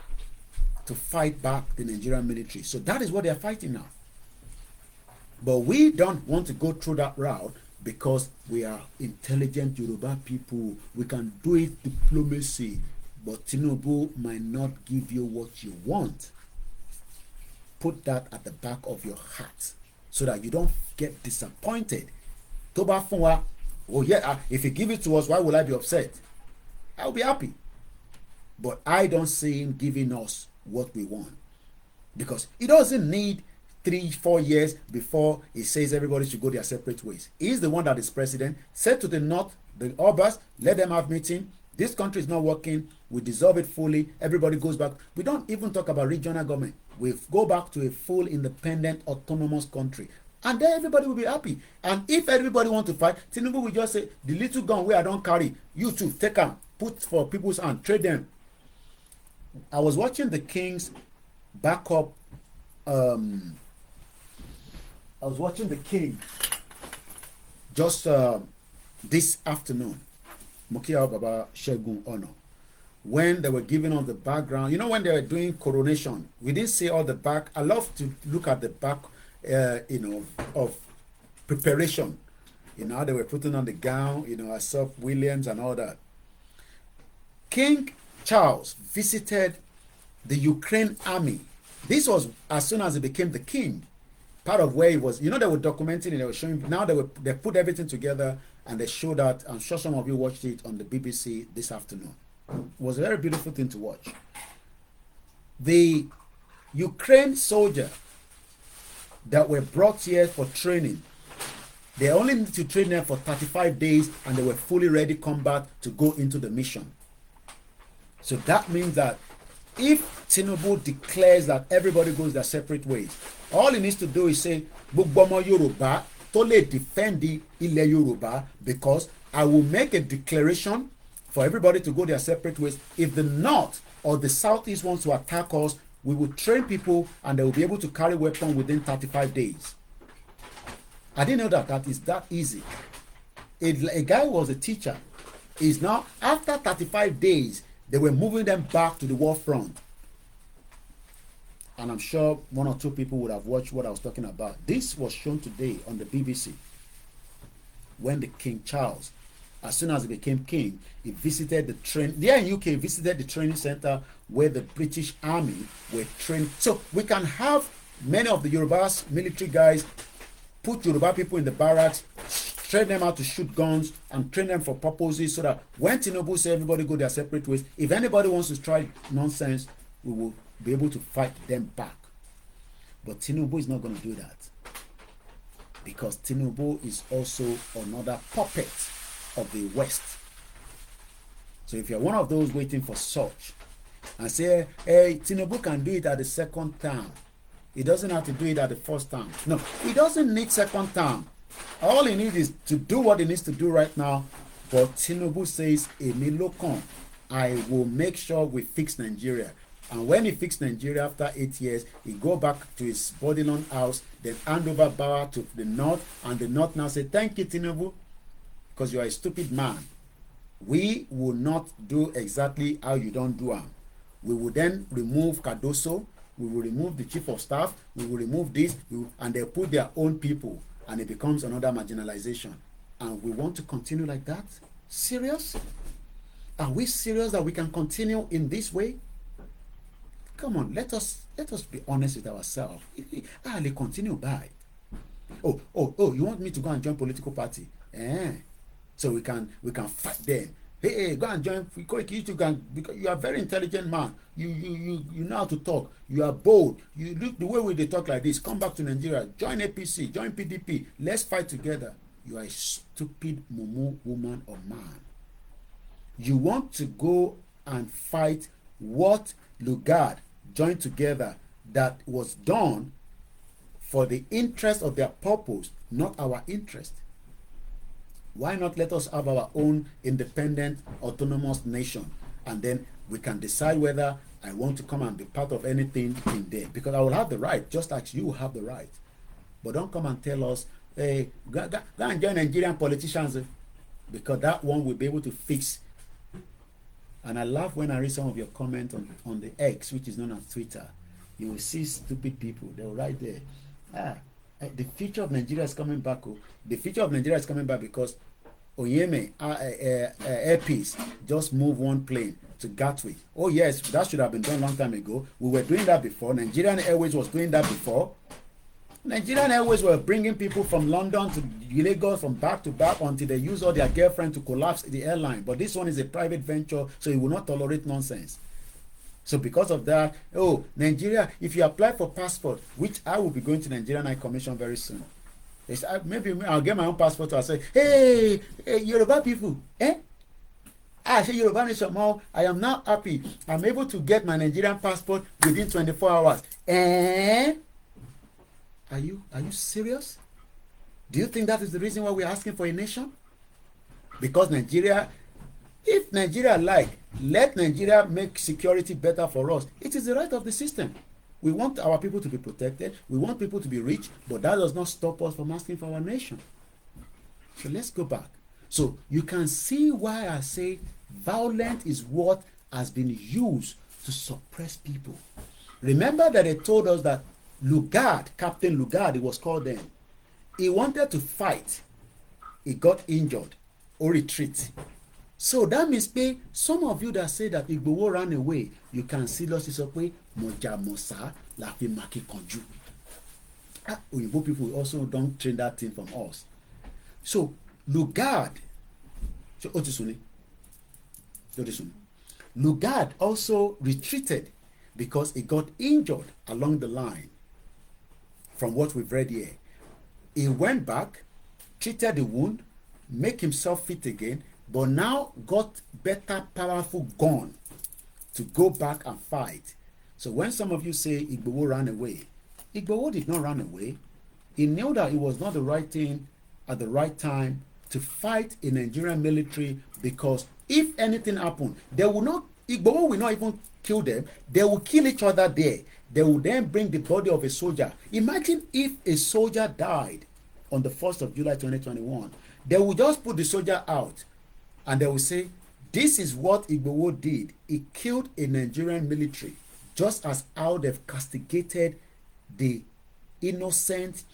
to fight back the Nigerian military. So that is what they are fighting now. But we don't want to go through that route because we are intelligent Yoruba people. We can do it diplomacy. But Tinubu might not give you what you want. Put that at the back of your heart so that you don't get disappointed. Toba Funwa, oh yeah, if you give it to us, why will I be upset? I'll be happy. But I don't see him giving us what we want. Because he doesn't need 3-4 years before he says everybody should go their separate ways. He's the one that is president. Said to the north, the Obas, let them have meeting. This country is not working. We dissolve it fully. Everybody goes back. We don't even talk about regional government. We go back to a full independent autonomous country. And then everybody will be happy. And if everybody want to fight, Tinubu will just say, the little gun where I don't carry, you too, take them, put for people's hand, trade them. I was watching the King's backup. I was watching the King just this afternoon. Mukia Baba Shegun Ono. When they were giving us the background, you know, when they were doing coronation, we didn't see all the back. I love to look at the back, of preparation. You know, they were putting on the gown, I saw Williams and all that. King Charles visited the Ukraine army. This was as soon as he became the king. Part of where he was, they were documenting it, they were showing, now they put everything together and they showed that. I'm sure some of you watched it on the BBC this afternoon. It was a very beautiful thing to watch. The Ukraine soldier that were brought here for training, they only need to train them for 35 days and they were fully ready combat to go into the mission. So that means that if Tinubu declares that everybody goes their separate ways, all he needs to do is say, Gbogbo Yoruba to lè defend the Ilẹ̀ Yoruba, because I will make a declaration for everybody to go their separate ways. If the North or the Southeast wants to attack us, we will train people and they will be able to carry weapons within 35 days. I didn't know that is that easy. A guy who was a teacher is now, after 35 days, they were moving them back to the war front. And I'm sure 1 or 2 people would have watched what I was talking about. This was shown today on the BBC. When the King Charles, as soon as he became king, he visited the there in UK, he visited the training center where the British army were trained. So we can have many of the Yoruba's military guys put Yoruba people in the barracks, train them how to shoot guns and train them for purposes, so that when Tinubu says everybody go their separate ways, if anybody wants to try nonsense, we will be able to fight them back. But Tinubu is not going to do that, because Tinubu is also another puppet of the West. So if you're one of those waiting for such and say, hey, Tinubu can do it at the second term, he doesn't have to do it at the first term. No, he doesn't need second term. All he needs is to do what he needs to do right now. But Tinubu says, Emi Lokan, I will make sure we fix Nigeria. And when he fixed Nigeria after 8 years, he go back to his Bodilon house, then hand over power to the North, and the North now say, thank you, Tinubu, because you are a stupid man. We will not do exactly how you don't do it. We will then remove Cardoso, we will remove the chief of staff, we will remove this, and they put their own people, and it becomes another marginalization. And we want to continue like that? Serious? Are we serious that we can continue in this way? Come on, let us be honest with ourselves. I'll continue by. Oh, you want me to go and join political party? So we can fight them. Hey, go and join Koiki. You can, because you are a very intelligent man. You know how to talk. You are bold. You look the way they talk like this. Come back to Nigeria. Join APC. Join PDP. Let's fight together. You are a stupid mumu woman or man. You want to go and fight what Lugard joined together that was done for the interest of their purpose, not our interest. Why not let us have our own independent, autonomous nation, and then we can decide whether I want to come and be part of anything in there, because I will have the right, just like you have the right. But don't come and tell us, hey, go and join Nigerian politicians, because that one will be able to fix. And I laugh when I read some of your comments on the X, which is known as Twitter. You will see stupid people. They'll write there, the future of Nigeria is coming back. The future of Nigeria is coming back because Oyeme Airpeace just moved one plane to Gatwick. Oh yes, that should have been done a long time ago. We were doing that before. Nigerian Airways was doing that before. Nigerian Airways were bringing people from London to Lagos from back to back until they use all their girlfriend to collapse the airline. But this one is a private venture, so it will not tolerate nonsense. So because of that, oh, Nigeria, if you apply for passport, which I will be going to Nigerian High Commission very soon. Maybe I'll get my own passport. I'll say, hey, Yoruba people, I say Yoruba nation more. I am now happy. I'm able to get my Nigerian passport within 24 hours. Are you serious? Do you think that is the reason why we're asking for a nation? Because Nigeria, if Nigeria let Nigeria make security better for us. It is the right of the system. We want our people to be protected. We want people to be rich, but that does not stop us from asking for our nation. So let's go back. So you can see why I say violence is what has been used to suppress people. Remember that they told us that Lugard, Captain Lugard, it was called then, he wanted to fight. He got injured or retreat. So that means some of you that say that Igboho ran away, you can seriously say moja mosa la fi maki konju. Oyinbo people also don't train that thing from us. So Lugard, Lugard also retreated because he got injured along the line. From what we've read here, he went back, treated the wound, make himself fit again, but now got better, powerful gun to go back and fight. So when some of you say Igboho ran away, Igboho did not run away. He knew that it was not the right thing at the right time to fight a Nigerian military, because if anything happened, Igboho will not even kill them. They will kill each other there. They will then bring the body of a soldier. Imagine if a soldier died on the 1st of July 2021. They will just put the soldier out and they will say, this is what Igboho did. He killed a Nigerian military, just as how they've castigated the innocent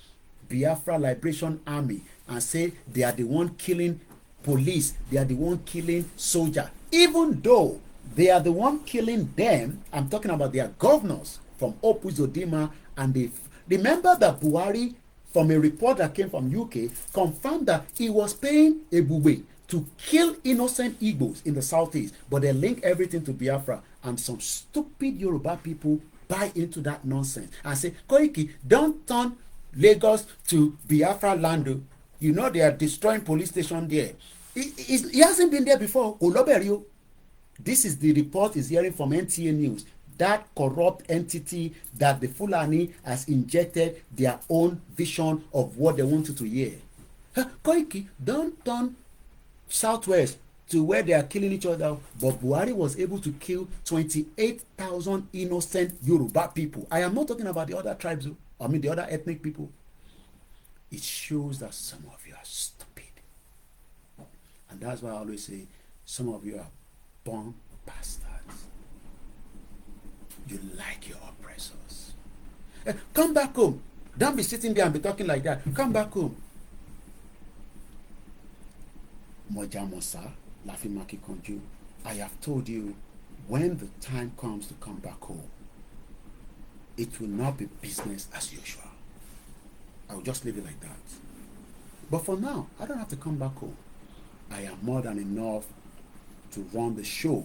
Biafra Liberation Army and say they are the one killing police, they are the one killing soldier. Even though they are the one killing them, I'm talking about their governors from Opus Odima, and they remember that Buhari, from a report that came from UK, confirmed that he was paying Ebube to kill innocent Igbos in the southeast, but they link everything to Biafra, and some stupid Yoruba people buy into that nonsense and say, Koiki, don't turn Lagos to Biafra land. You know they are destroying police station there. He hasn't been there before. Oloberio. This is the report is hearing from NTA News. That corrupt entity that the Fulani has injected their own vision of what they want you to hear. Koiki, don't turn southwest to where they are killing each other. But Buhari was able to kill 28,000 innocent Yoruba people. I am not talking about the other tribes, the other ethnic people. It shows that some of you are stupid. And that's why I always say, some of you are born bastards. You like your oppressors. Come back home. Don't be sitting there and be talking like that. Come back home. Mojamosa, Lafimaki Konju, I have told you, when the time comes to come back home, it will not be business as usual. I will just leave it like that. But for now, I don't have to come back home. I am more than enough to run the show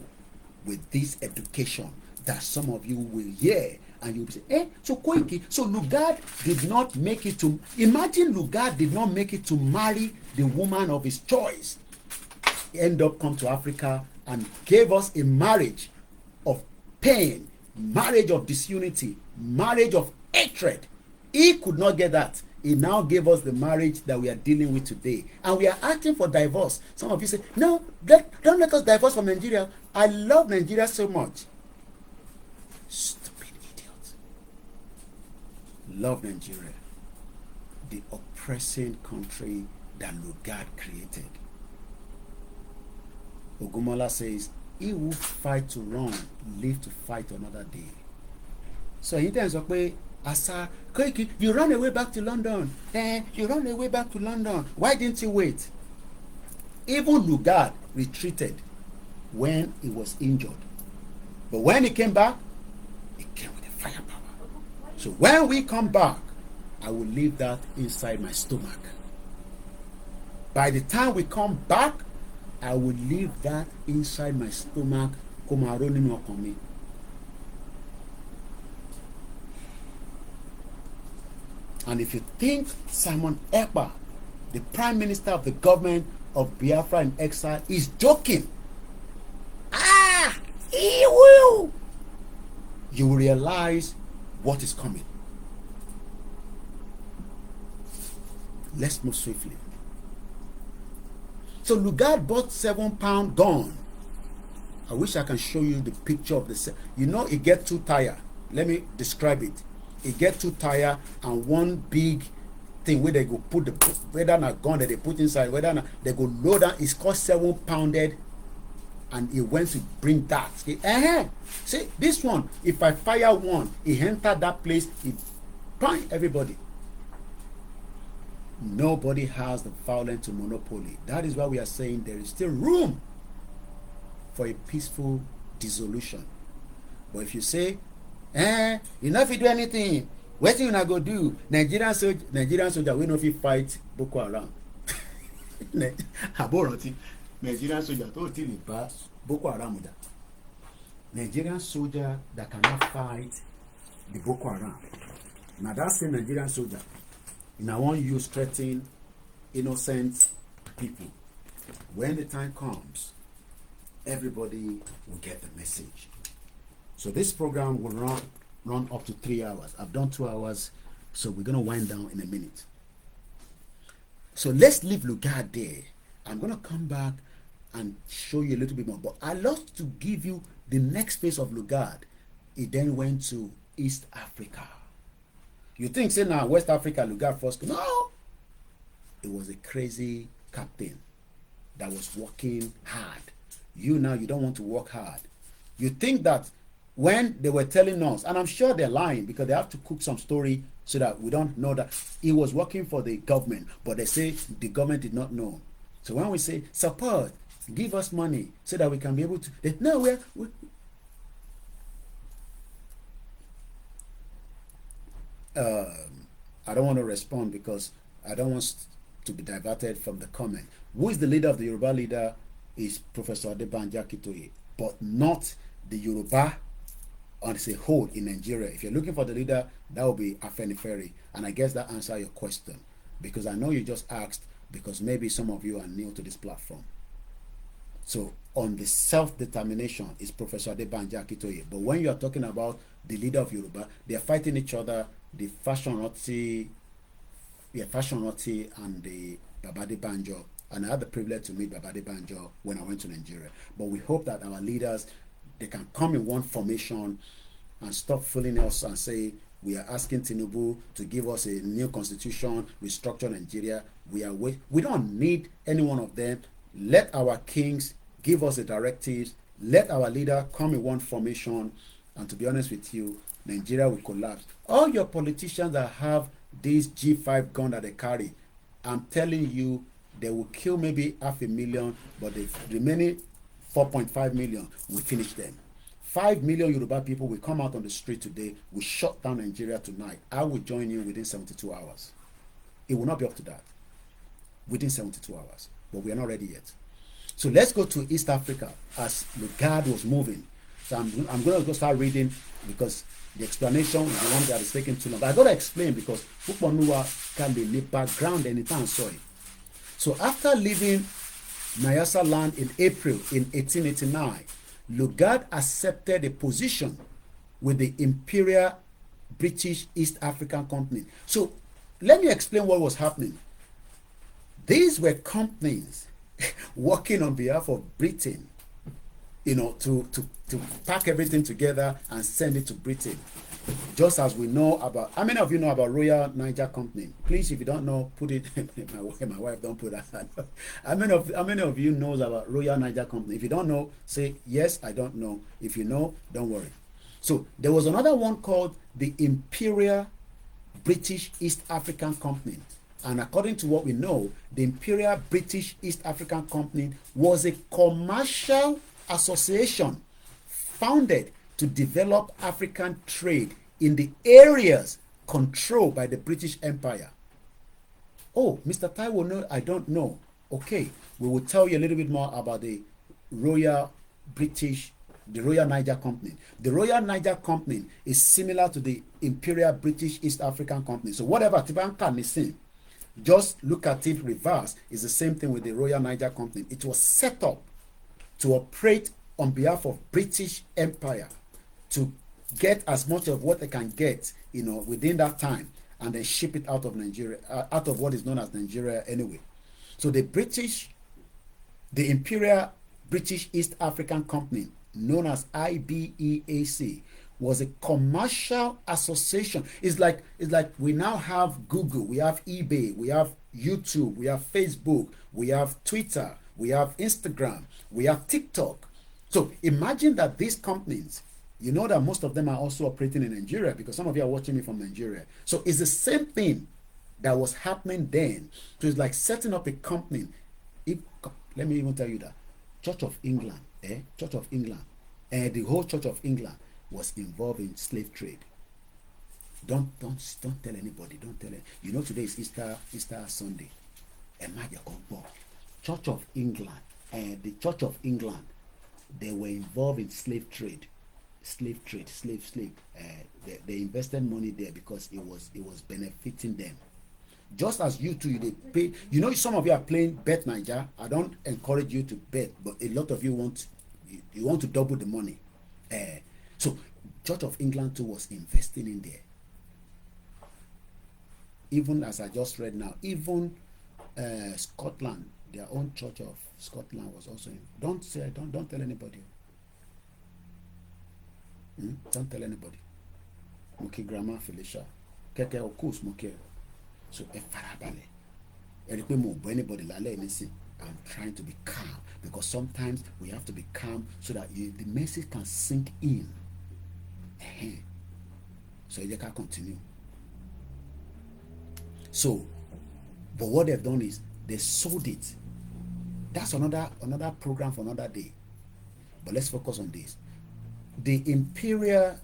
with this education that some of you will hear, and you'll say, so Koiki, so Lugard did not make it to, imagine Lugard did not make it to marry the woman of his choice. He ended up come to Africa and gave us a marriage of pain, marriage of disunity, marriage of hatred. He could not get that. He now gave us the marriage that we are dealing with today. And we are asking for divorce. Some of you say, no, don't let us divorce from Nigeria. I love Nigeria so much. Stupid idiots. Love Nigeria. The oppressing country that Lugard created. Ogumola says, he who fight to run, live to fight another day. So in terms of way, Asa, Koiki, you run away back to London. You run away back to London. Why didn't you wait? Even Lugard retreated when he was injured. But when he came back, he came with a firepower. So when we come back, I will leave that inside my stomach. By the time we come back, I will leave that inside my stomach. And if you think Simon Ekpa, the Prime Minister of the government of Biafra in exile, is joking, he will. You will realize what is coming. Let's move swiftly. So Lugard bought 7-pound gun. I wish I can show you the picture of the. You know, it get 2 tires. Let me describe it. It get 2 tires and one big thing where they go put the whether a gun that they put inside, whether they go load down. It's called 7-pounded, and it went to bring that. See this one. If I fire one, it enter that place. It bang everybody. Nobody has the violence to monopoly. That is why we are saying there is still room for a peaceful dissolution. But if you say, you know if you do anything, what you not go do? Nigerian soldier we know if you fight Boko Haram. Nigerian soldier don't tell it pass Boko Haram. Nigerian soldier that cannot fight the Boko Haram. Now that's the Nigerian soldier. And I want you threaten innocent people. When the time comes, everybody will get the message. So this program will run up to 3 hours. I've done 2 hours, so we're going to wind down in a minute. So let's leave Lugard there. I'm going to come back and show you a little bit more. But I love to give you the next phase of Lugard. He then went to East Africa. You think, say now, West Africa, Lugard first? No! It was a crazy captain that was working hard. You now, you don't want to work hard. You think that when they were telling us, and I'm sure they're lying because they have to cook some story so that we don't know that he was working for the government, but they say the government did not know. So when we say, support, give us money so that we can be able to, no, we're I don't want to respond because I don't want to be diverted from the comment. Who is the leader of the Yoruba leader is Professor Adebanja Kitoye, but not the Yoruba as a whole in Nigeria. If you're looking for the leader, that will be Afenifere. And I guess that answers your question, because I know you just asked because maybe some of you are new to this platform. So on the self-determination is Professor Adebanji Akintoye. But when you are talking about the leader of Yoruba, they are fighting each other, the Fashion Roti and the Baba Adebanjo. And I had the privilege to meet Baba Adebanjo when I went to Nigeria. But we hope that our leaders, they can come in one formation and stop fooling us and say, we are asking Tinubu to give us a new constitution, restructure Nigeria. We don't need any one of them. Let our kings give us the directives. Let our leader come in one formation. And to be honest with you, Nigeria will collapse. All your politicians that have this G5 gun that they carry, I'm telling you, they will kill maybe 500,000, but the remaining 4.5 million will finish them. 5 million Yoruba people will come out on the street today. We shut down Nigeria tonight. I will join you within 72 hours. It will not be up to that. Within 72 hours. But we are not ready yet. So let's go to East Africa as Lugard was moving. So I'm going to go start reading because the explanation is the one that is taking too long. But I got to explain because Pukwanuwa can be the background anytime. Sorry. So after leaving Nyasa land in April in 1889, Lugard accepted a position with the Imperial British East African Company. So let me explain what was happening. These were companies working on behalf of Britain, you know, to pack everything together and send it to Britain. Just as we know about, how many of you know about Royal Niger Company? Please, if you don't know, put it. my wife don't put that. How many of you knows about Royal Niger Company? If you don't know, say yes, I don't know. If you know, don't worry. So there was another one called the Imperial British East African Company, and according to what we know, the Imperial British East African Company was a commercial association founded to develop African trade in the areas controlled by the British Empire. Oh, Mr. Taiwo, no, I don't know. Okay, we will tell you a little bit more about the Royal Niger Company. The Royal Niger Company is similar to the Imperial British East African Company. So whatever Tibanka is saying, just look at it reverse. It's the same thing with the Royal Niger Company. It was set up to operate on behalf of British Empire to get as much of what they can get, you know, within that time, and then ship it out of Nigeria, out of what is known as Nigeria anyway. So the Imperial British East African Company, known as IBEAC, was a commercial association. It's like we now have Google, we have eBay, we have YouTube, we have Facebook, we have Twitter, we have Instagram, we have TikTok. So imagine that these companies, you know that most of them are also operating in Nigeria because some of you are watching me from Nigeria. So it's the same thing that was happening then. So it's like setting up a company. Let me even tell you that Church of England, the whole Church of England was involved in slave trade. Don't tell anybody. Don't tell it. You know today is Easter Sunday. Church of England, the Church of England, they were involved in slave trade. They invested money there because it was benefiting them. Just as you too, they pay. You know, some of you are playing Bet Niger. I don't encourage you to bet, but a lot of you want to double the money. So Church of England too was investing in there. Even as I just read now, even Scotland, their own Church of Scotland was also in. Don't tell anybody. Don't tell anybody. Moki Grandma Felicia. Keke Okus Moki. So anybody I'm trying to be calm because sometimes we have to be calm so that the message can sink in. So you can continue. So, but what they've done is they sold it. That's another program for another day. But let's focus on this. The Imperial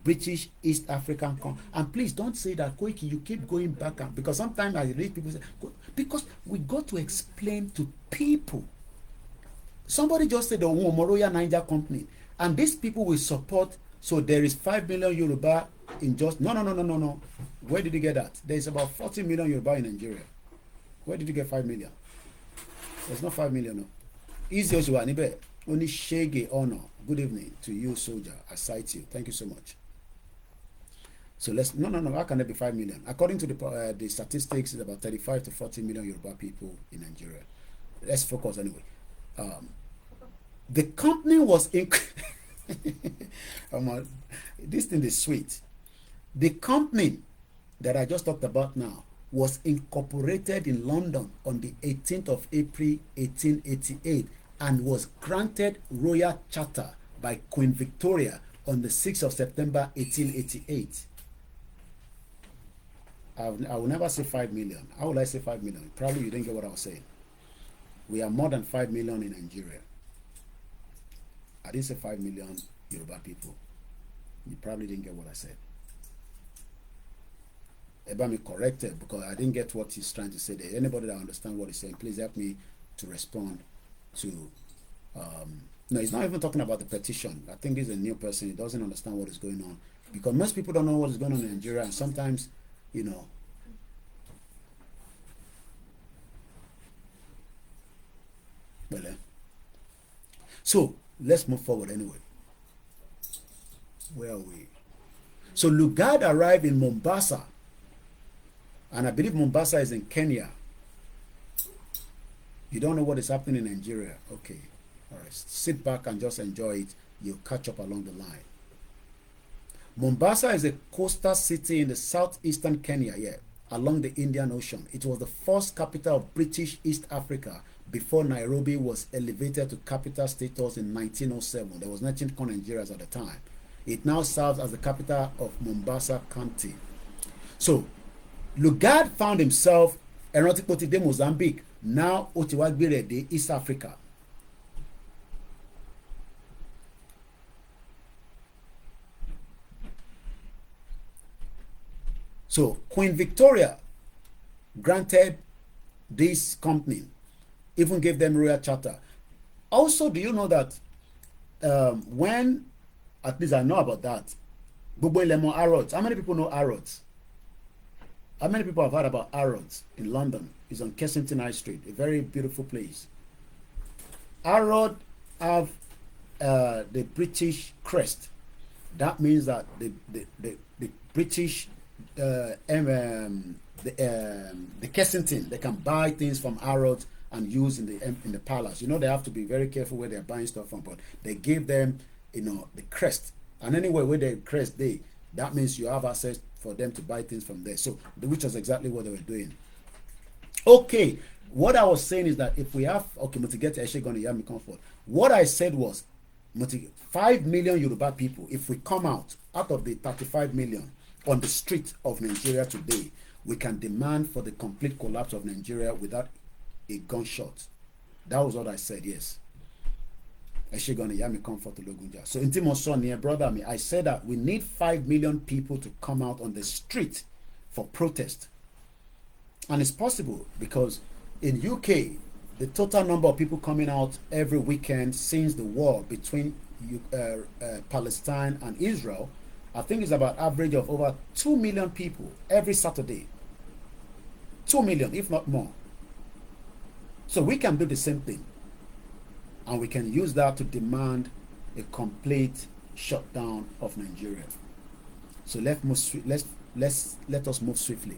British East African Company. And please don't say that, Koiki, you keep going back and because sometimes I read people say, because we got to explain to people. Somebody just said the Royal Niger Company, and these people will support. So there is 5 million Yoruba in just no. Where did you get that? There is about 40 million Yoruba in Nigeria. Where did you get 5 million? It's not 5 million. No. Easy as you are. Only Shege honor. Good evening to you, soldier. I cite you. Thank you so much. So let's no. How can there be 5 million? According to the statistics, it's about 35 to 40 million Yoruba people in Nigeria. Let's focus anyway. The company was this thing is sweet. The company that I just talked about now was incorporated in London on the 18th of April 1888 and was granted royal charter by Queen Victoria on the 6th of September 1888. I will never say 5 million. How will I say 5 million? Probably you didn't get what I was saying. We are more than 5 million in Nigeria. I didn't say 5 million Yoruba people. You probably didn't get what I said. Ebami corrected because I didn't get what he's trying to say there. Anybody that understands what he's saying, please help me to respond to. No, he's not even talking about the petition. I think he's a new person. He doesn't understand what is going on because most people don't know what is going on in Nigeria, and sometimes, you know. Well, so let's move forward anyway. Where are we? So Lugard arrived in Mombasa, and I believe Mombasa is in Kenya. You don't know what is happening in Nigeria. Okay. All right. Sit back and just enjoy it. You'll catch up along the line. Mombasa is a coastal city in the southeastern Kenya, along the Indian Ocean. It was the first capital of British East Africa before Nairobi was elevated to capital status in 1907. There was nothing called Nigeria at the time. It now serves as the capital of Mombasa County. So, Lugard found himself in Mozambique, now Otiwagbere, East Africa. So, Queen Victoria granted this company, even gave them royal charter. Also, do you know that when, at least I know about that, Gbogbo Lemon Harrods, how many people know Harrods? How many people have heard about Harrods in London? It's on Kensington High Street, a very beautiful place. Harrods have the British crest. That means that the British, the Kensington, they can buy things from Harrods and use in the palace. You know, they have to be very careful where they're buying stuff from, but they give them, you know, the crest. And anywhere where the crest that means you have access for them to buy things from there. So, which was exactly what they were doing. Okay, what I was saying is that if we have, okay, get actually going to hear me comfort. What I said was, 5 million Yoruba people, if we come out of the 35 million on the street of Nigeria today, we can demand for the complete collapse of Nigeria without a gunshot. That was what I said, yes. Actually going to hear me comfort to Logunja. So in Timon near brother me, I said that we need 5 million people to come out on the street for protest. And it's possible because in UK, the total number of people coming out every weekend since the war between Palestine and Israel, I think it's about average of over 2 million people every Saturday. 2 million, if not more. So we can do the same thing. And we can use that to demand a complete shutdown of Nigeria. So let us move swiftly.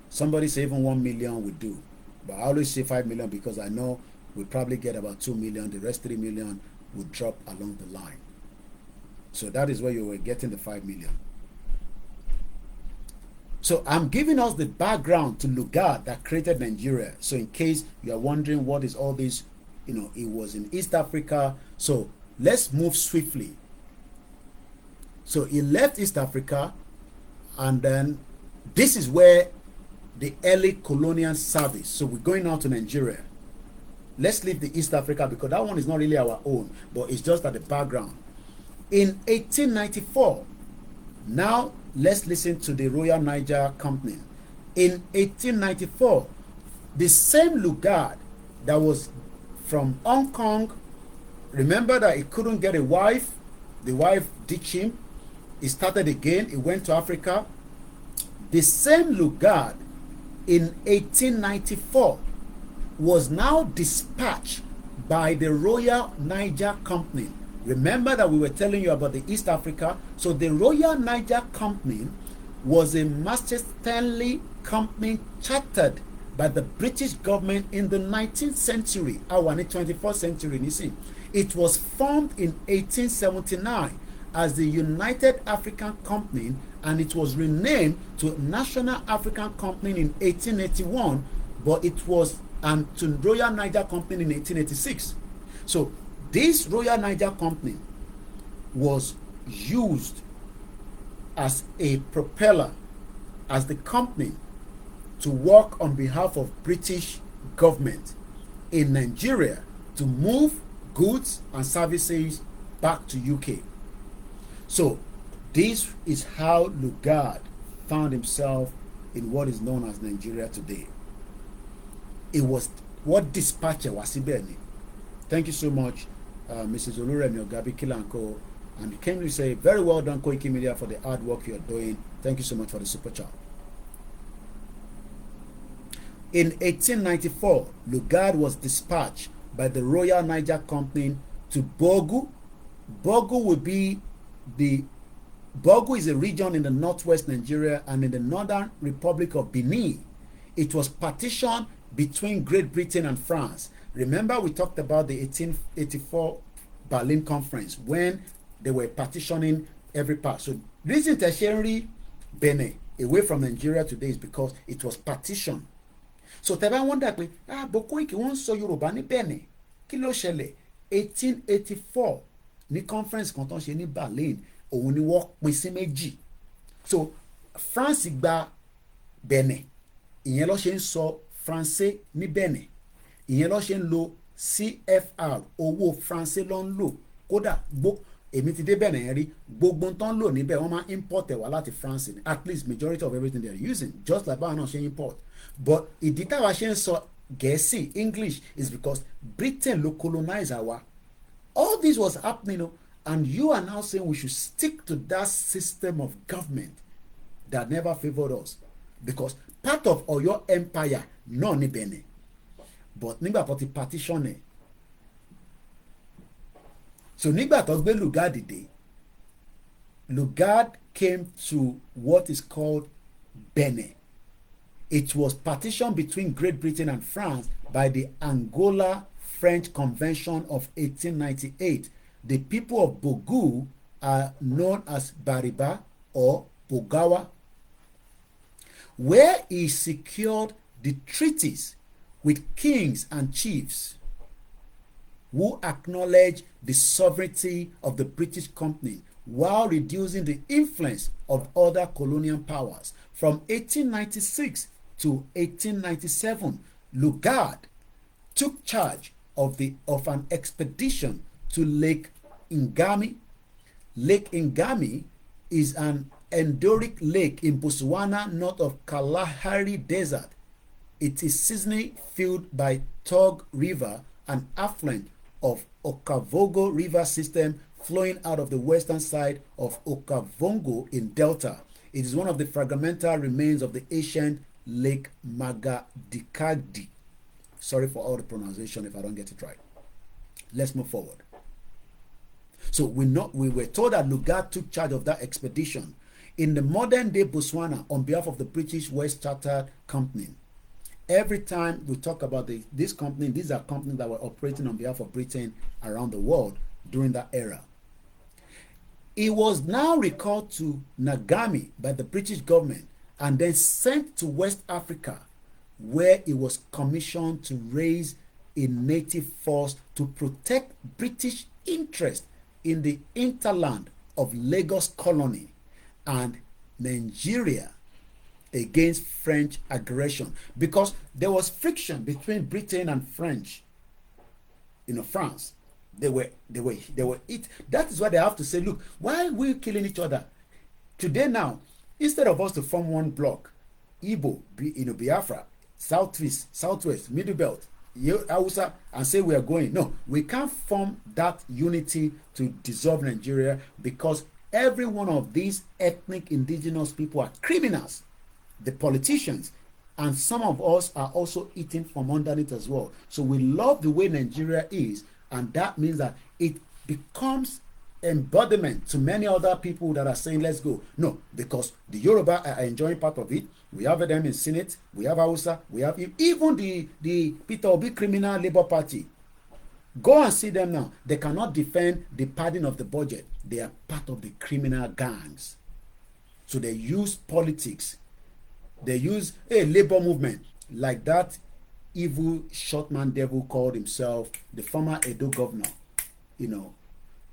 Somebody say even 1 million would do. But I always say 5 million because I know we'll probably get about 2 million. The rest 3 million would drop along the line. So that is where you were getting the 5 million. So I'm giving us the background to Lugard that created Nigeria. So in case you are wondering what is all this, you know, it was in East Africa. So let's move swiftly. So he left East Africa, and then this is where the early colonial service. So we're going now to Nigeria. Let's leave the East Africa because that one is not really our own, but it's just at the background. In 1894, now let's listen to the Royal Niger Company. In 1894, the same Lugard that was from Hong Kong, remember that he couldn't get a wife, the wife ditched him, he started again, he went to Africa. The same Lugard in 1894 was now dispatched by the Royal Niger Company. Remember that we were telling you about the East Africa. So the Royal Niger Company was a Master Stanley company chartered by the British government in the 19th century. Our 21st century, you see. It was formed in 1879 as the United African Company, and it was renamed to National African Company in 1881, but it was to Royal Niger Company in 1886. So this Royal Niger Company was used as a propeller, as the company to work on behalf of British government in Nigeria to move goods and services back to UK. So this is how Lugard found himself in what is known as Nigeria today. It was what dispatcher was Ibeni. Thank you so much, Mrs. Oluremi Ogabi Kilanko, and you came to say, very well done, Koikimedia, for the hard work you are doing. Thank you so much for the super chat. In 1894, Lugard was dispatched by the Royal Niger Company to Bogu. Bogu is a region in the northwest Nigeria and in the northern Republic of Benin. It was partitioned between Great Britain and France. Remember, we talked about the 1884 Berlin Conference when they were partitioning every part. So reason tertiary Benin away from Nigeria today is because it was partitioned. So tẹ́ bá wonder pé Koiki wọ́n sọ Yorùbá ní Benin, kí ló ṣẹlẹ̀? 1884 ní conference kan tó ń ṣe ní Berlin, òun ni wọ́n pín sí méjì. So France gba Benin, ìyẹn ló ṣe ń sọ Français ní Benin, ìyẹn ló ṣe ń lo CFR, owó Français ló ń lò. Kódà èmi ti dé Benin rí, gbogbo tó ń lò níbẹ̀ wọ́n máa import ẹ̀ wá láti France, at least majority of everything they are using, just like báwọn náà ṣe import. But ìdí táwa ṣe ń sọ Gẹ̀ẹ́sì English is because Britain ló colonize àwa. All this was happening, and you are now saying we should stick to that system of government that never favored us, because part of Ọ̀yọ́ empire náà ní Benin, but nígbà tó ti partition ẹ̀. So nígbà tó gbé Lugard dé, Lugard came to what is called Benin. It was partitioned between Great Britain and France by the Angola-French Convention of 1898. The people of Bogu are known as Bariba or Bogawa, where he secured the treaties with kings and chiefs who acknowledged the sovereignty of the British company while reducing the influence of other colonial powers. From 1896 to 1897, Lugard took charge of an expedition to Lake Ngami. Lake Ngami is an endorheic lake in Botswana, north of Kalahari Desert. It is seasonally filled by Tog River, an affluent of Okavogo River system flowing out of the western side of Okavongo in Delta. It is one of the fragmental remains of the ancient Lake Magadikagdi. Sorry for all the pronunciation if I don't get it right. Let's move forward. So we were told that Lugard took charge of that expedition in the modern day Botswana on behalf of the British West Chartered Company. Every time we talk about this company, these are companies that were operating on behalf of Britain around the world during that era. He was now recalled to Ngami by the British government and then sent to West Africa, where he was commissioned to raise a native force to protect British interest in the hinterland of Lagos Colony and Nigeria against French aggression, because there was friction between Britain and France. France. They were it. That is why they have to say, look, why are we killing each other? Today now, instead of us to form one block, Igbo, Biafra, Southeast, Southwest, Middle Belt, Hausa, and say we are going. No, we can't form that unity to dissolve Nigeria, because every one of these ethnic indigenous people are criminals. The politicians And some of us are also eating from underneath as well. So we love the way Nigeria is, and that means that it becomes embodiment to many other people that are saying let's go. No, because the Yoruba are enjoying part of it. We have them in Senate, we have Hausa, we have even the Peter Obi Criminal Labour Party. Go and see them now. They cannot defend the padding of the budget. They are part of the criminal gangs. So they use politics. They use a labor movement like that evil shortman devil called himself, the former Edo governor. You know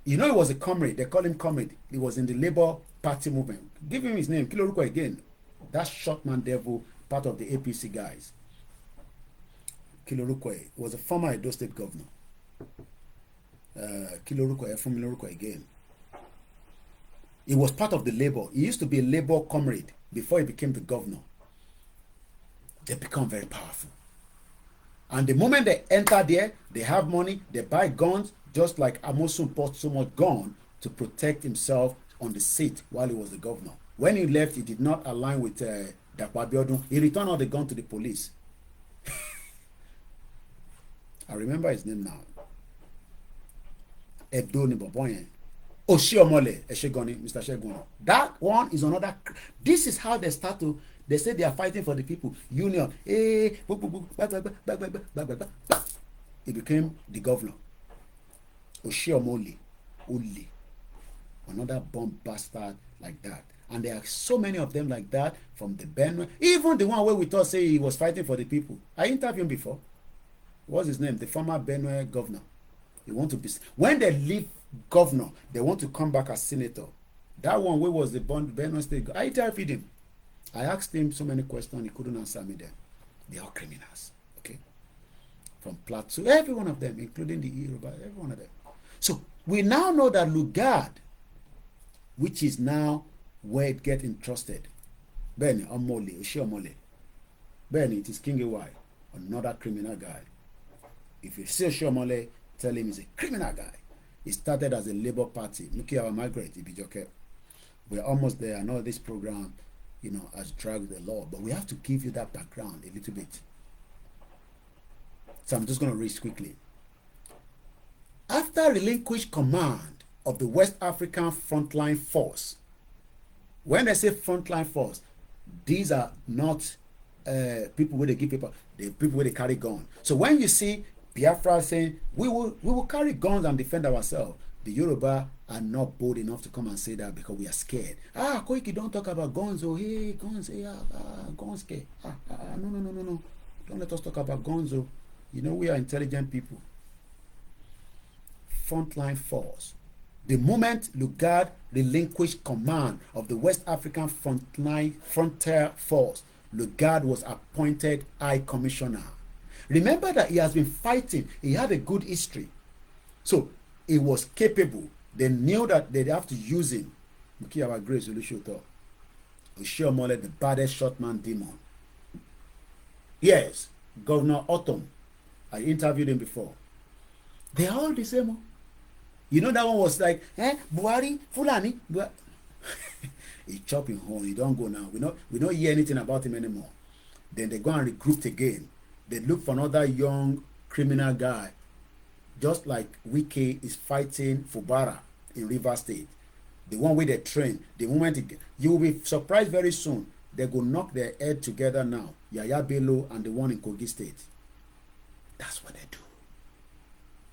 he was a comrade. They call him comrade. He was in the Labour Party movement. Give him his name. Kiloruko again. That shortman devil, part of the APC guys. Kiloruko was a former Edo State governor. Kiloruko from Kiloruko again. He was part of the Labour. He used to be a Labour comrade before he became the governor. They become very powerful. And the moment they enter there, they have money, they buy guns, just like Amosun bought so much gun to protect himself on the seat while he was the governor. When he left, he did not align with Dapo Abiodun. He returned all the gun to the police. I remember his name now. Edoni Boboyen. Oshiomole Eshegoni, Mr. Shegoni. That one is another. This is how they start to. They say they are fighting for the people. Union. He became the governor. Oshiomole. Oli. Another bomb bastard like that. And there are so many of them like that from the Benue. Even the one where we thought say he was fighting for the people. I interviewed him before. What's his name? The former Benue governor. He want to be. When they leave governor, they want to come back as senator. That one where was the Benue State? I interviewed him. I asked him so many questions, he couldn't answer me then. They are criminals. Okay? From Plateau, every one of them, including the Yoruba, every one of them. So we now know that Lugard, which is now where it gets entrusted. Benny Omole, Oshiomole. Benny, it is King AY, another criminal guy. If you see Oshiomole, tell him he's a criminal guy. He started as a Labour Party. Mukiawa Margaret, Ibijoke. We're almost there. I know this program, has dragged the law, but we have to give you that background a little bit. So I'm just going to read quickly. After relinquished command of the West African Frontline Force, when I say frontline force, these are not people where they give people, the people where they carry guns. So when you see Biafra saying we will carry guns and defend ourselves, the Yoruba are not bold enough to come and say that because we are scared. Koiki, don't talk about guns. Oh, hey, guns. Hey, guns. No. Don't let us talk about guns. Oh, we are intelligent people. Frontline force. The moment Lugard relinquished command of the West African Frontier Force, Lugard was appointed High Commissioner. Remember that he has been fighting. He had a good history. So he was capable. They knew that they'd have to use him. Mukiawa Grace Olushoto. Oshiomole, the baddest shotman demon. Yes, Governor Autumn. I interviewed him before. They are all the same. That one was like, Buhari, Fulani. He chopping home. He don't go now. We don't hear anything about him anymore. Then they go and recruit again. They look for another young criminal guy. Just like Wike is fighting Fubara in Rivers State. The one with the train. The moment you will be surprised very soon. They go knock their head together now. Yaya Bello and the one in Kogi State. That's what they do.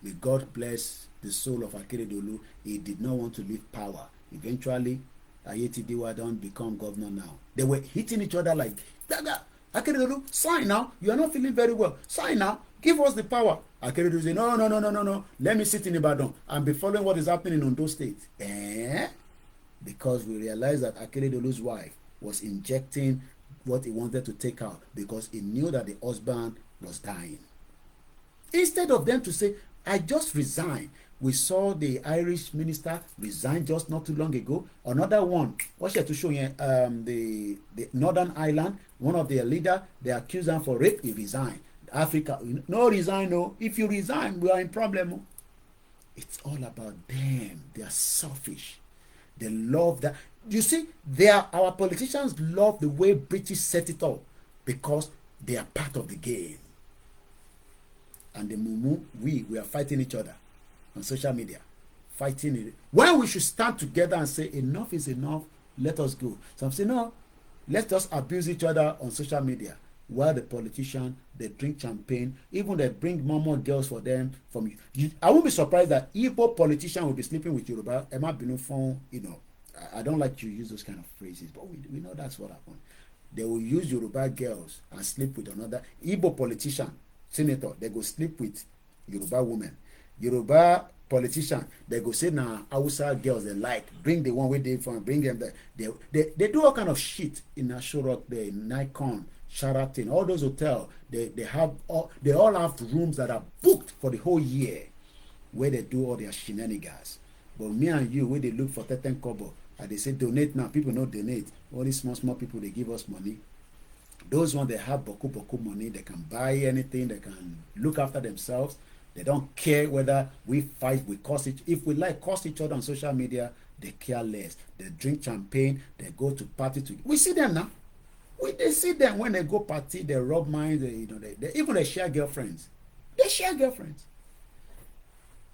May God bless the soul of Akeredolu. He did not want to leave power. Eventually, Ayeti Diwa don't become governor now. They were hitting each other like, Akeredolu, sign now. You are not feeling very well. Sign now. Give us the power. Akeredolu say, no. Let me sit in Ibadan and be following what is happening in Ondo State. Because we realized that Akeredolu's wife was injecting what he wanted to take out because he knew that the husband was dying. Instead of them to say, I just resigned. We saw the Irish minister resign just not too long ago. Another one, what's here to show you? The Northern Ireland, one of their leaders, they accused him for rape. He resigned. Africa, no resign, no. If you resign, we are in problem. It's all about them. They are selfish. They love that. You see, our politicians love the way British set it up because They are part of the game. And the mumu, we are fighting each other on social media. Fighting it. When we should stand together and say, enough is enough, let us go. Some say, no, let's just abuse each other on social media. While the politicians, they drink champagne, even they bring more girls for them. From you, I won't be surprised that Igbo politician will be sleeping with Yoruba. Emma Binufon, you know, I don't like to use those kind of phrases, but we know that's what happened. They will use Yoruba girls and sleep with another Igbo politician, senator. They go sleep with Yoruba women. Yoruba politician, they go say, nah, Hausa girls they like, bring the one where they from, bring them there. They do all kind of shit in Ashurok there, in Nikon, Sheraton, all those hotels. They all have rooms that are booked for the whole year where they do all their shenanigans. But me and you, where they look for 10 kobo, and they say donate now, people don't donate. Only small people, they give us money. Those ones, they have boku money, they can buy anything, they can look after themselves. They don't care whether we fight, we curse each. If we like curse each other on social media, they care less. They drink champagne, they go to party to. We see them now. They see them when they go party, they rub minds, they even they share girlfriends. They share girlfriends.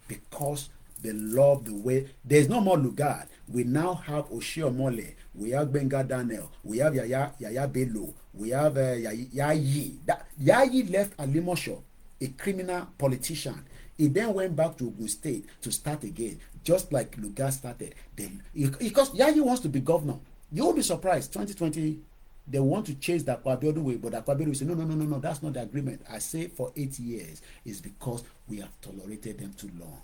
Because they love the way. There's no more Lugard. We now have Oshiomhole. We have Benga Daniel. We have Yaya Bello. We have Yayi. Yayi left Alimosho, a criminal politician. He then went back to Ogun State to start again, just like Lugard started. Because Yayi wants to be governor. You will be surprised. 2020, they want to chase that Abiodun way, but Abiodun will say, no, that's not the agreement. I say for 8 years is because we have tolerated them too long.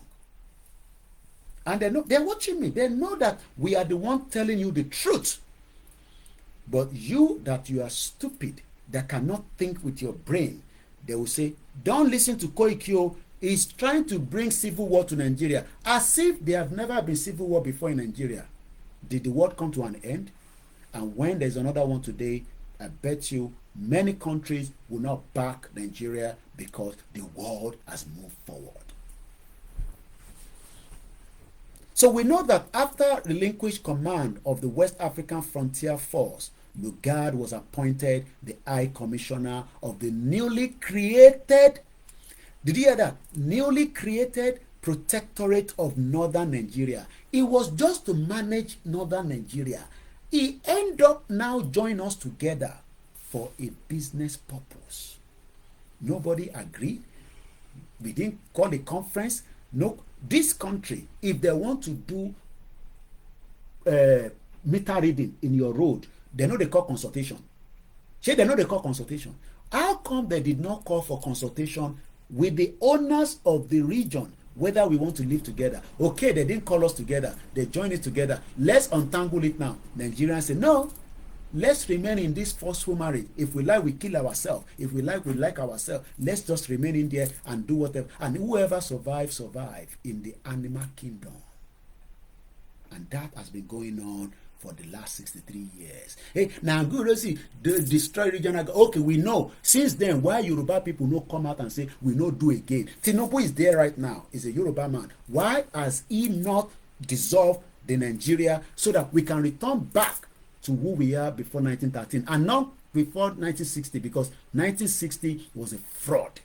And they're watching me. They know that we are the one telling you the truth. But you are stupid, that cannot think with your brain, they will say, don't listen to Koiki. He's trying to bring civil war to Nigeria. As if there have never been civil war before in Nigeria. Did the world come to an end? And when there's another one today, I bet you many countries will not back Nigeria because the world has moved forward. So we know that after relinquished command of the West African Frontier Force, Lugard was appointed the High Commissioner of the newly created, did you hear that? Newly created Protectorate of Northern Nigeria. It was just to manage Northern Nigeria. He ended up now joining us together for a business purpose. Nobody agreed. We didn't call a conference. No, this country, if they want to do meter reading in your road, they know they call consultation. They know they call consultation. How come they did not call for consultation with the owners of the region, whether we want to live together? Okay, they didn't call us together. They joined it together. Let's untangle it now. Nigerians say, no, let's remain in this forceful marriage. If we like, we kill ourselves. If we like ourselves. Let's just remain in there and do whatever. And whoever survive in the animal kingdom. And that has been going on for the last 63 years. Hey, now good, see, destroy regional. Okay, we know. Since then, why Yoruba people no come out and say, we no do again? Tinubu is there right now. He's a Yoruba man. Why has he not dissolved the Nigeria so that we can return back to who we are before 1913 and not before 1960, because 1960 was a fraud.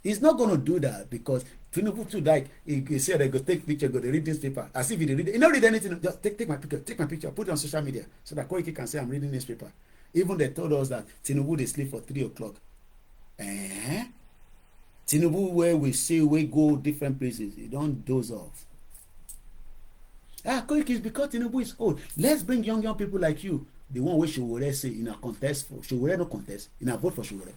He's not going to do that because Tinubu too, like he said, they go take picture, go to read this paper. As if he didn't read it. He don't read anything. Just take my picture, put it on social media so that Koiki can say I'm reading this paper. Even they told us that Tinubu they sleep for 3 o'clock. Tinubu where we see we go different places. He don't doze off. Koiki is because Tinubu is old. Let's bring young people like you. The one where Showore say in a contest for Showore no contest, in a vote for Showore.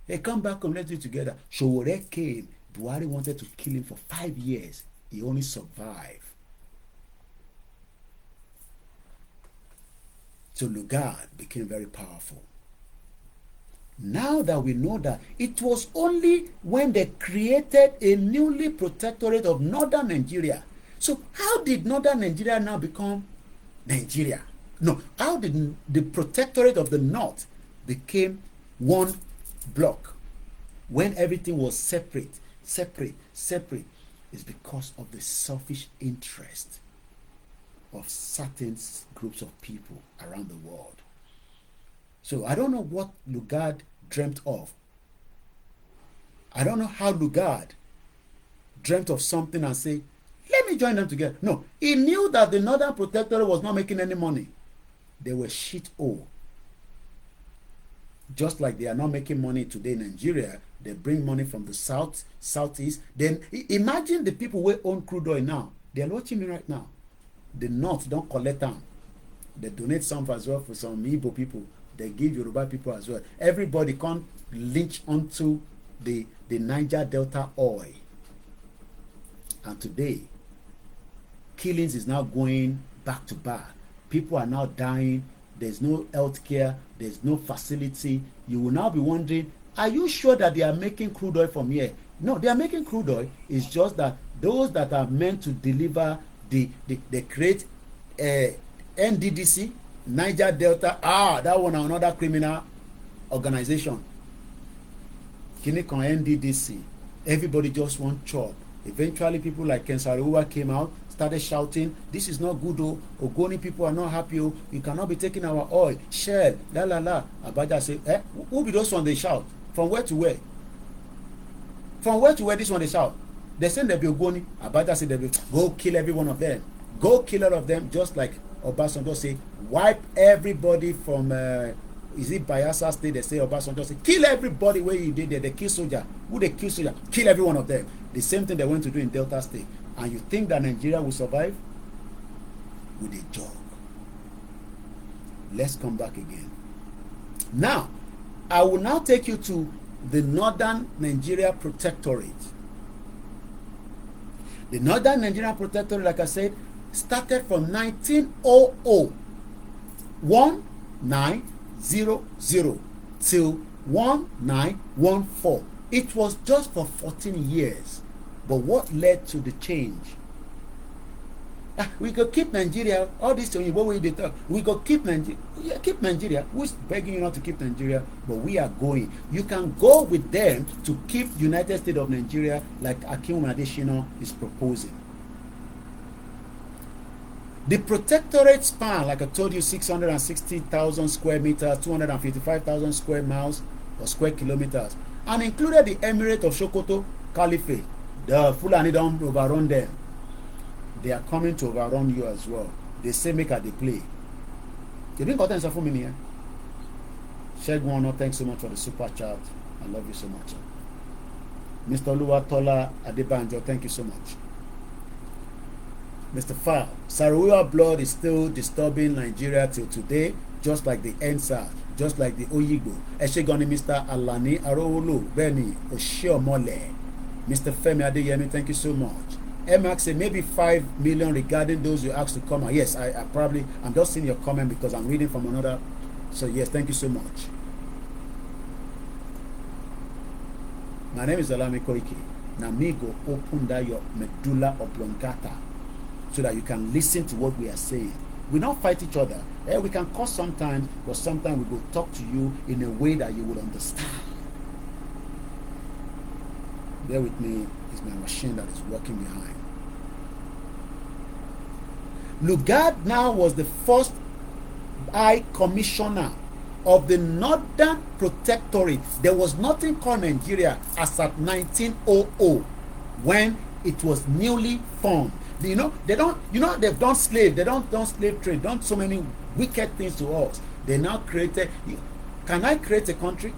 Hey, come back and let's do it together. Showore came. Buhari wanted to kill him for 5 years. He only survived. So Lugard became very powerful. Now that we know that it was only when they created a newly protectorate of Northern Nigeria. So how did Northern Nigeria now become Nigeria? No, how did the protectorate of the North became one block when everything was separate? Is because of the selfish interest of certain groups of people around the world. So I don't know what Lugard dreamt of. I don't know how Lugard dreamt of something and say, let me join them together. No, he knew that the Northern Protectorate was not making any money. They were shit hole. Just like they are not making money today in Nigeria, they bring money from the south, southeast. Then imagine the people who own crude oil now. They are watching me right now. The north don't collect them. They donate some as well for some Igbo people. They give Yoruba people as well. Everybody can't lynch onto the Niger Delta oil. And today, killings is now going back to back. People are now dying. There's no health care. There's no facility. You will now be wondering, are you sure that they are making crude oil from here? No, they are making crude oil. It's just that those that are meant to deliver, they create NDDC, Niger Delta. That one another criminal organization. Kinikon NDDC. Everybody just want chop. Eventually, people like Ken Saro-Wiwa came out, started shouting, this is not good, oh, Ogoni people are not happy, oh, you cannot be taking our oil, Shell, la la la. Abacha said, who be those one they shout? From where to where? From where to where this one they shout? They say they be Ogoni. Abacha said, they be, go kill every one of them. Go kill all of them, just like Obasanjo say, wipe everybody from, is it Bayelsa State? They say Obasanjo say, kill everybody where you did there. They kill soldier. Who they kill soldier? Kill every one of them. The same thing they went to do in Delta State. And you think that Nigeria will survive? With a joke. Let's come back again. Now, I will now take you to the Northern Nigeria Protectorate. The Northern Nigeria Protectorate, like I said, started from 1900 till 1914. It was just for 14 years. But what led to the change? We could keep Nigeria. All this what we did talk. We could keep Nigeria. Yeah, keep Nigeria. Who's begging you not to keep Nigeria? But we are going. You can go with them to keep United States of Nigeria, like Akim Adesina is proposing. The protectorate span, like I told you, 660,000 square meters, 255,000 square miles or square kilometers, and included the Emirate of Sokoto Caliphate. The Fulani don't overrun them. They are coming to overrun you as well. They say make a play. You didn't got answer for me here. Shegwono, thanks so much for the super chat. I love you so much. Mr. Oluwatola Adebanjo, thank you so much. Mr. Fal, Saro-Wiwa blood is still disturbing Nigeria till today, just like the NSA, just like the Oyigbo. Eshegoni, Mr. Alani Arowolo, Benny, Oshiomole. Mr. Femi Adeyemi, thank you so much. Max said maybe 5 million regarding those you asked to come out. Yes, I probably, I'm just seeing your comment because I'm reading from another. So yes, thank you so much. My name is OLAYOMI KOIKI. Now me go open that your medulla oblongata so that you can listen to what we are saying. We don't fight each other. We can curse sometimes, but sometimes we will talk to you in a way that you will understand. Bear with me, it's my machine that is working behind. Lugard now was the first High Commissioner of the Northern Protectorate. There was nothing called Nigeria as at 1900 when it was newly formed. They've done slave, they don't slave trade, done so many wicked things to us. They now created. Can I create a country?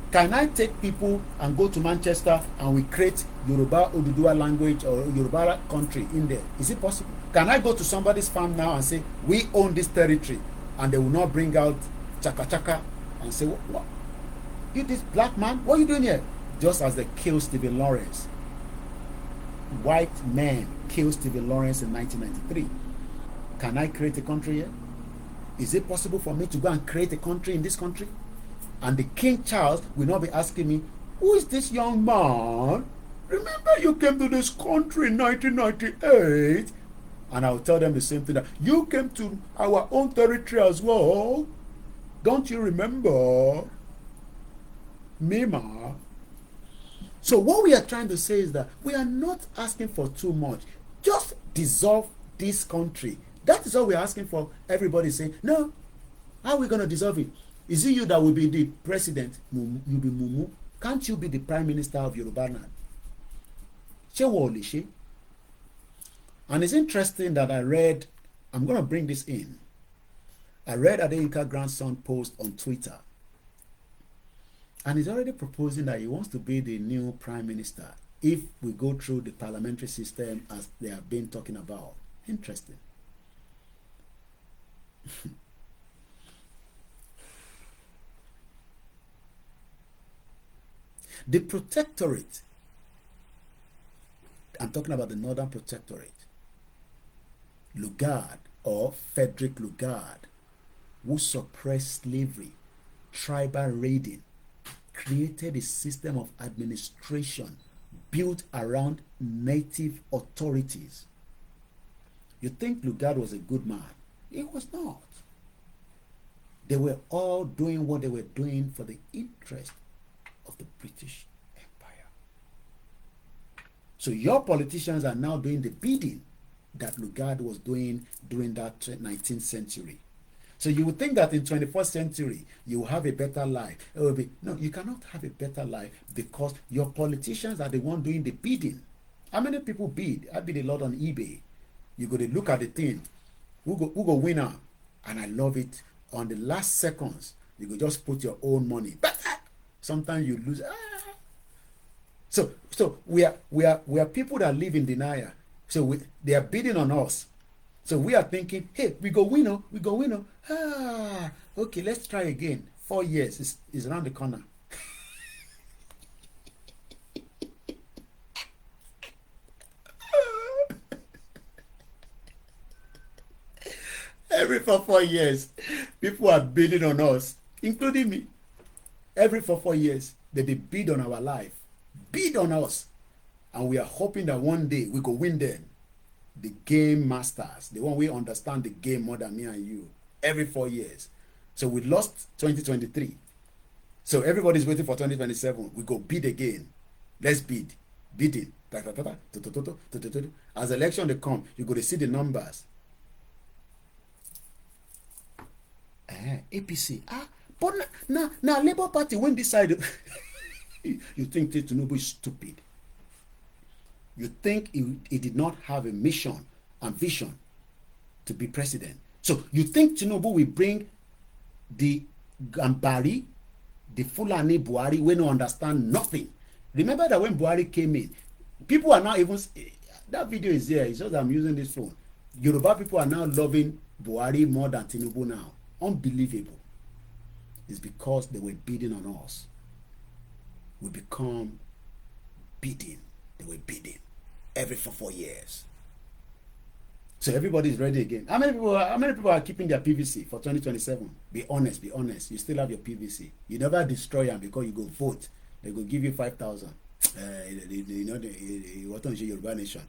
Can I take people and go to Manchester and we create Yoruba Oduduwa language or Yoruba country in there? Is it possible? Can I go to somebody's farm now and say, we own this territory, and they will not bring out chaka chaka and say, what? You this black man, what are you doing here? Just as they killed Stephen Lawrence. White men killed Stephen Lawrence in 1993. Can I create a country here? Is it possible for me to go and create a country in this country? And the King Charles will not be asking me, who is this young man? Remember you came to this country in 1998? And I will tell them the same thing, that you came to our own territory as well. Don't you remember? Mima. So what we are trying to say is that we are not asking for too much. Just dissolve this country. That is all we are asking for. Everybody saying, no, how are we going to dissolve it? Is it you that will be the president? You'll be Mumu. Can't you be the prime minister of Yoruba land? And it's interesting that I read, I'm going to bring this in. I read Adeyinka grandson post on Twitter. And he's already proposing that he wants to be the new prime minister if we go through the parliamentary system as they have been talking about. Interesting. The protectorate, I'm talking about the Northern Protectorate, Lugard or Frederick Lugard, who suppressed slavery, tribal raiding, created a system of administration built around native authorities. You think Lugard was a good man? He was not. They were all doing what they were doing for the interest of the British Empire. So your politicians are now doing the bidding that Lugard was doing during that 19th century. So you would think that in 21st century, you will have a better life. It will be, no, you cannot have a better life because your politicians are the one doing the bidding. How many people bid? I bid a lot on eBay. You go to look at the thing. Who go winner? And I love it. On the last seconds, you go just put your own money. But sometimes you lose. So we are people that live in denial. So they are bidding on us. So we are thinking, hey, we go winner. Okay, let's try again. 4 years is around the corner. Every 4 years, people are bidding on us, including me. Every 4 years, they bid on our life, bid on us. And we are hoping that one day we go win them. The game masters, the one we understand the game more than me and you, every 4 years. So we lost 2023. So everybody's waiting for 2027. We go bid again. Let's bid. Bidding. As election they come, you go to see the numbers. APC. But now Labour Party when decided. You think Tinubu is stupid. You think he did not have a mission and vision to be president. So you think Tinubu will bring the Gambari, the Fulani Buhari, when you understand nothing. Remember that when Buhari came in, people are now even, that video is there, it's just I'm using this phone. Yoruba people are now loving Buhari more than Tinubu now. Unbelievable. It's because they were bidding on us. We become bidding. They were bidding every 4 years. So everybody is ready again. How many people are keeping their PVC for 2027? Be honest. You still have your PVC. You never destroy them because you go vote. They go give you 5,000. You know what on Yoruba nation?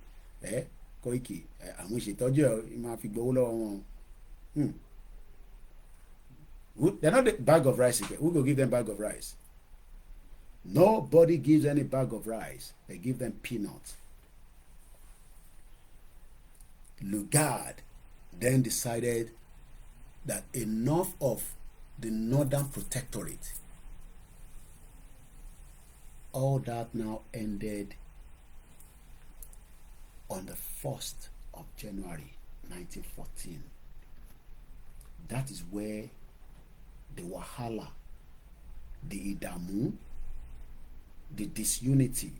Koiki. And when she told you, you might fi gbowó lọ́wọ́ wọn. They're not a bag of rice again. Who go give them bag of rice? Nobody gives any bag of rice. They give them peanuts. Lugard then decided that enough of the Northern Protectorate. All that now ended on the 1st of January 1914. That is where the Wahala, the Idamu, the disunity,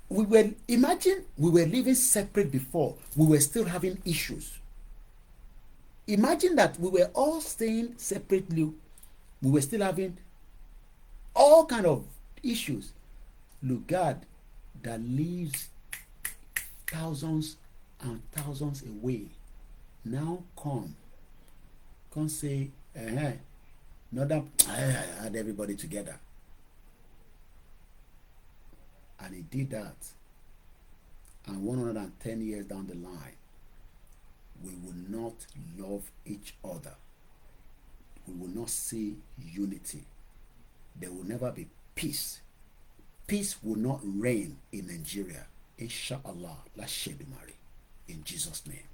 we were living separate before. We were still having issues. Imagine that we were all staying separately. We were still having all kind of issues. Lugard that lives thousands and thousands away now come say, not I had everybody together. And he did that. And 110 years down the line, we will not love each other. We will not see unity. There will never be peace. Peace will not reign in Nigeria. Inshallah, let's share the marry in Jesus' name.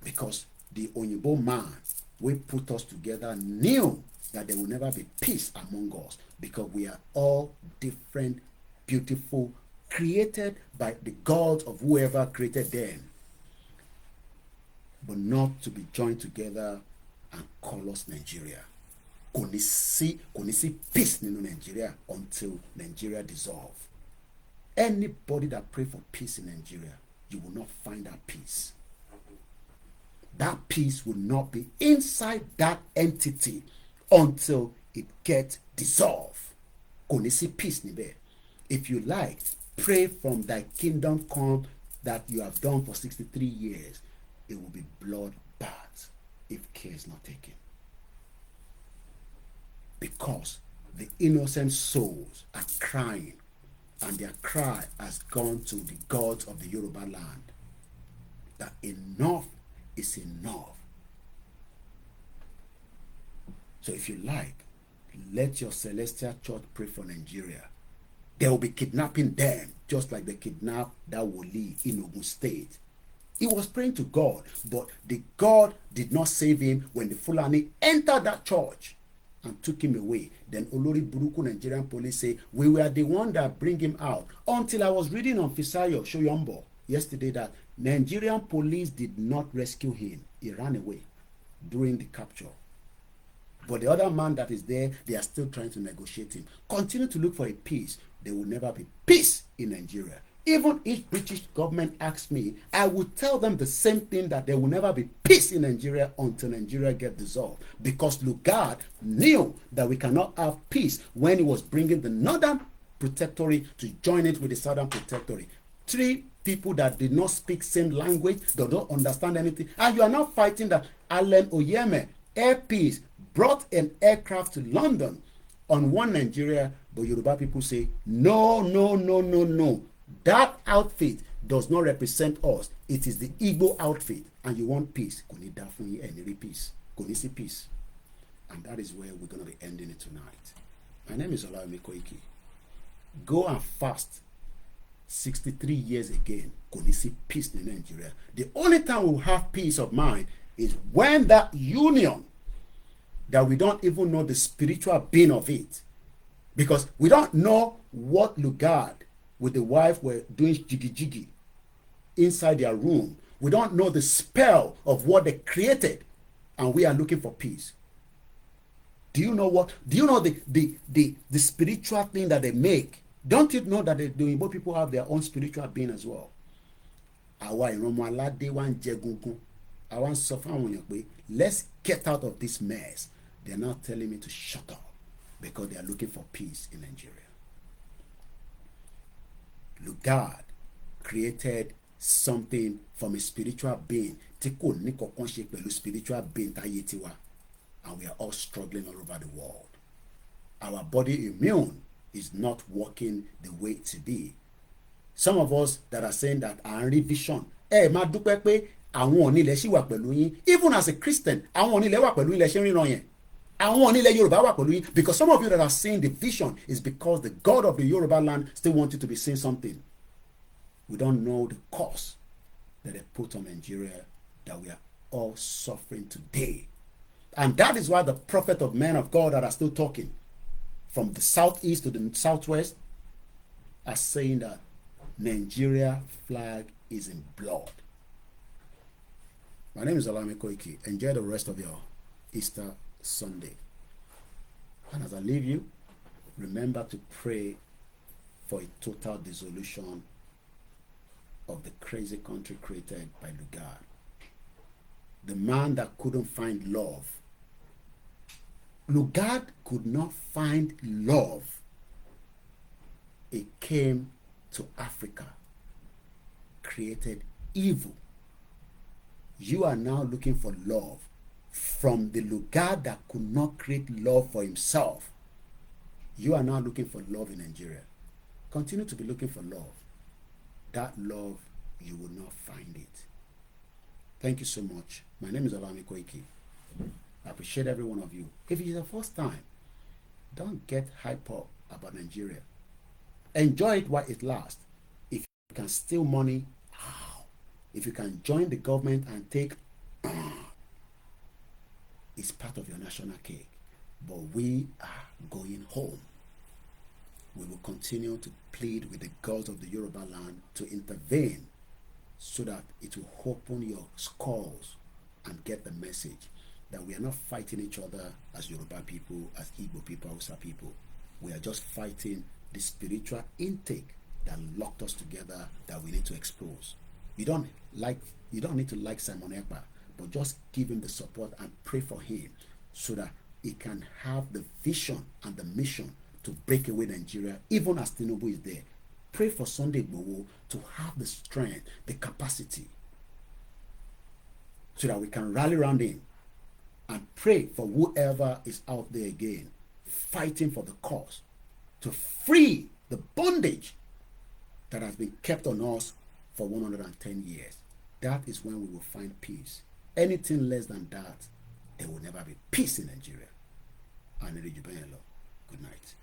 Because the Onyibo man we put us together knew that there will never be peace among us, because we are all different, beautiful, created by the God of whoever created them, but not to be joined together and call us Nigeria. Kò ní sí peace nínú Nigeria until Nigeria dissolve. Anybody that pray for peace in Nigeria, you will not find that peace. That peace will not be inside that entity until it gets dissolved. Kò ní sí peace níbẹ̀. If you like, pray from thy kingdom come that you have done for 63 years. It will be bloodbath if care is not taken. Because the innocent souls are crying, and their cry has gone to the gods of the Yoruba land, that enough is enough. So if you like, let your celestial church pray for Nigeria. They will be kidnapping them, just like they kidnapped that Woli in Ogun State. He was praying to God, but the God did not save him when the Fulani entered that church and took him away. Then Olori Buruku Nigerian police say, we were the one that bring him out. Until I was reading on Fisayo Shoyombo yesterday that Nigerian police did not rescue him. He ran away during the capture. But the other man that is there, they are still trying to negotiate him. Continue to look for a peace. There will never be peace in Nigeria. Even if British government asks me, I will tell them the same thing, that there will never be peace in Nigeria until Nigeria gets dissolved. Because Lugard knew that we cannot have peace when he was bringing the Northern Protectorate to join it with the Southern Protectorate. 3 people that did not speak same language, they don't understand anything. And you are not fighting that Allen Oyeme, Air Peace, brought an aircraft to London on one Nigeria, but Yoruba people say, no, no, no, no, no. That outfit does not represent us. It is the Igbo outfit. And you want peace. Kò ní dá fún yín, ẹ ní rí peace. Kò ní sí peace. And that is where we're going to be ending it tonight. My name is OLAYOMI KOIKI. Go and fast 63 years again. Kò ní sí peace in Nigeria. The only time we'll have peace of mind is when that union, that we don't even know the spiritual being of it. Because we don't know what Lugard with the wife were doing jiggy inside their room. We don't know the spell of what they created, and we are looking for peace. Do you know what? Do you know the spiritual thing that they make? Don't you know that the Igbo people have their own spiritual being as well? Àwa ìrànmọ́ aládé wa ń jẹ gungun. Àwa ń sọ fún àwọn èèyàn pé, let's get out of this mess. They're now telling me to shut up because they are looking for peace in Nigeria. Lugard created something from a spiritual being. Tí kò ní kankan ṣe pẹ̀lú spiritual being táyé tiwa. And we are all struggling all over the world. Our body immune is not working the way it should be. Some of us that are saying that à ń rí vision. Máa dúpẹ́ pé àwọn onílẹ̀ ṣì wà pẹ̀lú yín. Even as a Christian, àwọn onílẹ̀ wà pẹ̀lú ilẹ̀ ṣe ń ríran yẹn. Àwọn onílẹ̀ Yorùbá wà pẹ̀lú yín. Because some of you that are seeing the vision is because the God of the Yoruba land still wants you to be seeing something. We don't know the cause that they put on Nigeria, that we are all suffering today. And that is why the prophet of men of God that are still talking from the southeast to the southwest are saying that Nigeria flag is in blood. My name is OLAYOMI KOIKI. Enjoy the rest of your Easter Sunday. And as I leave you, remember to pray for a total dissolution of the crazy country created by Lugard. The man that couldn't find love. Lugard could not find love. He came to Africa, created evil. You are now looking for love from the Lugard that could not create love for himself. You are now looking for love in Nigeria. Continue to be looking for love. That love, you will not find it. Thank you so much. My name is OLAYOMI KOIKI. I appreciate every one of you. If it is the first time, don't get hyped up about Nigeria. Enjoy it while it lasts. If you can steal money, if you can join the government and take is part of your national cake. But we are going home. We will continue to plead with the gods of the Yoruba land to intervene so that it will open your skulls and get the message that we are not fighting each other as Yoruba people, as Igbo people, Hausa people. We are just fighting the spiritual intake that locked us together that we need to expose. You don't need to like Simon Ekpa, but just give him the support and pray for him so that he can have the vision and the mission to break away Nigeria, even as Tinubu is there. Pray for Sunday Igboho to have the strength, the capacity, so that we can rally around him and pray for whoever is out there again, fighting for the cause, to free the bondage that has been kept on us for 110 years. That is when we will find peace. Anything less than that, there will never be peace in Nigeria. Good night.